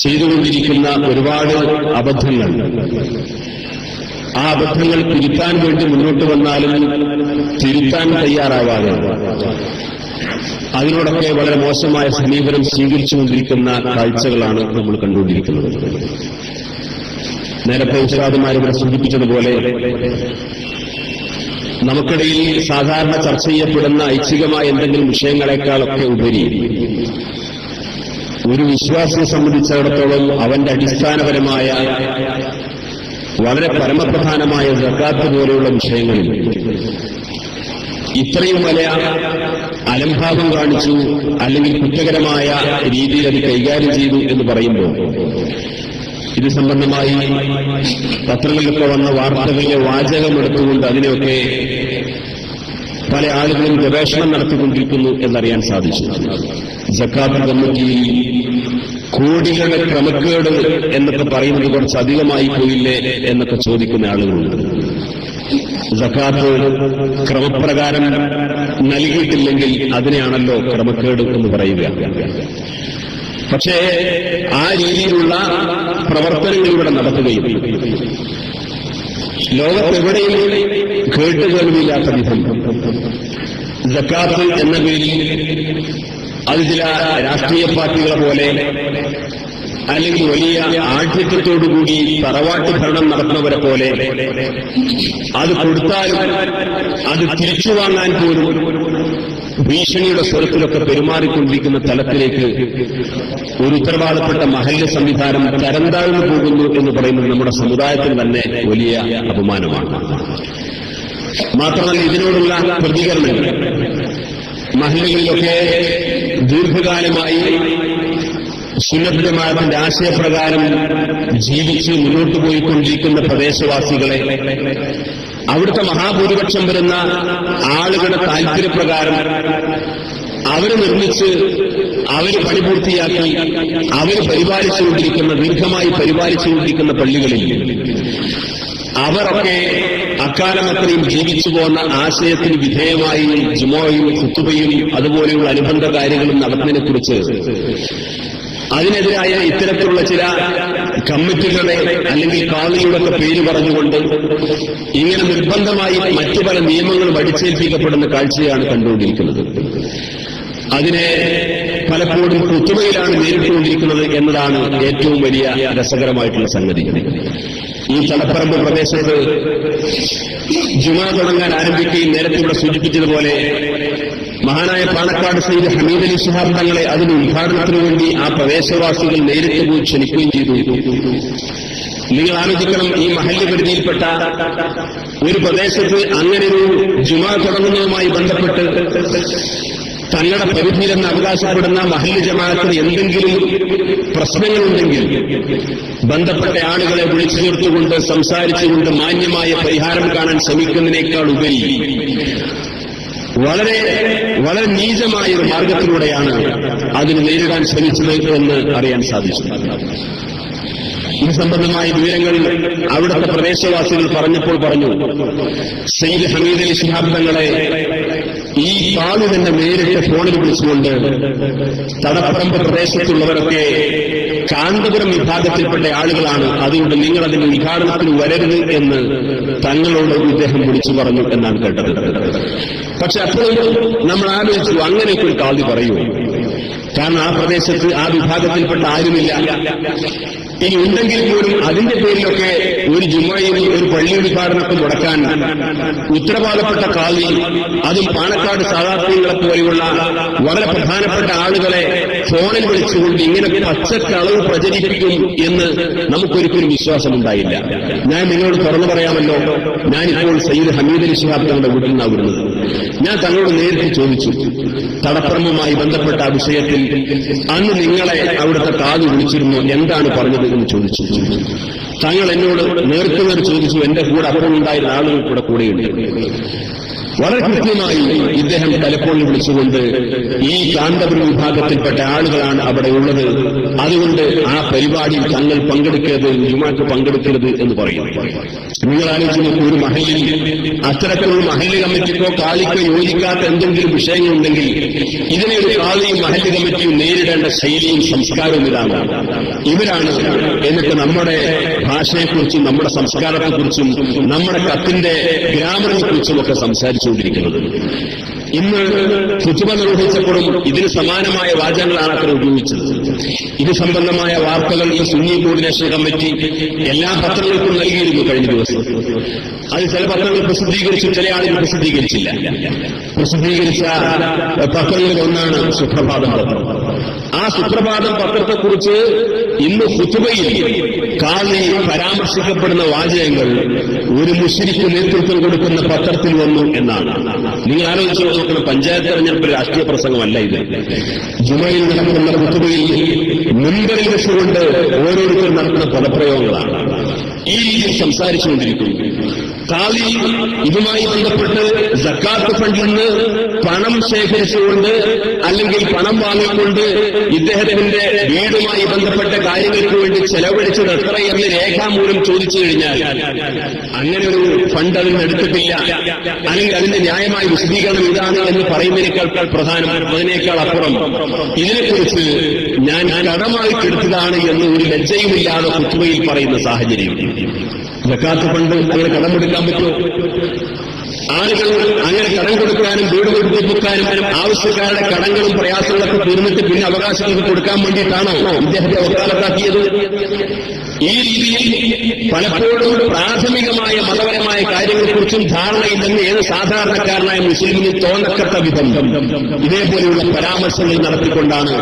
ചെയ്തുകൊണ്ടിരിക്കുന്ന ഒരുപാട് അബദ്ധങ്ങൾ ആ അബദ്ധങ്ങൾ തിരുത്താൻ വേണ്ടി മുന്നോട്ട് വന്നാലും തിരുത്താൻ തയ്യാറാവാതെ അതിനോടൊക്കെ വളരെ മോശമായ സമീപനം സ്വീകരിച്ചുകൊണ്ടിരിക്കുന്ന കാഴ്ചകളാണ് നമ്മൾ കണ്ടുകൊണ്ടിരിക്കുന്നത്. നേരത്തെ ഉസ്താദുമാരിവിടെ സൂചിപ്പിച്ചതുപോലെ നമുക്കിടയിൽ സാധാരണ ചർച്ച ചെയ്യപ്പെടുന്ന ഐച്ഛികമായ എന്തെങ്കിലും വിഷയങ്ങളെക്കാളൊക്കെ ഉപരി ഒരു വിശ്വാസിയെ സംബന്ധിച്ചിടത്തോളം അവന്റെ അടിസ്ഥാനപരമായ വളരെ പരമപ്രധാനമായ സക്കാത്ത് പോലെയുള്ള വിഷയങ്ങളിൽ ഇത്രയും വലിയ അലംഭാവം കാണിച്ചു അല്ലെങ്കിൽ കുറ്റകരമായ രീതിയിൽ അത് കൈകാര്യം ചെയ്തു എന്ന് പറയുമ്പോൾ ഇത് സംബന്ധമായി പത്രങ്ങളിലൊക്കെ വന്ന വാർത്തകളിലെ വാചകമെടുത്തുകൊണ്ട് അതിനെയൊക്കെ പല ആളുകളും ഗവേഷണം നടത്തിക്കൊണ്ടിരിക്കുന്നു എന്നറിയാൻ സാധിച്ചു. സക്കാത്ത് കമ്മിറ്റിയിൽ കോടികളുടെ ക്രമക്കേട് എന്നൊക്കെ പറയുന്നത് കുറച്ചധികമായി പോയില്ലേ എന്നൊക്കെ ചോദിക്കുന്ന ആളുകളുണ്ട്. സക്കാത്ത് ക്രമപ്രകാരം നൽകിയിട്ടില്ലെങ്കിൽ അതിനെയാണല്ലോ ക്രമക്കേട് എന്ന് പറയുക. പക്ഷേ ആ രീതിയിലുള്ള പ്രവർത്തനങ്ങൾ ഇവിടെ നടത്തുകയും ലോകത്തെവിടെയും കേട്ടുകേൾവിയില്ലാത്ത വിധം സക്കാത്ത് എന്ന പേരിൽ അത് ചില രാഷ്ട്രീയ പാർട്ടികളെ പോലെ അല്ലെങ്കിൽ വലിയ ആഠ്യത്വത്തോടുകൂടി തറവാട്ട് ഭരണം നടത്തുന്നവരെ പോലെ അത് കൊടുത്താലും അത് തിരിച്ചു വാങ്ങാൻ പോലും ഭീഷണിയുടെ സ്വരത്തിലൊക്കെ പെരുമാറിക്കൊണ്ടിരിക്കുന്ന തലത്തിലേക്ക് ഒരു ഉത്തരവാദപ്പെട്ട മഹല്ല് സംവിധാനം തരംതാഴ്ന്നു പോകുന്നു എന്ന് പറയുന്നത് നമ്മുടെ സമുദായത്തിന് തന്നെ വലിയ അപമാനമാണ്. മാത്രമല്ല ഇതിനോടുള്ള പ്രതികരണങ്ങൾ മഹല്ലുകളിലൊക്കെ ദീർഘകാലമായി സുന്നത്ത് ജമാഅത്തിന്റെ ആശയപ്രകാരം ജീവിച്ച് മുന്നോട്ട് പോയിക്കൊണ്ടിരിക്കുന്ന പ്രദേശവാസികളെ അവിടുത്തെ മഹാഭൂരിപക്ഷം വരുന്ന ആളുകളുടെ താൽപര്യപ്രകാരം അവർ നിർമ്മിച്ച് അവർ പണി പൂർത്തിയാക്കി അവർ പരിപാലിച്ചുകൊണ്ടിരിക്കുന്ന ദീർഘമായി പരിപാലിച്ചുകൊണ്ടിരിക്കുന്ന പള്ളികളിൽ അവരൊക്കെ അക്കാലം അത്രയും ജീവിച്ചു പോന്ന ആശയത്തിന് വിധേയമായി ജുമുഅയും ഖുതുബയും അതുപോലെയുള്ള അനുബന്ധ കാര്യങ്ങളും നടത്തുന്നതിനെക്കുറിച്ച് അതിനെതിരായ ഇത്തരത്തിലുള്ള ചില കമ്മിറ്റികളുടെ അല്ലെങ്കിൽ കാളിയുടെ പേര് പറഞ്ഞുകൊണ്ട് ഇങ്ങനെ നിർബന്ധമായി മറ്റു പല നിയമങ്ങളും അടിച്ചേൽപ്പിക്കപ്പെടുന്ന കാഴ്ചയാണ് കണ്ടുകൊണ്ടിരിക്കുന്നത്. അതിനെ പലപ്പോഴും ഖുതുബയിലാണ് നേരിട്ടുകൊണ്ടിരിക്കുന്നത് എന്നതാണ് ഏറ്റവും വലിയ രസകരമായിട്ടുള്ള സംഗതി. ഈ തലപ്പറമ്പ് പ്രദേശത്ത് ജുമാ തുടങ്ങാൻ ആരംഭിക്കുകയും നേരത്തെ ഇവിടെ സൂചിപ്പിച്ചതുപോലെ മഹാനായ പാണക്കാട് സയ്യിദ് ഹമീദ് അലി ശിഹാബ് തങ്ങളെ അതിന് ഉദ്ഘാടനത്തിനു വേണ്ടി ആ പ്രദേശവാസികൾ നേരിട്ട് പോയി ക്ഷണിക്കുകയും ചെയ്തു. നിങ്ങൾ ആലോചിക്കണം, ഈ മഹല്ല് പരിധിയിൽപ്പെട്ട ഒരു പ്രദേശത്ത് അങ്ങനെയൊരു ജുമാ തുടങ്ങുന്നതുമായി ബന്ധപ്പെട്ട് തങ്ങളുടെ പരിധിയിലെന്ന് അവകാശപ്പെടുന്ന മഹല്ല് ജമാഅത്തിന് എന്തെങ്കിലും പ്രശ്നങ്ങളുണ്ടെങ്കിൽ ബന്ധപ്പെട്ട ആളുകളെ വിളിച്ചു ചേർത്തുകൊണ്ട് സംസാരിച്ചുകൊണ്ട് മാന്യമായ പരിഹാരം കാണാൻ ശ്രമിക്കുന്നതിനേക്കാൾ ഉപരി വളരെ വളരെ നീചമായ ഒരു മാർഗത്തിലൂടെയാണ് അതിന് നേരിടാൻ ശ്രമിച്ചത് എന്ന് അറിയാൻ സാധിച്ചു. ഇത് സംബന്ധമായ വിവരങ്ങൾ അവിടുത്തെ പ്രദേശവാസികൾ പറഞ്ഞപ്പോൾ പറഞ്ഞു, സയ്യിദ് ഹമീദ് അലി ശിഹാബ് തങ്ങളെ ഈ പാളു തന്നെ നേരിട്ട് ഫോണിൽ വിളിച്ചുകൊണ്ട് തടപ്പറമ്പ് പ്രദേശത്തുള്ളവരൊക്കെ കാന്തപുരം വിഭാഗത്തിൽപ്പെട്ട ആളുകളാണ്, അതുകൊണ്ട് നിങ്ങൾ അതിന്റെ ഉദ്ഘാടനത്തിന് വരരുത് എന്ന് തങ്ങളോട് ഇദ്ദേഹം വിളിച്ചു പറഞ്ഞു എന്നാണ് കേട്ടത്. പക്ഷെ അപ്പോഴും നമ്മൾ ആലോചിച്ചു, അങ്ങനെയൊക്കെ ഒരു കാളി പറയൂ? കാരണം ആ പ്രദേശത്ത് ആ വിഭാഗത്തിൽപ്പെട്ട ആരുമില്ല. ഇനി ഉണ്ടെങ്കിൽ പോലും അതിന്റെ പേരിലൊക്കെ ഒരു ജുമയും ഒരു പള്ളി ഉദ്ഘാടനത്തിൽ മുടക്കാൻ ഉത്തരവാദപ്പെട്ട കാളി, അതും പാണക്കാട് സാധാർത്ഥ്യങ്ങളെ പോലെയുള്ള വളരെ പ്രധാനപ്പെട്ട ആളുകളെ ഫോണിൽ വിളിച്ചുകൊണ്ട് ഇങ്ങനെ പച്ചക്കളവ് പ്രചരിപ്പിക്കും എന്ന് നമുക്കൊരിക്കലും വിശ്വാസമുണ്ടായില്ല. ഞാൻ നിങ്ങളോട് തുറന്നു പറയാമല്ലോ, ഞാനിപ്പോൾ സയ്യിദ് ഹമീദ് അലി ശിഹാബ് തങ്ങളുടെ വീട്ടിൽ നിന്നാണ് വരുന്നത്. ഞാൻ തങ്ങളോട് നേരിട്ട് ചോദിച്ചു, തടപ്പറമ്പുമായി ബന്ധപ്പെട്ട ആ വിഷയത്തിൽ അന്ന് നിങ്ങളെ അവിടുത്തെ കാത് വിളിച്ചിരുന്നു, എന്താണ് പറഞ്ഞത് എന്ന് ചോദിച്ചു. തങ്ങൾ എന്നോട് നേർക്കുനേർ ചോദിച്ചു, എന്റെ കൂടെ അപ്പോൾ ഉണ്ടായിരുന്ന ആളുകൾ കൂടെയുണ്ട്. വളരെ കൃത്യമായി ഇദ്ദേഹം പലപ്പോഴും വിളിച്ചുകൊണ്ട് ഈ കാന്തപുരം വിഭാഗത്തിൽപ്പെട്ട ആളുകളാണ് അവിടെ ഉള്ളത്, അതുകൊണ്ട് ആ പരിപാടിയിൽ തങ്ങൾ പങ്കെടുക്കരുത്, ജുമാക്ക് പങ്കെടുക്കരുത് എന്ന് പറയും. നിങ്ങൾ ആലോചിച്ച് ഒരു മഹല്ലിൽ അത്തരത്തിലുള്ള മഹല്ല് കമ്മിറ്റിക്കോ കാലിക്കോ യോജിക്കാത്ത എന്തെങ്കിലും വിഷയങ്ങളുണ്ടെങ്കിൽ ഇതിനെ ഒരു കാലിയും മഹല്ല് കമ്മിറ്റിയും നേരിടേണ്ട ശൈലിയും സംസ്കാരവും ഇതാണ്. ഇവരാണ് എന്നിട്ട് നമ്മുടെ ഭാഷയെക്കുറിച്ചും നമ്മുടെ സംസ്കാരത്തെക്കുറിച്ചും നമ്മുടെ കത്തിന്റെ ഗ്രാമറിനെ കുറിച്ചും ഒക്കെ സംസാരിച്ചുകൊണ്ടിരിക്കുന്നത്. ഇന്ന് ഖുതുബ നിർവഹിച്ചപ്പോഴും ഇതിന് സമാനമായ വാചകങ്ങളാണ് അത്ര ഉപയോഗിച്ചത്. ഇത് സംബന്ധമായ വാർത്തകൾ ഈ സുന്നി കോർഡിനേഷൻ കമ്മിറ്റി എല്ലാ പത്രങ്ങൾക്കും നൽകിയിരുന്നു കഴിഞ്ഞ ദിവസം. അത് ചില പത്രങ്ങൾ പ്രസിദ്ധീകരിച്ചു, ചില ആളുകൾ പ്രസിദ്ധീകരിച്ചില്ല. പ്രസിദ്ധീകരിച്ച പത്രങ്ങളിൽ ഒന്നാണ് സുപ്രഭാതം പത്രം. ആ സുപ്രഭാതം പത്രത്തെക്കുറിച്ച് ഇന്ന് ഖുതുബയിൽ കാളി പരാമർശിക്കപ്പെടുന്ന വാചകങ്ങൾ ഒരു മുശ്രിക്ക് നേതൃത്വം കൊടുക്കുന്ന പത്രത്തിൽ വന്നു എന്നാണ്. നിങ്ങൾ ആലോചിച്ച് നോക്കണം, പഞ്ചായത്ത് തെരഞ്ഞെടുപ്പ് രാഷ്ട്രീയ പ്രസംഗമല്ല ഇത്. ജുമയിൽ നടക്കുന്ന ഖുതുബയിൽ മുൻകറിൽ വെച്ചുകൊണ്ട് ഓരോരുത്തർ നടത്തുന്ന പദപ്രയോഗങ്ങളാണ്. ഈ രീതിയിൽ സംസാരിച്ചുകൊണ്ടിരിക്കുന്നു. കാളി ഇതുമായി ബന്ധപ്പെട്ട് സക്കാത്ത് ഫണ്ടിൽ നിന്ന് പണം ശേഖരിച്ചുകൊണ്ട് അല്ലെങ്കിൽ പണം വാങ്ങിക്കൊണ്ട് ഇദ്ദേഹത്തിന്റെ വീടുമായി ബന്ധപ്പെട്ട കാര്യങ്ങൾക്ക് വേണ്ടി ചെലവഴിച്ചത് എത്രയെന്ന് രേഖാമൂലം ചോദിച്ചു കഴിഞ്ഞാൽ അങ്ങനെ ഒരു ഫണ്ട് അതിന് എടുത്തിട്ടില്ല, അല്ലെങ്കിൽ അതിന്റെ ന്യായമായ വിശദീകരണം ഇതാണ് എന്ന് പറയുന്നതിനേക്കാൾ പ്രധാനം, അതിനേക്കാൾ അപ്പുറം ഇതിനെക്കുറിച്ച് ഞാൻ കടമായിട്ടെടുത്തതാണ് എന്ന് ഒരു ലജ്ജയുമില്ലാതെ ഖുതുബയിൽ പറയുന്ന സാഹചര്യം. സക്കാത്ത് ഫണ്ട് അങ്ങനെ കടമെടുക്കാൻ പറ്റുമോ? ആളുകൾ അങ്ങനെ കടം കൊടുക്കാനും വീട് കൊടുക്കാനും ആവശ്യക്കാരുടെ കടങ്ങളും പ്രയാസങ്ങളൊക്കെ തീർന്നിട്ട് പിന്നെ അവകാശങ്ങൾക്ക് കൊടുക്കാൻ വേണ്ടിയിട്ടാണോ ഇദ്ദേഹത്തെ വക്കാലത്താക്കിയത്? ഈ രീതിയിൽ പലപ്പോഴും പ്രാഥമികമായ മതപരമായ കാര്യങ്ങളെക്കുറിച്ചും ധാരണയില്ലെന്ന് ഏത് സാധാരണക്കാരനായ മുസ്ലിമിന് തോന്നക്കത്ത വിധം ഇതേപോലെയുള്ള പരാമർശങ്ങൾ നടത്തിക്കൊണ്ടാണ്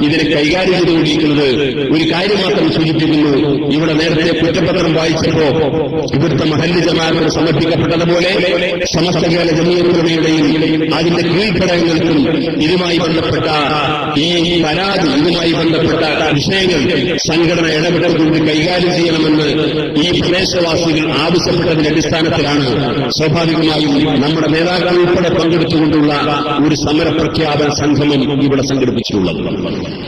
ഇതിനെ കൈകാര്യം ചെയ്തുകൊണ്ടിരിക്കുന്നത്. ഒരു കാര്യം മാത്രം സൂചിപ്പിക്കുന്നു. ഇവിടെ നേരത്തെ കുറ്റപത്രം വായിച്ചപ്പോ ഇവിടുത്തെ മഹല്ല് ജമാഅത്തിന് സമർപ്പിക്കപ്പെട്ടതുപോലെ സമസ്ത കേരള ജമീയത്തുൽ ഉലമയുടെയും അതിന്റെ കീഴ്ഘടകങ്ങൾക്കും ഇതുമായി ബന്ധപ്പെട്ട ഈ പരാതി, ഇതുമായി ബന്ധപ്പെട്ട വിഷയങ്ങൾ സംഘടന ഇടപെട്ടുകൊണ്ട് കൈകാര്യം ചെയ്യണമെന്ന് ഈ പ്രദേശവാസികൾ ആവശ്യപ്പെട്ടതിന്റെ അടിസ്ഥാനത്തിലാണ് സ്വാഭാവികമായും നമ്മുടെ നേതാക്കൾ ഉൾപ്പെടെ പങ്കെടുത്തുകൊണ്ടുള്ള ഒരു സമരപ്രഖ്യാപന സംഗമം ഇവിടെ സംഘടിപ്പിച്ചിട്ടുള്ളത്.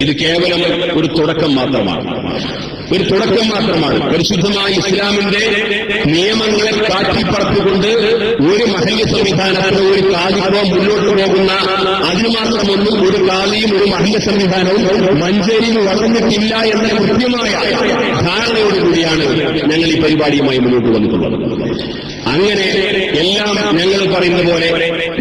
ഇത് കേവലം ഒരു തുടക്കം മാത്രമാണ്. ഒരു തുടക്കം മാത്രമാണ്. പരിശുദ്ധമായ ഇസ്ലാമിന്റെ നിയമങ്ങളെ കാറ്റിപ്പറത്തുകൊണ്ട് ഒരു മഹല്ല് സംവിധാനത്തിന് ഒരു കാലിക്കോ മുന്നോട്ട് പോകുന്ന അതിന് മാത്രമൊന്നും ഒരു കാലിയും ഒരു മഹല്ല് സംവിധാനവും മഞ്ചേരിയിൽ വളർന്നിട്ടില്ല എന്ന കൃത്യമായ ധാരണയോടുകൂടിയാണ് ഞങ്ങൾ ഈ പരിപാടിയുമായി മുന്നോട്ട് വന്നിട്ടുള്ളത്. അങ്ങനെ എല്ലാം ഞങ്ങൾ പറയുന്ന പോലെ,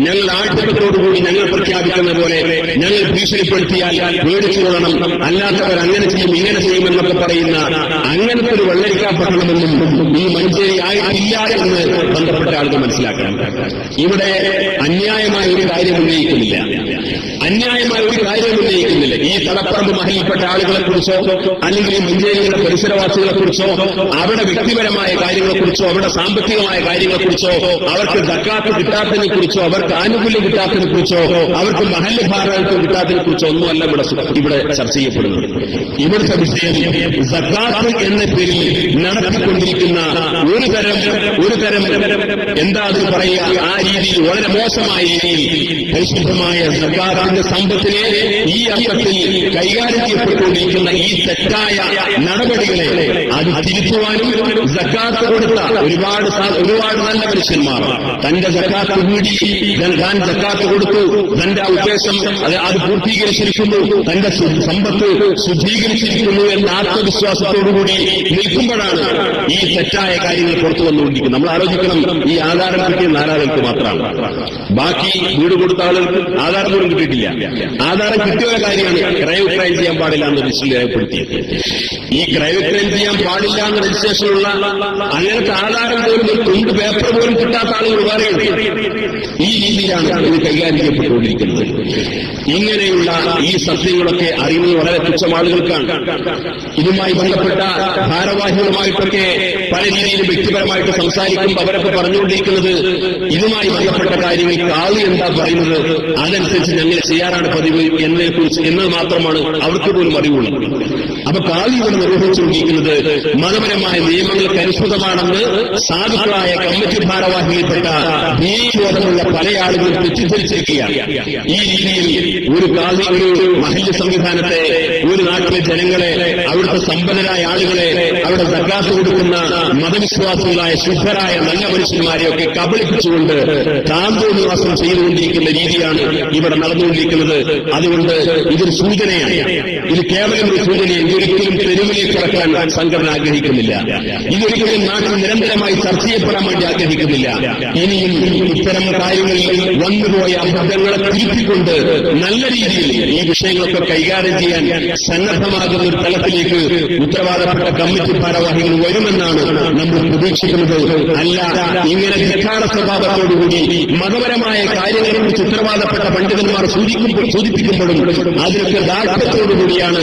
ഞങ്ങൾ ആക്ഷേപത്തോടുകൂടി ഞങ്ങൾ പ്രഖ്യാപിക്കുന്ന പോലെ ഞങ്ങൾ ഭീഷണിപ്പെടുത്തിയാൽ പേടിച്ചു കൊള്ളണം, അല്ലാത്തവർ അങ്ങനെ ചെയ്യും ഇങ്ങനെ ചെയ്യുമെന്നൊക്കെ പറയുന്ന അങ്ങനത്തെ ഒരു വെള്ളരിക്കാപ്പെടണമെന്നും ഈ മഞ്ചേരി ആയിട്ടില്ല എന്ന് ബന്ധപ്പെട്ട ആളുകൾ മനസ്സിലാക്കണം. ഇവിടെ അന്യായമായ ഒരു കാര്യം ഉന്നയിക്കുന്നില്ല, അന്യായമായ ഒരു കാര്യം ഉന്നയിക്കുന്നില്ല. ഈ തലപ്പറമ്പ് മഹലിൽപ്പെട്ട ആളുകളെക്കുറിച്ചോ അല്ലെങ്കിൽ ഈ മഞ്ചേരിയുടെ പരിസരവാസികളെക്കുറിച്ചോ അവിടെ വ്യക്തിപരമായ കാര്യങ്ങളെക്കുറിച്ചോ അവിടെ സാമ്പത്തികമായ കാര്യങ്ങളെക്കുറിച്ചോ അവർക്ക് സക്കാത്ത് കിട്ടാത്തതിനെ കുറിച്ചോ അവർക്ക് ആനുകൂല്യം കിട്ടാത്തതിനെ കുറിച്ചോ അവർക്ക് മഹല്ല് ഭാരവാഹിത്വം കിട്ടാത്തതിനെ കുറിച്ചോ ഒന്നുമല്ല ഇവിടെ ചർച്ച ചെയ്യപ്പെടുന്നത്. ഇവിടുത്തെ വിഷയം സക്കാത്ത് എന്ന പേരിൽ നടത്തിക്കൊണ്ടിരിക്കുന്ന ഒരു തരം എന്താ അത് പറയുക, ആ രീതിയിൽ വളരെ മോശമായ രീതിയിൽ പരിശുദ്ധമായ സക്കാത്തിന്റെ സമ്പത്തിനെ ഈ അർത്ഥത്തിൽ കൈകാര്യം ചെയ്യപ്പെട്ടുകൊണ്ടിരിക്കുന്ന ഈ തെറ്റായ നടപടികളെ അത് തിരുത്തുവാനും സക്കാത്ത് കൊടുത്ത ഒരുപാട് നല്ല മനുഷ്യന്മാർ തന്റെ സക്കാത്ത് വീടി താൻ സക്കാത്ത് കൊടുത്തു, തന്റെ ആ ഉദ്ദേശം അത് പൂർത്തീകരിച്ചിരിക്കുന്നു, തന്റെ സമ്പത്ത് ശുദ്ധീകരിച്ചിരിക്കുന്നു എന്ന ആത്മവിശ്വാസത്തോടുകൂടി നിൽക്കുമ്പോഴാണ് ഈ തെറ്റായ കാര്യങ്ങൾ പുറത്തു വന്നുകൊണ്ടിരിക്കുന്നത്. നമ്മൾ ആലോചിക്കണം, ഈ ആധാരം കിട്ടിയ 4 ആളുകൾക്ക് മാത്രമാണ്. ബാക്കി വീട് കൊടുത്ത ആളുകൾക്ക് ആധാരം പോലും കിട്ടിയിട്ടില്ല. ആധാരം കിട്ടിയ കാര്യമാണ് ക്രയവിക്രയം ചെയ്യാൻ പാടില്ല എന്ന് രജിസ്ട്രേഷൻ രേഖപ്പെടുത്തിയത്. ഈ ക്രയവിക്രയം ചെയ്യാൻ പാടില്ല എന്ന രജിസ്ട്രേഷനുള്ള അങ്ങനത്തെ ആധാരം പോലും ഒരു തുണ്ട് പേപ്പർ പോലും കിട്ടാത്ത ആളുകൾ വേറെയുണ്ട്. ഈ രീതിയിലാണ് ഇത് കൈകാര്യം ചെയ്യപ്പെട്ടുകൊണ്ടിരിക്കുന്നത്. ഇങ്ങനെയുള്ള ഈ സത്യങ്ങളൊക്കെ അറിയുന്നത് വളരെ തുച്ഛം ആളുകൾക്കാണ്. ഇതുമായി ബന്ധപ്പെട്ട ഭാരവാഹികളുമായിട്ടൊക്കെ പല രീതിയിലും വ്യക്തിപരമായിട്ട് സംസാരിക്കുമ്പോൾ അവരൊക്കെ പറഞ്ഞുകൊണ്ടിരിക്കുന്നത് ഇതുമായി ബന്ധപ്പെട്ട കാര്യങ്ങൾ കാളി എന്താ പറയുന്നത് അതനുസരിച്ച് ഞങ്ങൾ ചെയ്യാറാണ് പതിവ് എന്നതിനെക്കുറിച്ച് എന്നത് മാത്രമാണ് അവർക്ക് പോലും അറിവുള്ളത്. അപ്പൊ കാളി ഇവിടെ നിർവഹിച്ചുകൊണ്ടിരിക്കുന്നത് മതപരമായ നിയമങ്ങൾക്ക് അനുസൃതമാണെന്ന് സാധുക്കളായ കമ്മിറ്റി ഭാരവാഹികൾപ്പെട്ട ഭീകരമുള്ള പല ആളുകളും തെറ്റിദ്ധരിച്ചിരിക്കുകയാണ്. ഈ രീതിയിൽ ഒരു കാളി ഒരു മഹല്ല് സംവിധാനത്തെ, ഒരു നാട്ടിലെ ജനങ്ങളെ, അവിടുത്തെ സമ്പന്നരായ ആളുകളെ, അവിടെ സക്കാത്ത് കൊടുക്കുന്ന മതവിശ്വാസികളായ ശുദ്ധരായ നല്ല മനുഷ്യന്മാരെയൊക്കെ കബളിപ്പിച്ചുകൊണ്ട് താന്തോനിവാസം ചെയ്തുകൊണ്ടിരിക്കുന്ന രീതിയാണ് ഇവിടെ നടന്നുകൊണ്ടിരിക്കുന്നത്. അതുകൊണ്ട് ഇതൊരു സൂചനയാണ്. ഇത് കേവലം ഒരു സൂചനയാണ്. ഇതൊരിക്കലും തെരുവിലേക്ക് കിടക്കാൻ സംഘടന ആഗ്രഹിക്കുന്നില്ല. ഇതൊരിക്കലും നാട്ടിൽ നിരന്തരമായി ചർച്ച ചെയ്യപ്പെടാൻ വേണ്ടി ആഗ്രഹിക്കുന്നില്ല. ഇനിയും ഇത്തരം കാര്യങ്ങളിൽ വന്നുപോയ അബദ്ധങ്ങളെ തിരുത്തിക്കൊണ്ട് നല്ല രീതിയിൽ ഈ വിഷയങ്ങളൊക്കെ കൈകാര്യം ചെയ്യാൻ സന്നദ്ധമാകുന്ന ഒരു തലത്തിലേക്ക് ഉത്തരവാദപ്പെട്ട കമ്മിറ്റി ഭാരവാഹികൾ വരുമെന്നാണ് നമ്മൾ പ്രതീക്ഷിക്കുന്നത്. അല്ല ഇങ്ങനെ ധിക്കാര സ്വഭാവത്തോടുകൂടി മതപരമായ കാര്യങ്ങളെക്കുറിച്ച് ഉത്തരവാദപ്പെട്ട പണ്ഡിതന്മാർ സൂചിപ്പിക്കുമ്പോഴും അതിനൊക്കെ ദാർഢ്യത്തോടുകൂടിയാണ്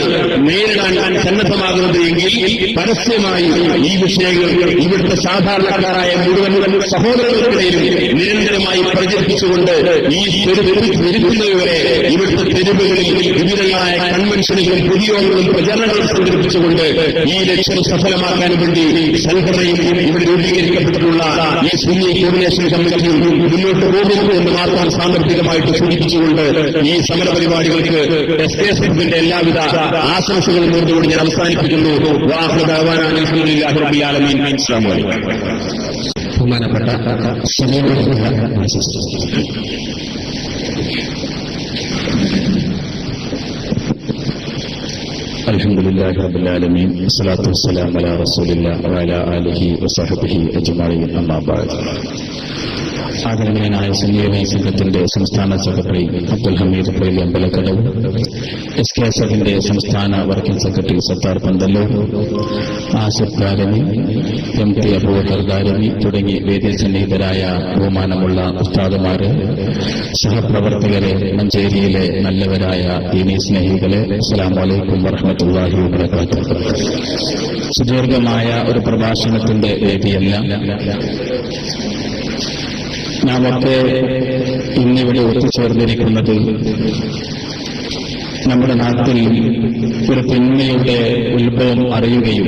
നേരിടാൻ സന്നദ്ധമാകുന്നത് എങ്കിൽ പരസ്യമായി ഈ വിഷയങ്ങൾ ഇവിടുത്തെ സാധാരണക്കാരായ മുഴുവൻ സഹോദരങ്ങൾക്കിടയിലും നിരന്തരമായി പ്രചരിപ്പിച്ചുകൊണ്ട് ഈ വരുത്തുന്നവരെ ഇവിടുത്തെ തെരുവുകളിൽ വിവിധങ്ങളായ കൺവെൻഷനുകളും പൊതുയോഗങ്ങളും പ്രചരണങ്ങളും സംഘടിപ്പിച്ചുകൊണ്ട് ഈ ലക്ഷ്യം സഫലമാക്കാൻ വേണ്ടി സംഘടനയും ഇവിടെ രൂപീകരിക്കപ്പെട്ടിട്ടുള്ള ഈ സുന്നി കോർഡിനേഷൻ കമ്മിറ്റിയും മുന്നോട്ട് പോകുന്നു എന്ന് മാത്രം സാമ്പത്തികമായിട്ട് സൂചിപ്പിച്ചുകൊണ്ട് ഈ സമരപരിപാടികൾക്ക് SKSF-ന്റെ എല്ലാവിധ ആശംസകളും നേർന്നുകൊണ്ട് ഞാൻ അവസാനിപ്പിക്കുന്നു. ബഹുമാനപ്പെട്ട അൽഹംദുലില്ലാഹി റബ്ബിൽ ആലമീൻ വസ്സലാത്തു വസ്സലാമു അലാ റസൂലില്ലാഹി വഅലാ ആലിഹി വസഹ്ബിഹി അജ്മഈൻ അമ്മാ ബഅദ്. ആദരണീയനായ സുന്നി സംഘത്തിന്റെ സംസ്ഥാന സെക്രട്ടറി അബ്ദുൽ ഹമീദ് പൈലി അമ്പലക്കടവ്, SKSF-ന്റെ സംസ്ഥാന working secretary Sathar Panthalloor, Asif Darimi, MT Abubakar Darimi തുടങ്ങി വേദിയിൽ സന്നിഹിതരായ ബഹുമാനമുള്ള ഉസ്താദുമാരെ, സഹപ്രവർത്തകരെ, മഞ്ചേരിയിലെ നല്ലവരായ ദീനീ സ്നേഹികളെ, അസ്സലാമു അലൈക്കും വറഹ്മത്തുള്ളാഹി വബറകാതുഹു. സുദീർഘമായ ഒരു പ്രഭാഷണത്തിന്റെ വേദിയല്ല. നാമൊക്കെ ഇന്നിവിടെ ഒത്തുചേർന്നിരിക്കുന്നത് നമ്മുടെ നാട്ടിൽ ഒരു തിന്മയുടെ ഉത്ഭവം അറിയുകയും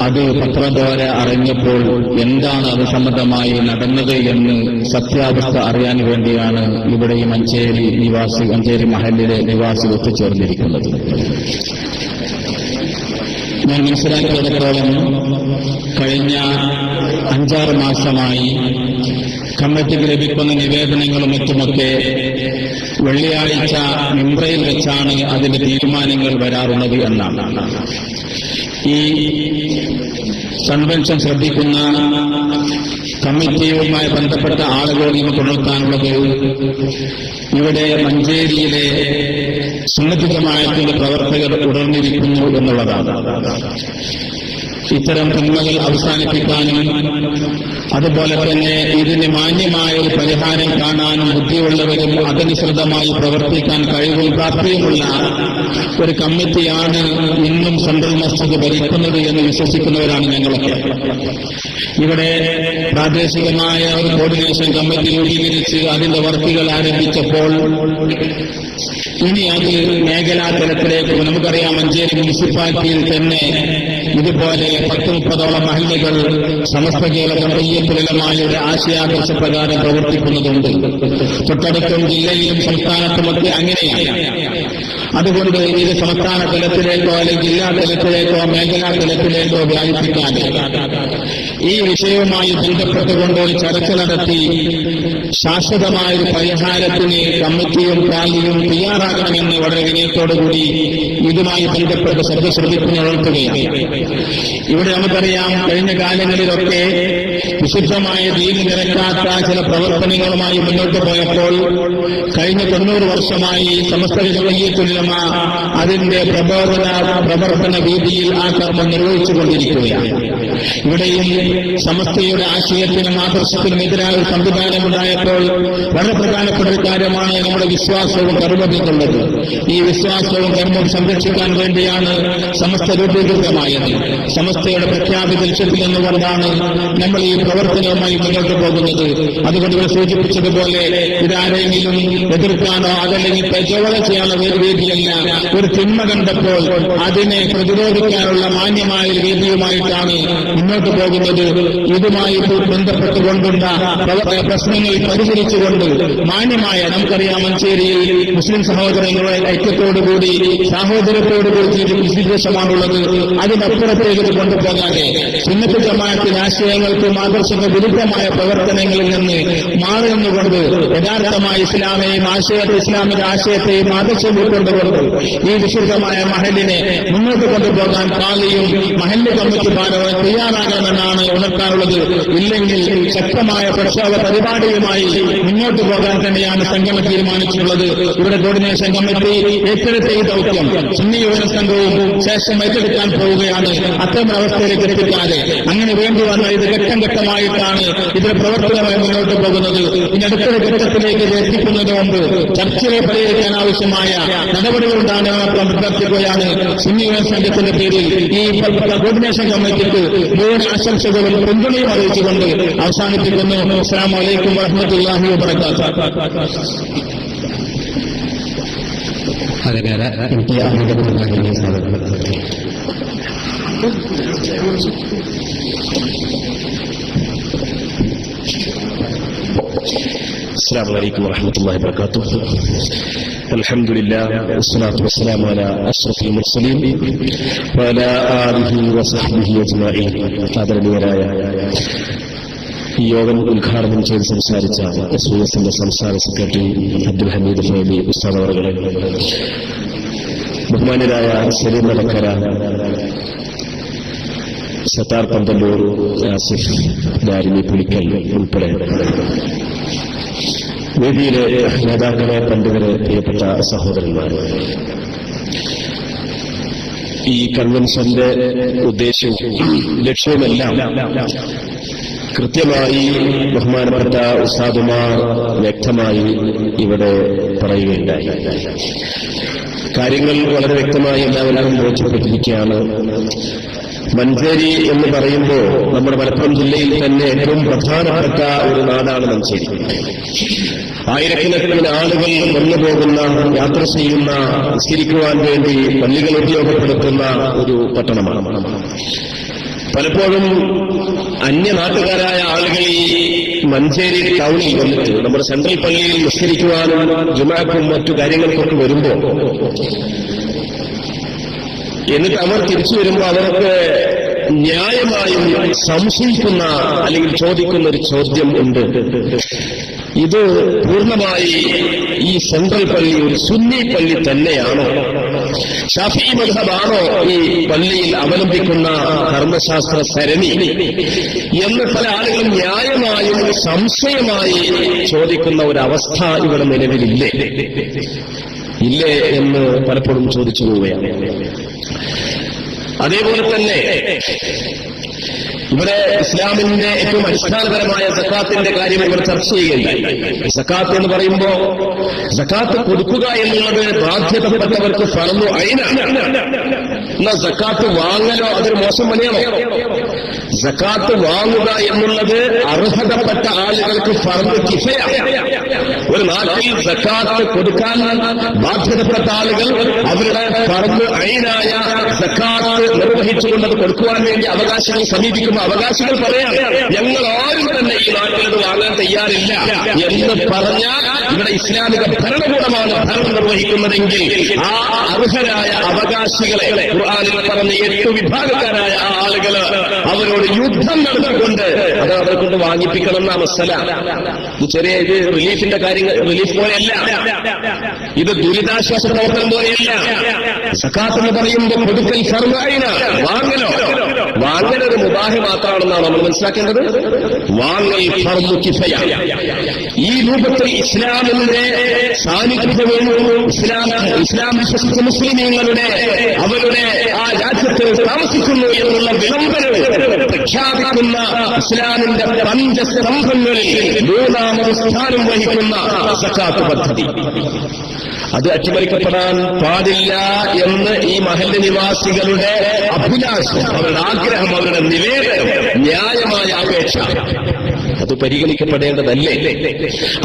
അത് പത്രദ്വാര അറിഞ്ഞപ്പോൾ എന്താണ് അത് സംബന്ധമായി നടന്നത് എന്ന് സത്യാവസ്ഥ അറിയാൻ വേണ്ടിയാണ് ഇവിടെ ഈ മഞ്ചേരി മഹല്ലിലെ നിവാസി ഒത്തുചേർന്നിരിക്കുന്നത്. ഞാൻ മനസ്സിലാക്കിയിടത്തോളം കഴിഞ്ഞ 5-6 മാസമായി കമ്മിറ്റിക്ക് ലഭിക്കുന്ന നിവേദനങ്ങളും മറ്റുമൊക്കെ വെള്ളിയാഴ്ച മിംബ്രയിൽ വെച്ചാണ് അതിന്റെ തീരുമാനങ്ങൾ വരാറുള്ളത് എന്നാണ്. ഈ കൺവെൻഷൻ ശ്രദ്ധിക്കുന്ന കമ്മിറ്റിയുമായി ബന്ധപ്പെട്ട ആളുകളോട് നമുക്ക് ഉണർത്താനുള്ളത്, ഇവിടെ മഞ്ചേരിയിലെ സുന്നത്ത് ജമാഅത്തിന്റെ പ്രവർത്തകർ ഉണർന്നിരിക്കുന്നു എന്നുള്ളതാണ്. ഇത്തരം തിന്മകൾ അവസാനിപ്പിക്കാനും അതുപോലെ തന്നെ ഇതിന് മാന്യമായ ഒരു പരിഹാരം കാണാനും ബുദ്ധിയുള്ളവരും അതനുസൃതമായി പ്രവർത്തിക്കാൻ കഴിവും പ്രാപ്തിയുമുള്ള ഒരു കമ്മിറ്റിയാണ് ഇന്നും സെൻട്രൽ മസ്ജിദ് ഭരിക്കുന്നത് എന്ന് വിശ്വസിക്കുന്നവരാണ് ഞങ്ങളൊക്കെ. ഇവിടെ പ്രാദേശികമായ ഒരു കോർഡിനേഷൻ കമ്മിറ്റി രൂപീകരിച്ച് അതിന്റെ വർക്കുകൾ ആരംഭിച്ചപ്പോൾ ഇനി അത് മേഖലാ തലത്തിലേക്ക്, നമുക്കറിയാം മഞ്ചേരി മുനിസിപ്പാലിറ്റിയിൽ തന്നെ ഇതുപോലെ 10-30ഓളം മഹല്ലുകൾ സമസ്ത കേരള ജംഇയ്യത്തുൽ ഒരു ആശയാദർശപ്രകാരം പ്രവർത്തിക്കുന്നതുണ്ട്. തൊട്ടടുത്തും ജില്ലയിലും സംസ്ഥാനത്തുമൊക്കെ അങ്ങനെയാണ്. അതുകൊണ്ട് ഇത് സംസ്ഥാന തലത്തിലേക്കോ അല്ലെങ്കിൽ ജില്ലാ തലത്തിലേക്കോ മേഖലാ തലത്തിലേക്കോ വ്യാപിപ്പിക്കാൻ ഈ വിഷയവുമായി ബന്ധപ്പെട്ടുകൊണ്ട് ഒരു ചർച്ച നടത്തി ശാശ്വതമായൊരു പരിഹാരത്തിന് കമ്മിറ്റിയും കാലിയും തയ്യാറാകണമെന്ന് വളരെ വിനയത്തോടുകൂടി ഇതുമായി ബന്ധപ്പെട്ട് ശ്രദ്ധിക്കുന്നുണർത്തുകയാണ്. ഇവിടെ നമുക്കറിയാം, കഴിഞ്ഞ കാലങ്ങളിലൊക്കെ വിശുദ്ധമായ ദീന് നിരക്കാത്ത ചില പ്രവർത്തനങ്ങളുമായി മുന്നോട്ട് പോയപ്പോൾ കഴിഞ്ഞ 90 വർഷമായി സമസ്ത ജംഇയ്യത്തുൽ ഉലമ അതിന്റെ പ്രവർത്തന രീതിയിൽ ആ കർമ്മം നിർവഹിച്ചുകൊണ്ടിരിക്കുകയാണ്. ഇവിടെയും സമസ്തയുടെ ആശയത്തിനും ആദർശത്തിനും എതിരായ ഒരു സംവിധാനമുണ്ടായപ്പോൾ വളരെ പ്രധാനപ്പെട്ട ഒരു കാര്യമാണ് നമ്മുടെ വിശ്വാസവും കർമ്മവും എന്നുള്ളത്. ഈ വിശ്വാസവും കർമ്മവും സംരക്ഷിക്കാൻ വേണ്ടിയാണ് സമസ്ത രൂപീകൃതമായത്. സമസ്തയുടെ പ്രഖ്യാപിത ലക്ഷ്യത്തിൽ നിന്നുകൊണ്ടാണ് നമ്മൾ ഈ പ്രവർത്തനവുമായി മുന്നോട്ട് പോകുന്നത്. അതുകൊണ്ട് ഇവിടെ സൂചിപ്പിച്ചതുപോലെ ഇതാരെങ്കിലും എതിർക്കാനോ അതല്ലെങ്കിൽ പ്രചോദനം ചെയ്യാനോ ഒരു വേദിയല്ല. ഒരു തിന്മ കണ്ടപ്പോൾ അതിനെ പ്രതിരോധിക്കാനുള്ള മാന്യമായ ഒരു വേദിയുമായിട്ടാണ് മുന്നോട്ട് പോകുന്നത്. ഇതുമായി ബന്ധപ്പെട്ടുകൊണ്ടുള്ള പ്രശ്നങ്ങൾ പരിഹരിച്ചുകൊണ്ട് മാന്യമായ, നമുക്കറിയാം മഞ്ചേരിയിൽ മുസ്ലിം സഹോദരങ്ങളുടെ ഐക്യത്തോടുകൂടി സാഹോദര്യത്തോടുകൂടി വിദ്വേഷമാണുള്ളത്. അതിനപ്പുറത്തേക്ക് കൊണ്ടുപോകാതെ സുന്നത്ത് ജമാഅത്തിന്റെ ആശയങ്ങൾക്കും ആദർശങ്ങൾ വിരുദ്ധമായ പ്രവർത്തനങ്ങളിൽ നിന്ന് മാറി നിന്നുകൊണ്ട് യഥാർത്ഥമായ ഇസ്ലാമെയും ഇസ്ലാമിന്റെ ആശയത്തെയും ആദർശം ഉൾക്കൊണ്ടുകൊണ്ട് ഈ വിശുദ്ധമായ മഹലിനെ മുന്നോട്ട് കൊണ്ടുപോകാൻ പാലിയും മഹല്ല് കമ്മിറ്റി ഭാരവും തയ്യാറാകണമെന്നാണ് ഉണർത്താനുള്ളത്. ഇല്ലെങ്കിൽ ശക്തമായ പ്രക്ഷോഭ പരിപാടിയുമായി മുന്നോട്ട് പോകാൻ തന്നെയാണ് സംഗമം തീരുമാനിച്ചിട്ടുള്ളത്. ഇവിടെ കോർഡിനേഷൻ കമ്മിറ്റി ഏറ്റെടുത്ത ഈ ദൗത്യം സുന്നി യുവജന സംഘവും ശേഷം ഏറ്റെടുക്കാൻ പോവുകയാണ്. അത്തരം അവസ്ഥയിലേക്ക് എത്തിക്കാതെ അങ്ങനെ വേണ്ടി വന്ന ഇത് ഘട്ടം ഘട്ടമായിട്ടാണ് ഇതിന്റെ പ്രവർത്തനമായി മുന്നോട്ട് പോകുന്നത്. ഇനി അടുത്തൊരു ഘട്ടത്തിലേക്ക് ഇത് എത്തിക്കുന്നതിന് മുമ്പ് ചർച്ചയെ പരിഹരിക്കാൻ ആവശ്യമായ നടപടികൾ ഉണ്ടാകാൻ അഭ്യർത്ഥിക്കുകയാണ്. സുന്നി യുവജന സംഘത്തിന്റെ പേരിൽ ഈ കോർഡിനേഷൻ കമ്മിറ്റിക്ക് മുഴുവൻ ആശംസകളും പിന്തുണയും അറിയിച്ചുകൊണ്ട് അവസാനിപ്പിക്കുന്നു. അസ്സലാമു അലൈക്കും വറഹ്മത്തുള്ളാഹി വബറകാതുഹു. السلام عليكم ورحمة الله وبركاته. الحمد لله والصلاة والسلام على أشرف المرسلين وعلى آله وصحبه أجمعين. ആദരണീയരായ ഈ യോഗം ഉദ്ഘാടനം ചെയ്ത് സംസാരിച്ച SOS സംസ്ഥാന സെക്രട്ടറി അബ്ദുൽ ഹമീദ് ഫൈലി ഉസ്താദ് അവരുടെ, ബഹുമാന്യരായ സലീം നടക്കര, സത്താർ പന്തല്ലൂർ, ആസിഫ് ദാരിമി പുളിക്കൽ ഉൾപ്പെടെ വേദിയിലെ നേതാക്കളെ, പണ്ഡിതരെ, പ്രിയപ്പെട്ട സഹോദരന്മാർ, ഈ കൺവെൻഷന്റെ ഉദ്ദേശവും ലക്ഷ്യവുമെല്ലാം കൃത്യമായി ബഹുമാനപ്പെട്ട ഉസ്താദുമാർ വ്യക്തമായി ഇവിടെ പറയുകയുണ്ടായി. കാര്യങ്ങൾ വളരെ വ്യക്തമായി എല്ലാവരും ബോധ്യപ്പെട്ടിരിക്കുകയാണ്. മഞ്ചേരി എന്ന് പറയുമ്പോൾ നമ്മുടെ മലപ്പുറം ജില്ലയിൽ തന്നെ ഏറ്റവും പ്രധാനപ്പെട്ട ഒരു നാടാണ് മഞ്ചേരി. ആയിരക്കണക്കിന് ആളുകൾ വന്നു പോകുന്ന, യാത്ര ചെയ്യുന്ന, നിസ്കരിക്കുവാൻ വേണ്ടി പള്ളികൾ ഉപയോഗപ്പെടുത്തുന്ന ഒരു പട്ടണമാണ്. പലപ്പോഴും അന്യനാട്ടുകാരായ ആളുകൾ ഈ മഞ്ചേരി ടൗണിൽ വന്നിട്ട് നമ്മുടെ സെൻട്രൽ പള്ളിയിൽ നിസ്കരിക്കുവാനും ജുമാക്കും മറ്റു കാര്യങ്ങൾക്കൊക്കെ വരുമ്പോൾ, എന്നിട്ട് അവർ തിരിച്ചു വരുമ്പോൾ അവർക്ക് ന്യായമായും സംശയിക്കുന്ന അല്ലെങ്കിൽ ചോദിക്കുന്ന ഒരു ചോദ്യം ഉണ്ട്. ഇത് പൂർണ്ണമായി ഈ സെൻട്രൽ പള്ളി ഒരു സുന്നി പള്ളി തന്നെയാണോ? ഷാഫിഈ മദ്ഹബാണോ ഈ പള്ളിയിൽ അവലംബിക്കുന്ന കർമ്മശാസ്ത്ര സരണി എന്ന് പല ആളുകളും ന്യായമായും സംശയമായി ചോദിക്കുന്ന ഒരവസ്ഥ ഇവിടെ നിലവിലില്ലേ ഇല്ലേ എന്ന് പലപ്പോഴും ചോദിച്ചു പോവുകയാണ്. അതേപോലെ തന്നെ ഇവിടെ ഇസ്ലാമിന്റെ ഏറ്റവും അടിസ്ഥാനപരമായ സക്കാത്തിന്റെ കാര്യം ഇവർ ചർച്ച ചെയ്യുകയുണ്ടായി. സക്കാത്ത് എന്ന് പറയുമ്പോൾ സക്കാത്ത് കൊടുക്കുക എന്നുള്ളത് ബാധ്യതപ്പെട്ടവർക്ക് ഫർളു ഐനാണ്. എന്നാൽ സക്കാത്ത് വാങ്ങലോ അതൊരു മോശം പണിയാണോ? സക്കാത്ത് വാങ്ങുക എന്നുള്ളത് അർഹതപ്പെട്ട ആളുകൾക്ക് ഫർളു കിഫയാണ്. ഒരു നാട്ടിൽ സക്കാത്ത് കൊടുക്കാൻ ബാധ്യതപ്പെട്ട ആളുകൾ അവരുടെ ഫർളു ഐനായ സക്കാത്ത് നിർവഹിച്ചുകൊണ്ടത് കൊടുക്കുവാൻ വേണ്ടി അവകാശങ്ങൾ സമീപിക്കുമ്പോൾ അവകാശികൾ പറയാം, ഞങ്ങൾ ആരും തന്നെ ഈ നാട്ടിൽ വാങ്ങാൻ തയ്യാറില്ല എന്ന് പറഞ്ഞാൽ ഇവിടെ ഇസ്ലാമിക ഭരണകൂടമാണ് ഭരണം നിർവഹിക്കുന്നതെങ്കിൽ ആ അർഹരായ അവകാശികളെ ഖുർആനിൽ പറഞ്ഞ 8 വിഭാഗക്കാരായ ആ ആളുകൾ അവരോട് യുദ്ധം നടത്തിക്കൊണ്ട് അത് അവരെ കൊണ്ട് വാങ്ങിപ്പിക്കണം എന്ന മസല. ഇത് ചെറിയ റിലീഫിന്റെ കാര്യങ്ങൾ, റിലീഫ് പോലെയല്ല, ഇത് ദുരിതാശ്വാസ പ്രവർത്തനം പോലെയല്ല. സക്കാത്ത് എന്ന് പറയുമ്പോൾ കൊടുക്കൽ ഫർള് ഐനാണ്. വാങ്ങലോ വാങ്ങലൊരു മുബാഹ് മാത്രമാണെന്നാണ് നമ്മൾ മനസ്സിലാക്കേണ്ടത്. വാങ്ങൽ ഫർദു കിഫയാണ്. ഈ രൂപത്തിൽ ഇസ്ലാമിന്റെ സാന്നിധ്യവും ഇസ്ലാം വിശ്വസിച്ച മുസ്ലിമീങ്ങളുടെ അവരുടെ ആ രാജ്യത്ത് താമസിക്കുന്നു എന്നുള്ള വിളംബരവും പ്രഖ്യാപിക്കുന്ന ഇസ്ലാമിന്റെ പഞ്ചസ്തംഭങ്ങളിൽ മൂന്നാമത് സ്ഥാനം വഹിക്കുന്ന സക്കാത്ത് പദ്ധതി, അത് അട്ടിമറിക്കപ്പെടാൻ പാടില്ല എന്ന് ഈ മഹല്ല് നിവാസികളുടെ അഭിലാഷം, അവരുടെ ആഗ്രഹം, അവരുടെ നിവേദനം, ന്യായമായ അപേക്ഷ അത് പരിഗണിക്കപ്പെടേണ്ടതല്ലേ?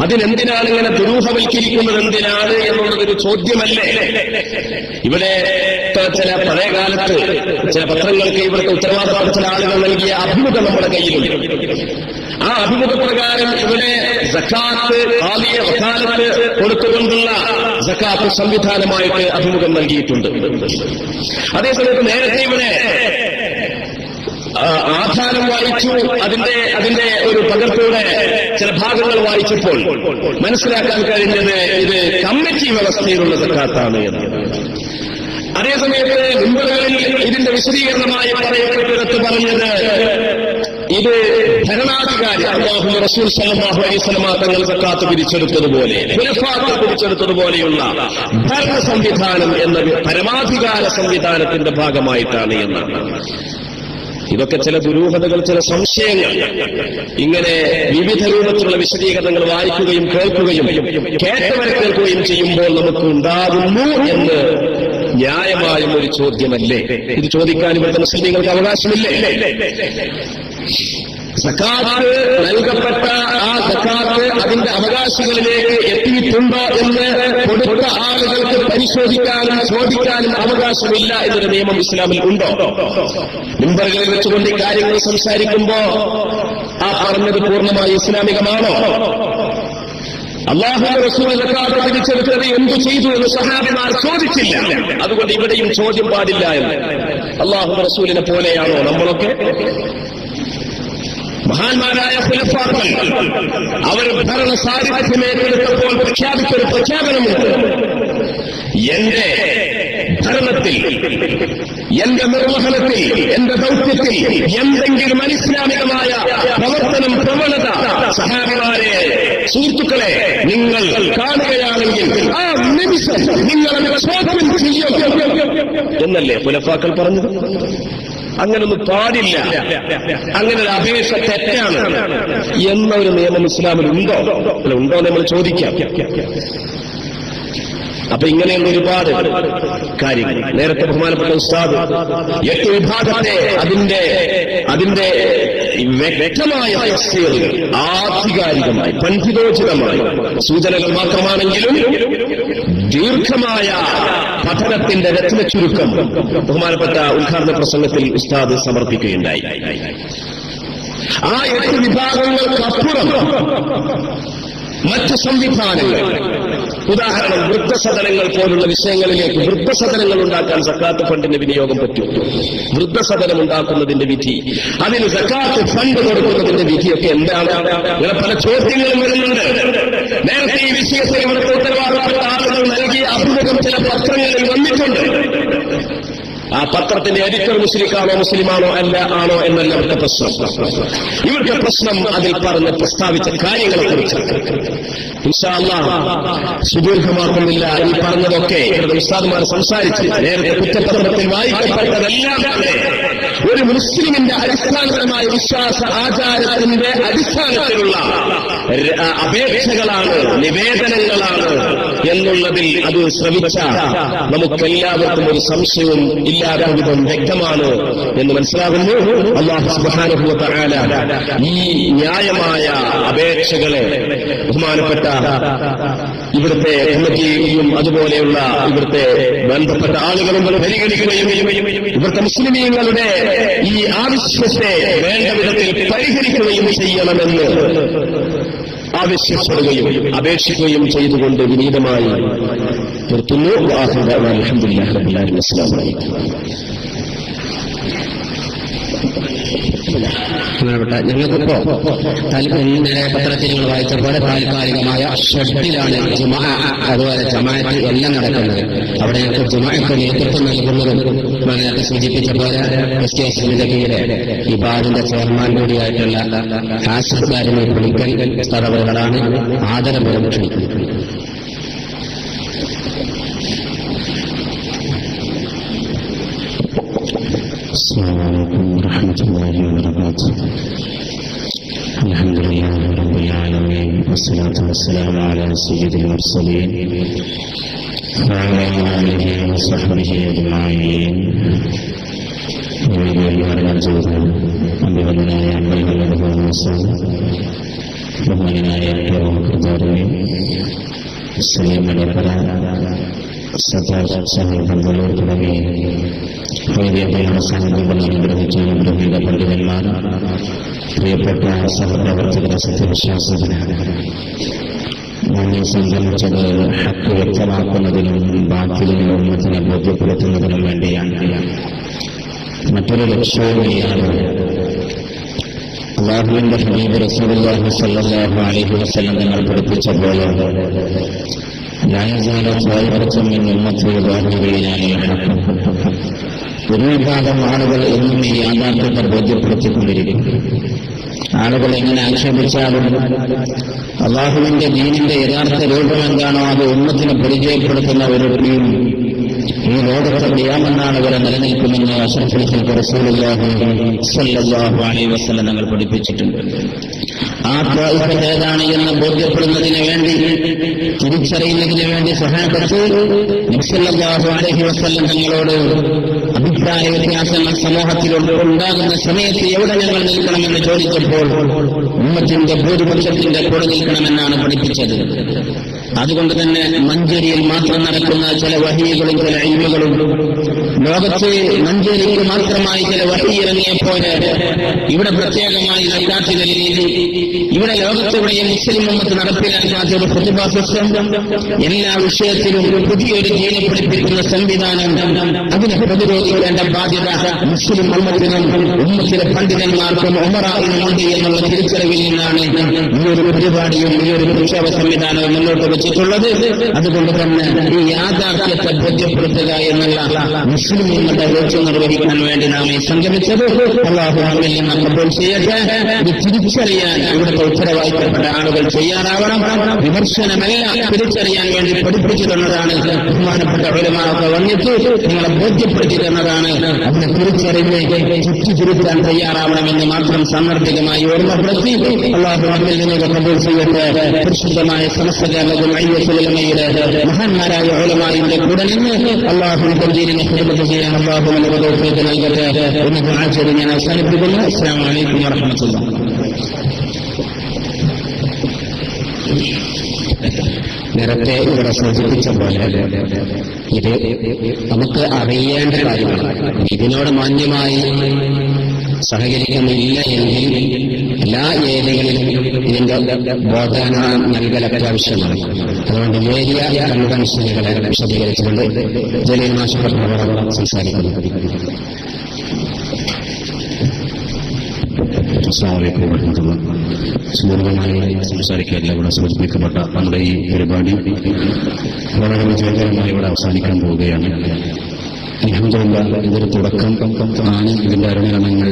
അതിനെന്തിനാണ് ഇങ്ങനെ ദുരൂഹവൽക്കരിക്കുന്നത്, എന്തിനാണ് എന്നുള്ളതൊരു ചോദ്യമല്ലേ? ഇവിടെ ചില പഴയ കാലത്ത് ചില പത്രങ്ങൾക്ക് ഇവിടുത്തെ ഉത്തരവാദിത്തപ്പെട്ട ചില ആളുകൾ നൽകിയ അഭിമുഖം നമ്മുടെ കയ്യിലുണ്ട്. ആ അഭിമുഖപ്രകാരം ഇവിടെ സക്കാത്ത് ആലിയ വക്കാലത്ത് കൊടുത്തുകൊണ്ടുള്ള സക്കാത്ത് സംവിധാനമായിട്ട് അഭിമുഖം നൽകിയിട്ടുണ്ട്. അതേസമയത്ത് നേരത്തെ ഇവിടെ ആധാരം വായിച്ചു, അതിന്റെ ഒരു പകർപ്പോടെ ചില ഭാഗങ്ങൾ വായിച്ചപ്പോൾ മനസ്സിലാക്കാൻ കഴിഞ്ഞത് ഇത് കമ്മിറ്റി വ്യവസ്ഥയിലുള്ള സക്കാത്താണ് എന്ന്. അതേസമയത്ത് മുമ്പുകളിൽ ഇതിന്റെ വിശദീകരണമായി പറയപ്പെട്ടിടത്ത് പറഞ്ഞത് ഇത് ഭരണാധികാരി അല്ലാഹു റസൂൽ സല്ലല്ലാഹു അലൈഹി വസല്ലം തങ്ങൾ സക്കാത്ത് പിരിച്ചെടുത്തതുപോലെ ഖുലഫാക്കൾ പിരിച്ചെടുത്തതുപോലെയുള്ള ഭരണ സംവിധാനം എന്ന പരമാധികാര സംവിധാനത്തിന്റെ ഭാഗമായിട്ടാണ് എന്നാണ്. ഇതൊക്കെ ചില ദുരൂഹതകൾ, ചില സംശയങ്ങൾ ഇങ്ങനെ വിവിധ രൂപത്തിലുള്ള വിശദീകരണങ്ങൾ വായിക്കുകയും കേൾക്കുകയും കേട്ടവരെ കേൾക്കുകയും ചെയ്യുമ്പോൾ നമുക്ക് ഉണ്ടാകുന്നു എന്ന് ന്യായമായും ഒരു ചോദ്യമല്ലേ? ഇത് ചോദിക്കാൻ ഇവിടുത്തെ മുസ്ലിങ്ങൾക്ക് അവകാശമില്ലേ? സക്കാത്ത് നൽകപ്പെട്ട ആ സക്കാത്ത് അതിന്റെ അവകാശികളിലേക്ക് എത്തിയിട്ടുണ്ടോ എന്ന് കൊടുത്ത ആളുകൾക്ക് പരിശോധിക്കാനും ചോദിക്കാനും അവകാശമില്ല എന്നൊരു നിയമം ഇസ്ലാമിൽ ഉണ്ടോ? മിമ്പറുകളിൽ വെച്ചുകൊണ്ട് ഈ കാര്യങ്ങൾ സംസാരിക്കുമ്പോ ആ പറഞ്ഞത് പൂർണ്ണമായി ഇസ്ലാമികമാണോ? അല്ലാഹു റസൂൽ സക്കാത്ത് പിരിച്ചെടുത്തത് എന്തു ചെയ്തു എന്ന് സഹാബിമാർ ചോദിച്ചില്ല. അതുകൊണ്ട് ഇവിടെയും ചോദ്യം പാടില്ല എന്ന്. അല്ലാഹു റസൂലിനെ പോലെയാണോ നമ്മളൊക്കെ? മഹാന്മാരായ ഖുലഫാക്കൾ അവർ ഭരണ സാന്നിധ്യം ഏറ്റെടുത്തപ്പോൾ പ്രഖ്യാപിച്ചൊരു പ്രഖ്യാപനമുണ്ട്. എന്റെ ഭരണത്തിൽ, എന്റെ നിർവഹണത്തിൽ, എന്റെ ദൗത്യത്തിൽ എന്തെങ്കിലും അനിസ്ലാമികമായ പ്രവർത്തനം, പ്രവണത സഹാബിമാരെ, സുഹൃത്തുക്കളെ നിങ്ങൾ കാണുകയാണെങ്കിൽ ആ നിമിഷം നിങ്ങളെ ചോദ്യം ചെയ്യണം എന്നല്ലേ ഖുലഫാക്കൾ പറഞ്ഞത്? അങ്ങനൊന്നും പാടില്ല, അങ്ങനെ ഒരു അപേക്ഷ തെറ്റാണ് എന്നൊരു നിയമം ഇസ്ലാമിൽ ഉണ്ടോ? ഉണ്ടോ നമ്മൾ ചോദിക്കാം. അപ്പൊ ഇങ്ങനെയുള്ള ഒരുപാട് കാര്യങ്ങൾ നേരത്തെ ബഹുമാനപ്പെട്ട ഉസ്താദ് 8 വിഭാഗത്തെ അതിന്റെ വ്യക്തമായ തഫ്സീറുകൾ ആധികാരികമായി പണ്ഡിതോചിതമായി സൂചനകൾ മാത്രമാണെങ്കിലും ദീർഘമായ പഠനത്തിന്റെ രത്ന ചുരുക്കം ബഹുമാനപ്പെട്ട ഉദ്ഘാടന പ്രസംഗത്തിൽ ഉസ്താദ് സമർപ്പിക്കുകയുണ്ടായി. ആ 8 വിഭാഗങ്ങൾക്കപ്പുറം മറ്റ് സംവിധാനങ്ങൾ, ഉദാഹരണം വൃദ്ധസദനങ്ങൾ പോലുള്ള വിഷയങ്ങളിലേക്ക് വൃദ്ധസദനങ്ങൾ ഉണ്ടാക്കാൻ സക്കാത്ത് ഫണ്ടിന്റെ വിനിയോഗം പറ്റും. വൃദ്ധസദനം ഉണ്ടാക്കുന്നതിന്റെ വിധി, അതിന് സക്കാത്ത് ഫണ്ട് കൊടുക്കുന്നതിന്റെ വിധിയൊക്കെ എന്താണ്? ഇങ്ങനെ പല ചോദ്യങ്ങളും വരുന്നുണ്ട്. നേരത്തെ ഈ വിഷയത്തിൽ ഇവിടുത്തെ ഉത്തരവാദിത്തപ്പെട്ട ആളുകൾ നൽകിയ അഭിമുഖം ചില പത്രങ്ങളിൽ വന്നിട്ടുണ്ട്. ആ പത്രത്തിന്റെ എഡിറ്റർ മുസ്ലിമാണോ മുസ്ലിമാണോ അല്ല ആണോ എന്നല്ല ഇവിടുത്തെ പ്രശ്നം. ഇവിടുത്തെ പ്രശ്നം അതിൽ പറഞ്ഞ് പ്രസ്താവിച്ച കാര്യങ്ങളെ കുറിച്ച് ഇൻഷാ അല്ലാഹ് സുദീർഘമാക്കുന്നില്ല. ഈ പറഞ്ഞതൊക്കെ ഇവിടുത്തെ ഉസ്താദുമാർ സംസാരിച്ച് നേരത്തെ കുറ്റപത്രത്തിൽ വായിക്കപ്പെട്ടതെല്ലാം ഒരു മുസ്ലിമിന്റെ അടിസ്ഥാനപരമായ വിശ്വാസ ആചാരത്തിന്റെ അടിസ്ഥാനത്തിലുള്ള അപേക്ഷകളാണ്, നിവേദനങ്ങളാണ് എന്നുള്ളതിൽ അത് ശ്രമിച്ച നമുക്കെല്ലാവർക്കും ഒരു സംശയവും ഇല്ലാത്ത വിധം വ്യക്തമാണ് എന്ന് മനസ്സിലാകുന്നു. അല്ലാഹു സുബ്ഹാനഹു വ തആല ഈ ന്യായമായ അപേക്ഷകളെ ബഹുമാനപ്പെട്ട ഇവിടുത്തെ കമ്മിറ്റിയും അതുപോലെയുള്ള ഇവിടുത്തെ ബന്ധപ്പെട്ട ആളുകളും പരിഗണിക്കുകയും ഇവിടുത്തെ മുസ്ലിമീങ്ങളുടെ ഈ ആവശ്യത്തെ വേണ്ട വിധത്തിൽ പരിഹരിക്കുകയും ചെയ്യണമെന്ന് ആവശ്യപ്പെടുകയും അപേക്ഷിക്കുകയും ചെയ്തുകൊണ്ട് വിനീതമായി നിർത്തുന്നു. അൽഹംദുലില്ലാഹി റബ്ബിൽ ആലമീൻ. അസ്സലാമു അലൈക്കും. ബഹുമാനപ്പെട്ട ഞങ്ങൾക്കിപ്പോ ഇന്നലെ പത്രത്തിൽ നിങ്ങൾ വായിച്ച പോലെ താൽക്കാലികമായ ഷെഡിലാണ് അതുപോലെ ജമാഅത്ത് എല്ലാം നടക്കുന്നത്. അവിടെ ഞങ്ങൾക്ക് ജമാഅത്ത് നേതൃത്വം നൽകുന്നതും നേരത്തെ സൂചിപ്പിച്ച പോലെ എസ്.കെ.എസ്.ന്റെ കീഴിലെ ഈ ബാറിന്റെ ചെയർമാൻ കൂടിയായിട്ടുള്ള ആശുപത്രിയെ പുളിക്കൽ സ്ഥലവകളാണ് ആദരപൂർവ്വം ക്ഷണിക്കുന്നത്. السلام عليكم ورحمة الله وبركاته. الحمد لله رب العالمين والصلاة والسلام على سيد المرسلين وعلى آله وصحبه أجمعين. ബഹുമാനായ സഹോദരങ്ങൾ തുടങ്ങി ഗ്രഹിച്ച പണ്ഡിതന്മാർ, പ്രിയപ്പെട്ട സഹപ്രവർത്തകര സത്യവിശ്വാസികളാണ്. നമ്മെ സംബന്ധിച്ചത് ഹക്ക് വ്യക്തമാക്കുന്നതിനും ബാക്കിലും ഉമ്മത്തിനെ ബോധ്യപ്പെടുത്തുന്നതിനും വേണ്ടിയാണ്. മറ്റൊരു ലക്ഷ്യവുമില്ലാതെ അല്ലാഹുവിന്റെ ഹബീബ് റസൂലുള്ളാഹി സ്വല്ലല്ലാഹു അലൈഹി വസല്ലം തങ്ങൾ പഠിപ്പിച്ച പോലെ ലാ യസാലു ത്വായിഫത്തും മിൻ ഉമ്മത്തി ളാഹിരീന അലൽ ഹഖ്. ഒരു വിഭാഗം ആളുകൾ എന്നും ഈ യാഥാർത്ഥ്യത്തെ ബോധ്യപ്പെടുത്തിക്കൊണ്ടിരിക്കും. ആളുകൾ എങ്ങനെ ആക്ഷേപിച്ചാലും അല്ലാഹുവിന്റെ ദീനിന്റെ യഥാർത്ഥ രൂപം എന്താണോ അത് ഉമ്മത്തിനെ പരിചയപ്പെടുത്തുന്ന ഒരു ടീം ഈ ലോകത്തെ ഖിയാമത്താണ് വരെ നിലനിൽക്കുമെന്ന് അഷ്റഫുൽ ഖൽഖ് റസൂലുള്ളാഹി സ്വല്ലല്ലാഹു അലൈഹി വസല്ലം തങ്ങൾ പഠിപ്പിച്ചിട്ടുണ്ട്. ആ ത്വായിഫ ഏതാണ് എന്ന് ബോധ്യപ്പെടുന്നതിന് വേണ്ടി, തിരിച്ചറിയുന്നതിന് വേണ്ടി സഹാബത്ത് നബി സല്ലല്ലാഹു അലൈഹി വസല്ലം തങ്ങളോട് അഭിപ്രായ വ്യത്യാസങ്ങൾ സമൂഹത്തിൽ ഉണ്ടാകുന്ന സമയത്ത് എവിടെ ഞങ്ങൾ നിൽക്കണമെന്ന് ചോദിച്ചപ്പോൾ ഉമ്മത്തിന്റെ ഭൂരിപക്ഷത്തിന്റെ കൂടെ നിൽക്കണമെന്നാണ് പഠിപ്പിച്ചത്. അതുകൊണ്ട് തന്നെ മഞ്ചേരിയിൽ മാത്രം നടക്കുന്ന ചില വഹീകളും ചില ഇൽമുകളും, ലോകത്ത് മഞ്ചേരിക്ക് മാത്രമായി ചില വഹീ ഇറങ്ങിയപ്പോലെ ഇവിടെ പ്രത്യേകമായി നടക്കാത്ത രീതി, ഇവിടെ ലോകത്തിവിടെ മുസ്ലിം ഉമ്മത്ത് നടപ്പിലാക്കാത്ത ഒരു ഖുതുബ സിസ്റ്റം, എല്ലാ വിഷയത്തിലും പുതിയൊരു ദീനെ പഠിപ്പിക്കുന്ന സംവിധാനം, അതിനെ പ്രതിരോധിക്കേണ്ട ബാധ്യത മുസ്ലിം ഉമ്മത്തിനും ഉമ്മത്തിലെ പണ്ഡിതന്മാർക്കും ഉമറായിനുമുണ്ട് എന്നുള്ള തിരിച്ചറിവിൽ നിന്നാണ് ഈ ഒരു പരിപാടിയും ഈ ഒരു പ്രക്ഷേപ സംവിധാനവും മുന്നോട്ട് വെച്ചിട്ടുള്ളത്. അതുകൊണ്ട് തന്നെ ഈ യാഥാർത്ഥ്യത്തെ ബോധ്യപ്പെടുത്തുക എന്നുള്ള മുസ്ലിം ഉമ്മത്തെ ലക്ഷ്യം നിർവഹിക്കാൻ വേണ്ടി നാം ഈ സംഗമിച്ചത് അല്ലാഹു നമ്മിൽ നിന്ന് കബൂൽ ചെയ്യട്ടെ. ഇത് തിരിച്ചറിയാൻ ഇവിടുത്തെ ഉത്തരവാദിത്തപ്പെട്ട ആളുകൾ തയ്യാറാവണം. വിമർശനമല്ല, തിരിച്ചറിയാൻ വേണ്ടി പഠിപ്പിച്ചു തന്നതാണ്. ബഹുമാനപ്പെട്ട ഉലമാവൊക്കെ വന്നിട്ട് നിങ്ങളെ ബോധ്യപ്പെടുത്തി തന്നതാണ്. അതിനെ തിരിച്ചറിഞ്ഞ് ചുറ്റിത്തിരുത്താൻ തയ്യാറാവണമെന്ന് മാത്രം സാന്ദർഭികമായി ഓർമ്മപ്പെടുത്തി അല്ലാഹു നമ്മിൽ നിന്ന് കബൂൽ ചെയ്യട്ടെ. പരിശുദ്ധമായ സമസ്ത കേരള ഉലമയുടെ മഹാന്മാരായ ഉലമാവിന്റെ കൂടെ നിന്ന് അല്ലാഹുവിന്റെ ദീനിനെ ഖിദ്മത്ത് ചെയ്യാൻ അല്ലാഹു നമുക്ക് തൗഫീഖ് നൽകട്ടെ എന്ന് ദുആ ചെയ്ത് ഞാൻ അവസാനിപ്പിക്കുന്നു. അസ്സലാമു അലൈക്കും വറഹ്മത്തുള്ളാഹി. നേരത്തെ ഇവിടെ സൂചിപ്പിച്ച പോലെ ഇത് നമുക്ക് അറിയേണ്ട കാര്യമാണ്. ഇതിനോട് മാന്യമായി സഹകരിക്കുന്നില്ല എങ്കിൽ എല്ലാ ഏരിയകളിലും ഇതിന്റെ ബോധനം നൽകൽ അത്യാവശ്യമാണ്. അതുകൊണ്ട് ഏരിയ കൺവെൻഷനുകളെ വിശദീകരിച്ചുകൊണ്ട് ജലീൽ മാഷ് സംസാരിക്കുന്നു. സുദീർഘമായി സംസാരിക്കുകയല്ല, ഇവിടെ സൂചിപ്പിക്കപ്പെട്ട നമ്മുടെ ഈ പരിപാടി വളരെ വിജയകരമായി ഇവിടെ അവസാനിക്കാൻ പോവുകയാണ്. അൽഹംദുലില്ലാഹ് ഇതൊരു തുടക്കം ആണ്. ഇതിന്റെ അരങ്ങണങ്ങൾ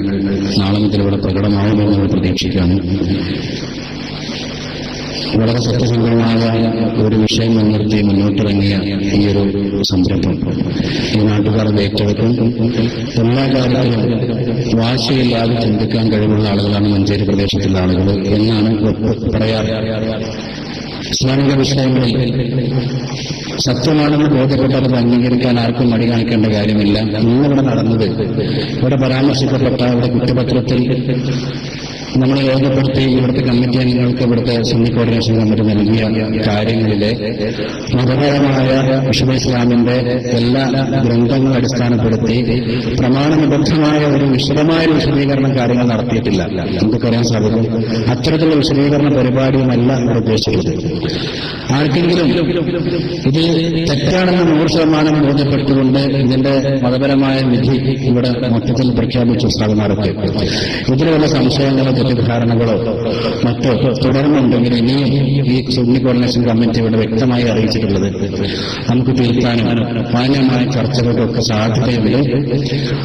നാളെ മുതൽ ഇവിടെ പ്രകടമാവുമെന്ന് നമ്മൾ പ്രതീക്ഷിക്കുകയാണ്. വളരെ സത്യസന്ധമായ ഒരു വിഷയം മുൻനിർത്തി മുന്നോട്ടിറങ്ങിയ ഈ ഒരു സംരംഭം ഈ നാട്ടുകാർ ഏറ്റെടുക്കും. എല്ലാ കാര്യത്തിലും വാശിയില്ലാതെ ചിന്തിക്കാൻ കഴിവുള്ള ആളുകളാണ് മഞ്ചേരി പ്രദേശത്തുള്ള ആളുകൾ എന്നാണ് പറയാറ്. ഇസ്ലാമിക വിഷയങ്ങളിൽ സത്യമാണെന്ന് ബോധ്യപ്പെട്ടത് അംഗീകരിക്കാൻ ആർക്കും മടി കാണിക്കേണ്ട കാര്യമില്ല. ഇന്നിവിടെ നടന്നത്, ഇവിടെ പരാമർശിക്കപ്പെട്ട ഇവിടെ കുറ്റപത്രത്തിൽ നമ്മൾ രേഖപ്പെടുത്തി ഇവിടുത്തെ കമ്മിറ്റി അംഗങ്ങൾക്ക് ഇവിടുത്തെ സുന്നി കോർഡിനേഷൻ കമ്മിറ്റി നൽകിയ കാര്യങ്ങളിലെ മതപരമായ വിശുദ്ധ ഇസ്ലാമിന്റെ എല്ലാ ഗ്രന്ഥങ്ങളും അടിസ്ഥാനപ്പെടുത്തി പ്രമാണനിബദ്ധമായ ഒരു വിശദമായ വിശദീകരണം കാര്യങ്ങൾ നടത്തിയിട്ടില്ല. നമുക്കറിയാൻ സാധിക്കും. അത്തരത്തിലുള്ള വിശദീകരണ പരിപാടിയുമല്ല ഇവിടെ ഉദ്ദേശിച്ചത്. ആർക്കെങ്കിലും ഇത് തെറ്റാണെന്ന് 100% ബോധ്യപ്പെട്ടുകൊണ്ട് ഇതിന്റെ മതപരമായ വിധി ഇവിടെ മൊത്തത്തിൽ പ്രഖ്യാപിച്ചു സാധനമാർക്ക് ഇതിലുള്ള സംശയങ്ങൾ തെറ്റിദ്ധാരണകളോ മറ്റോ തുടർന്നുണ്ടെങ്കിൽ ഇനിയും ഈ സുന്നി കോർഡിനേഷൻ കമ്മിറ്റി ഇവിടെ വ്യക്തമായി അറിയിച്ചിട്ടുള്ളത് നമുക്ക് തിരുത്താനും മാന്യമായ ചർച്ചകൾക്കൊക്കെ സാധ്യതയുണ്ട്.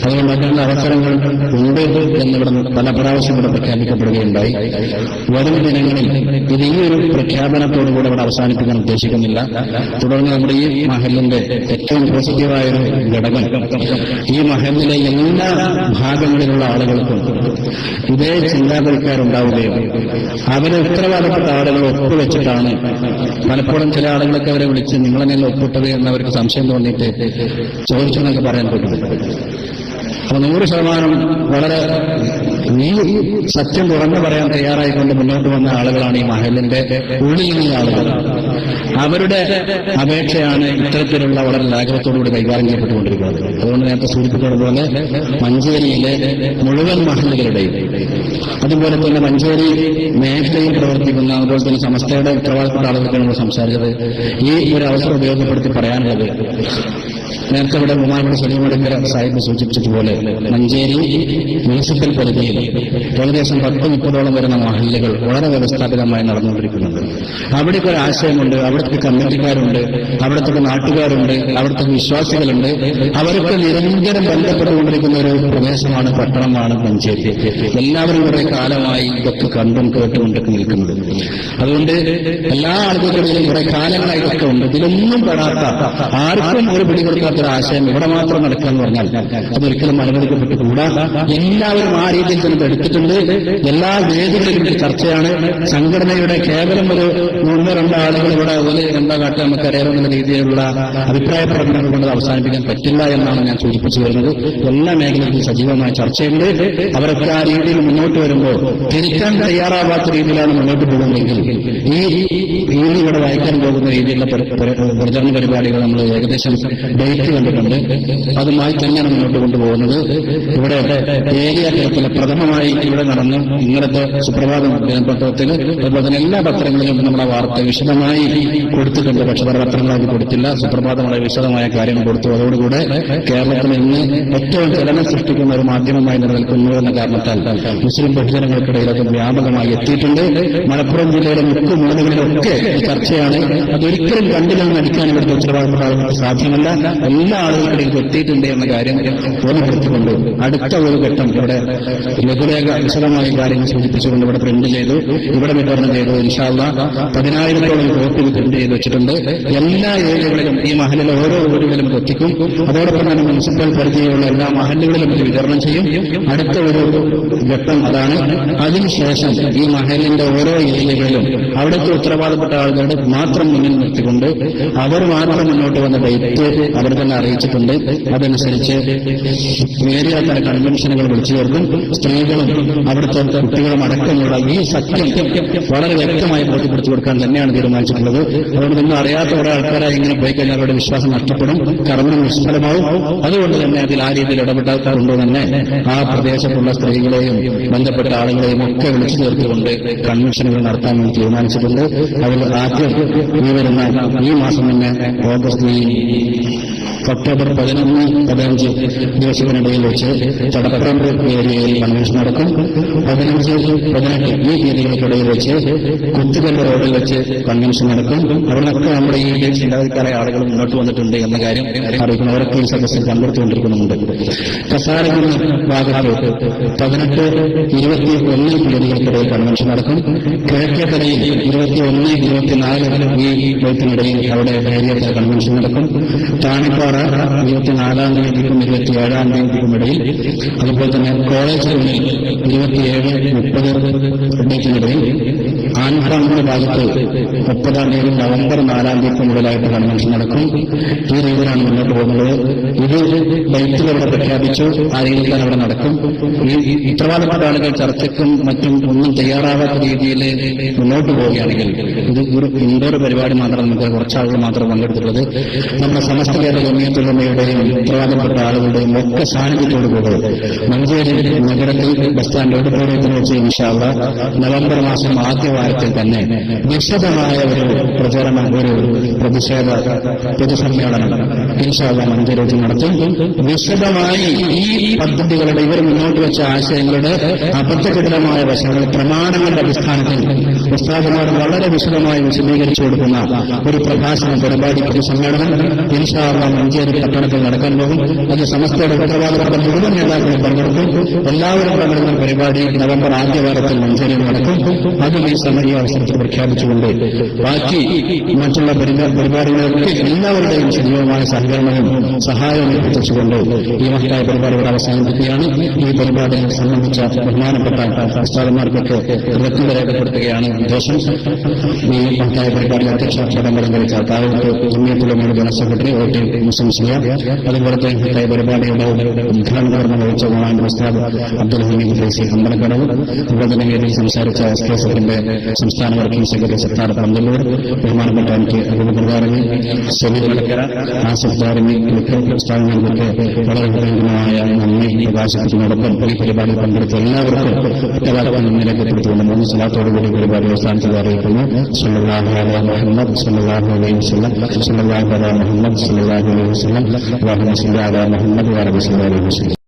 അതുകൊണ്ട് അതിനുള്ള അവസരങ്ങൾ ഉണ്ട് എന്നിവിടെ പല പ്രാവശ്യം ഇവിടെ പ്രഖ്യാപിക്കപ്പെടുകയുണ്ടായി. വരും ദിനങ്ങളിൽ ഇത് ഈ ഒരു പ്രഖ്യാപനത്തോടുകൂടെ ഇവിടെ അവസാനിപ്പിക്കാൻ ഉദ്ദേശിക്കുന്നില്ല. തുടർന്ന് നമ്മുടെ ഈ മഹലിന്റെ ഏറ്റവും പോസിറ്റീവായ ഒരു ഘടകം ഈ മഹലിലെ എല്ലാ ഭാഗങ്ങളിലുള്ള ആളുകൾക്കും ഇതേ ചിന്താഗതിക്കാരുണ്ടാവുകയും അവരെ ഉത്തരവാദപ്പെട്ട ആളുകൾ ഒപ്പുവെച്ചിട്ടാണ് പലപ്പോഴും ചില ആളുകളൊക്കെ അവരെ വിളിച്ച് നിങ്ങളെന്നെ ഒപ്പിട്ടത് എന്നവർക്ക് സംശയം തോന്നിയിട്ട് ചോദിച്ചെന്നൊക്കെ പറയാൻ പറ്റും. അപ്പൊ 100% വളരെ ഈ സത്യം തുറന്നു പറയാൻ തയ്യാറായിക്കൊണ്ട് മുന്നോട്ട് വന്ന ആളുകളാണ് ഈ മഹലിന്റെ ഉള്ളിൽ നിന്നുള്ള ആളുകൾ. അവരുടെ അപേക്ഷയാണ് ഇത്തരത്തിലുള്ള വളരെ ലാഘവത്തോടുകൂടി കൈകാര്യം ചെയ്യപ്പെട്ടുകൊണ്ടിരിക്കുന്നത്. അതുകൊണ്ട് നേരത്തെ സൂചിപ്പിച്ചതുപോലെ മഞ്ചേരിയിലെ മുഴുവൻ മഹലുകളുടെയും അതുപോലെ തന്നെ മഞ്ചേരി മേഖലയിൽ പ്രവർത്തിക്കുന്ന അതുപോലെ തന്നെ സമസ്തയുടെ ഉത്തരവാദിത്തപ്പെട്ട ആളുകൾക്ക് നമ്മൾ സംസാരിച്ചത് ഈ ഒരു അവസരം ഉപയോഗപ്പെടുത്തി പറയാനുള്ളത്, നേരത്തെ ഇവിടെ ബഹുമാനപ്പെട്ട സലീമടക്കര സാഹിബ് സൂചിപ്പിച്ചതുപോലെ മഞ്ചേരി മുനിസിപ്പൽ പരിധിയിൽ ഏകദേശം 10-30ഓളം വരുന്ന മഹല്ലുകൾ വളരെ വ്യവസ്ഥാപിതമായി നടന്നുകൊണ്ടിരിക്കുന്നുണ്ട്. അവിടേക്ക് ഒരു ആശയമുണ്ട്, അവിടുത്തെ കമ്മിറ്റിക്കാരുണ്ട്, അവിടുത്തെ നാട്ടുകാരുണ്ട്, അവിടുത്തെ വിശ്വാസികളുണ്ട്. അവർക്ക് നിരന്തരം ബന്ധപ്പെട്ടുകൊണ്ടിരിക്കുന്ന ഒരു പ്രദേശമാണ്, പട്ടണമാണ് മഞ്ചേരി. എല്ലാവരും കുറെ കാലമായി ഇതൊക്കെ കണ്ടും കേട്ടുകൊണ്ടൊക്കെ നിൽക്കുന്നത്. അതുകൊണ്ട് എല്ലാ ആളുകൾക്കിടയിലും കുറെ കാലങ്ങളായി ഇതൊക്കെ ഉണ്ട്. ഇതിലൊന്നും പെടാത്ത ആർക്കും ഒരു പിടികൊടുക്കാത്ത ഒരു ആശയം ഇവിടെ മാത്രം നടക്കുക എന്ന് പറഞ്ഞാൽ അതൊരിക്കലും അനുവദിക്കപ്പെട്ടുകൂടാ. എല്ലാവരും ആ രീതിയിൽ തന്നെ എടുത്തിട്ടുണ്ട്. എല്ലാ വേദികളിലും ചർച്ചയാണ്. സംഘടനയുടെ കേവലം ഒരു 1-2 ആളുകൾ ഇവിടെ അതുപോലെ എന്താ കാട്ടുക നമുക്കറിയാവുന്ന രീതിയിലുള്ള അഭിപ്രായ പ്രകടനങ്ങൾ കൊണ്ട് അവസാനിപ്പിക്കാൻ പറ്റില്ല എന്നാണ് ഞാൻ സൂചിപ്പിച്ചു വരുന്നത്. എല്ലാ മേഖലയിലും സജീവമായ ചർച്ചയുണ്ട്. അവരൊക്കെ ആ രീതിയിൽ മുന്നോട്ട് വരുമ്പോൾ തിരിക്കാൻ തയ്യാറാവാത്ത രീതിയിലാണ് മുന്നോട്ട് പോകുന്നതെങ്കിൽ ഈ ഇവിടെ വായിക്കാൻ പോകുന്ന രീതിയിലുള്ള പ്രചരണ പരിപാടികൾ നമ്മൾ ഏകദേശം ഡേറ്റ് കണ്ടിട്ടുണ്ട്. അതുമായി തന്നെയാണ് മുന്നോട്ട് കൊണ്ടുപോകുന്നത്. ഇവിടെ ഏരിയ തലത്തിൽ പ്രഥമമായി ഇവിടെ നടന്ന് ഇന്നലത്തെ സുപ്രഭാതം ദിനപത്രത്തിൽ അതുപോലെ തന്നെ എല്ലാ പത്രങ്ങളിലും നമ്മുടെ വാർത്ത വിശദമായി കൊടുത്തിട്ടുണ്ട്. പക്ഷെ പല പത്രങ്ങളായി കൊടുത്തില്ല. സുപ്രഭാതം വളരെ വിശദമായ കാര്യങ്ങൾ കൊടുത്തു. അതോടുകൂടെ കേരളത്തിൽ ഇന്ന് ഏറ്റവും ചലനം സൃഷ്ടിക്കുന്ന ഒരു മാധ്യമമായി നിലനിൽക്കുന്നു എന്ന കാരണത്താൽ മുസ്ലിം ബഹുജനങ്ങൾക്കിടയിൽ അത് വ്യാപകമായി എത്തിയിട്ടുണ്ട്. മലപ്പുറം ജില്ലയുടെ മുക്ക് മൂലകളിലൊക്കെ ചർച്ചയാണ്. അതൊരിക്കലും കണ്ടില്ലെന്ന് നടിക്കാൻ ഇവിടുത്തെ ഉത്തരവാദിത്തപ്പെട്ട ആളുകൾക്ക് സാധ്യമല്ല. എല്ലാ ആളുകൾക്കിടയിൽ എത്തിയിട്ടുണ്ട് എന്ന കാര്യം ഓർമ്മപ്പെടുത്തിക്കൊണ്ട് അടുത്ത ഒരു ഘട്ടം ഇവിടെ ലഘുലേഖ വിശദമായ കാര്യങ്ങൾ സൂചിപ്പിച്ചുകൊണ്ട് ഇവിടെ പ്രിന്റ് ചെയ്തു, ഇവിടെ വിതരണം ചെയ്തു. ഇൻഷാ അല്ലാഹ് 10,000-ഓളം കോപ്പി പ്രിന്റ് ചെയ്ത് വെച്ചിട്ടുണ്ട്. എല്ലാ ഏരിയകളിലും ഈ മഹലിലെ ഓരോ വീടുകളിലും ഇത് എത്തിക്കും. അതോടൊപ്പം തന്നെ മുനിസിപ്പൽ പരിധിയിലുള്ള എല്ലാ മഹലുകളിലും ഇത് വിതരണം ചെയ്യും. അടുത്ത ഒരു ഘട്ടം അതാണ്. അതിനുശേഷം ഈ മഹലിന്റെ ഓരോ ഏരിയകളിലും അവിടുത്തെ ഉത്തരവാദപ്പെട്ട ആളുകളുടെ മാത്രം മുന്നിൽ നിർത്തിക്കൊണ്ട് അവർ മാത്രം മുന്നോട്ട് വന്ന ഡേറ്റ് അവർ തന്നെ അറിയിച്ചിട്ടുണ്ട്. അതനുസരിച്ച് ഏരിയ തല കൺവെൻഷനുകൾ വിളിച്ചു ചേർക്കും. സ്ത്രീകളും അവിടുത്തെ കുട്ടികളും അടക്കമുള്ള ഈ സത്യം വളരെ വ്യക്തമായി ബോധ്യപ്പെടുത്തി കൊടുക്കാൻ തന്നെയാണ് തീരുമാനിച്ചിട്ടുള്ളത്. അതുകൊണ്ട് നിങ്ങൾ അറിയാത്ത കുറെ ആൾക്കാരായി ഇങ്ങനെ പോയി കഴിഞ്ഞാൽ അവരുടെ വിശ്വാസം നഷ്ടപ്പെടും, കർമ്മം നിഷ്ഫലമാവും. അതുകൊണ്ട് തന്നെ അതിൽ ആ രീതിയിൽ ഇടപെട്ടാറുണ്ടോ തന്നെ ആ പ്രദേശത്തുള്ള സ്ത്രീകളെയും ബന്ധപ്പെട്ട ആളുകളെയും ഒക്കെ വിളിച്ചു ചേർത്തുകൊണ്ട് കൺവെൻഷനുകൾ നടത്താൻ വേണ്ടി തീരുമാനിച്ചിട്ടുണ്ട്. അതിൽ ആദ്യം ഈ വരുന്ന ഈ മാസം തന്നെ ഓഗസ്റ്റ് ഒക്ടോബർ 11-15 ദിവസത്തിനിടയിൽ വെച്ച് ചടപ്പറം ഏരിയയിൽ കൺവെൻഷൻ നടക്കും. 15-18 ഈ തീയതികൾക്കിടയിൽ വെച്ച് കുത്തുകല്ല് റോഡിൽ വെച്ച് കൺവെൻഷൻ നടക്കും. അവിടെയൊക്കെ നമ്മുടെ ഈ ചിന്താഗതിക്കാരായ ആളുകൾ മുന്നോട്ട് വന്നിട്ടുണ്ട് എന്ന കാര്യം അറിയിക്കുന്നവരൊക്കെ ഈ സദസ്സിൽ കണ്ടെടുത്തുകൊണ്ടിരിക്കുന്നുണ്ട്. കസാരകുന്ന് ഭാഗത്ത് 18-21 തീയതികൾക്കിടയിൽ കൺവെൻഷൻ നടക്കും. കിഴക്കേക്കരയിൽ 21-24 ഈ ഡേറ്റിനിടയിൽ അവിടെ ഏരിയ കൺവെൻഷൻ നടക്കും. താണിപ്പാറ 24-ാം തീയതിക്കും 27-ാം തീയതിക്കും ഇടയിൽ, അതുപോലെ തന്നെ കോളേജുകളിൽ 27-30 ഡേറ്റിനിടയിൽ, ആൻഫ്രാങ്കിന്റെ ഭാഗത്ത് 30-ാം തീയതി നവംബർ 4-ാം തീയതി മുതലായിട്ട് കൺവെൻഷൻ നടക്കും. ഈ രീതിയിലാണ് മുന്നോട്ട് പോകുന്നത്. ഇത് ഡേറ്റുകൾ അവിടെ പ്രഖ്യാപിച്ചു. ആ രീതിയിൽ അവിടെ നടക്കും. ഈ ഉത്തരവാദപ്പെട്ട ആളുകൾ ചർച്ചയ്ക്കും മറ്റും ഒന്നും തയ്യാറാവാത്ത രീതിയിൽ മുന്നോട്ട് പോവുകയാണെങ്കിൽ ഇത് ഒരു ഇൻഡോർ പരിപാടി മാത്രം നമുക്ക് കുറച്ചാളുകൾ മാത്രം പങ്കെടുത്തിട്ടുള്ളത്. നമ്മുടെ സമസ്ത കേരള ജമിയത്തുലമയുടെയും ഉത്തരവാദപ്പെട്ട ആളുകളുടെയും ഒക്കെ സാന്നിധ്യത്തോട് കൂടെ മഞ്ചേരി നഗരത്തിൽ ബസ് സ്റ്റാൻഡ് ഓഡിറ്റോറിയത്തിൽ വെച്ച് ഇൻഷാ അല്ലാഹ് നവംബർ മാസം ആദ്യ വാരത്തിൽ തന്നെ വിശദമായ ഒരു പ്രചരണം, ഒരു പ്രതിഷേധ പൊതുസമ്മേളനം ഇൻഷാ അല്ലാഹ് മഞ്ചേരിയിൽ നടത്തും. വിശദമായി ഈ പദ്ധതികളുടെ, ഇവർ മുന്നോട്ട് വെച്ച ആശയങ്ങളുടെ അബദ്ധജടിലമായ വശങ്ങൾ പ്രമാണങ്ങളുടെ അടിസ്ഥാനത്തിൽ ഉസ്താദുമാർ വളരെ വിശദമായി വിശദീകരിച്ചു കൊടുക്കുന്ന ഒരു പ്രഭാഷണ പരിപാടി പൊതുസമ്മേളനം ഇൻഷാ അല്ലാഹ് മഞ്ചേരി പട്ടണത്തിൽ നടക്കാൻ പോകും. അത് സമസ്തയുടെ ഉത്തരവാദിത്തപ്പെട്ട മുഴുവൻ നേതാക്കളും പങ്കെടുക്കും. എല്ലാവരും പങ്കെടുക്കുന്ന പരിപാടി നവംബർ ആദ്യവാരത്തിൽ മഞ്ചേരിയിൽ നടക്കും. അതും ഈ അവസരത്തിൽ പ്രഖ്യാപിച്ചുകൊണ്ട് ബാക്കി മറ്റുള്ള പരിപാടികളൊക്കെ എല്ലാവരുടെയും സജീവമായ സഹകരണവും സഹായവും ഏൽപ്പിച്ചുകൊണ്ട് ഈ മഹത്തായ പരിപാടികൾ അവസാനിപ്പിക്കുകയാണ്. ഈ പരിപാടിയെ സംബന്ധിച്ച ബഹുമാനപ്പെട്ട ഉസ്താദുമാർക്കൊക്കെ കൃതജ്ഞത രേഖപ്പെടുത്തുകയാണ് ഉദ്ദേശം. ഈ മഹത്തായ പരിപാടി അധ്യക്ഷ പദം ധരിച്ച താഴോട്ട് ജമിയത്തുലമയുടെ ജനറൽ സെക്രട്ടറി OT മുസ്ലിം സിയ, അതുപോലത്തെ മഹത്തായ പരിപാടിയുടെ ഉദ്ഘാടനം നിർവഹിച്ച ബഹുമാനപ്പെട്ട ഉസ്താദ് അബ്ദുൽ ഹമീദ് ഫൈസി അമ്പലക്കടവ്, അതുപോലെ തന്നെ വേദിയിൽ സംസാരിച്ച SKSFന്റെ സംസ്ഥാന വർക്കിംഗ് സെക്രട്ടറി സത്താർ പന്തല്ലൂർ, ബഹുമാനപ്പെട്ട എനിക്ക് അഭിപ്രകാരം സമീർ മലക്കര, ആസിഫ് ദാരിമി, ഉസ്താദുമാർക്കൊക്കെ വളരെ ഹൃദയമായ നന്ദി പ്രകാശിപ്പിക്കുന്നതോടൊപ്പം ഈ പരിപാടിയിൽ പങ്കെടുത്ത എല്ലാവർക്കും ഒറ്റവാക്കം നന്ദി രേഖപ്പെടുത്തിക്കൊണ്ട് 3 സ്വലാത്തോടുകൂടി പരിപാടി അവസാനിച്ചത് അറിയിക്കുന്നു. സല്ലല്ലാഹു അലൈഹി മുഹമ്മദ് സല്ലല്ലാഹു അലൈഹി വസല്ലം, സല്ലല്ലാഹു അലൈഹി മുഹമ്മദ് സല്ലല്ലാഹു അലൈഹി വസല്ലം, അല്ലാഹുമ്മ സ്വല്ലി അലാ മുഹമ്മദ് വഅലാ ആലിഹി വസല്ലം.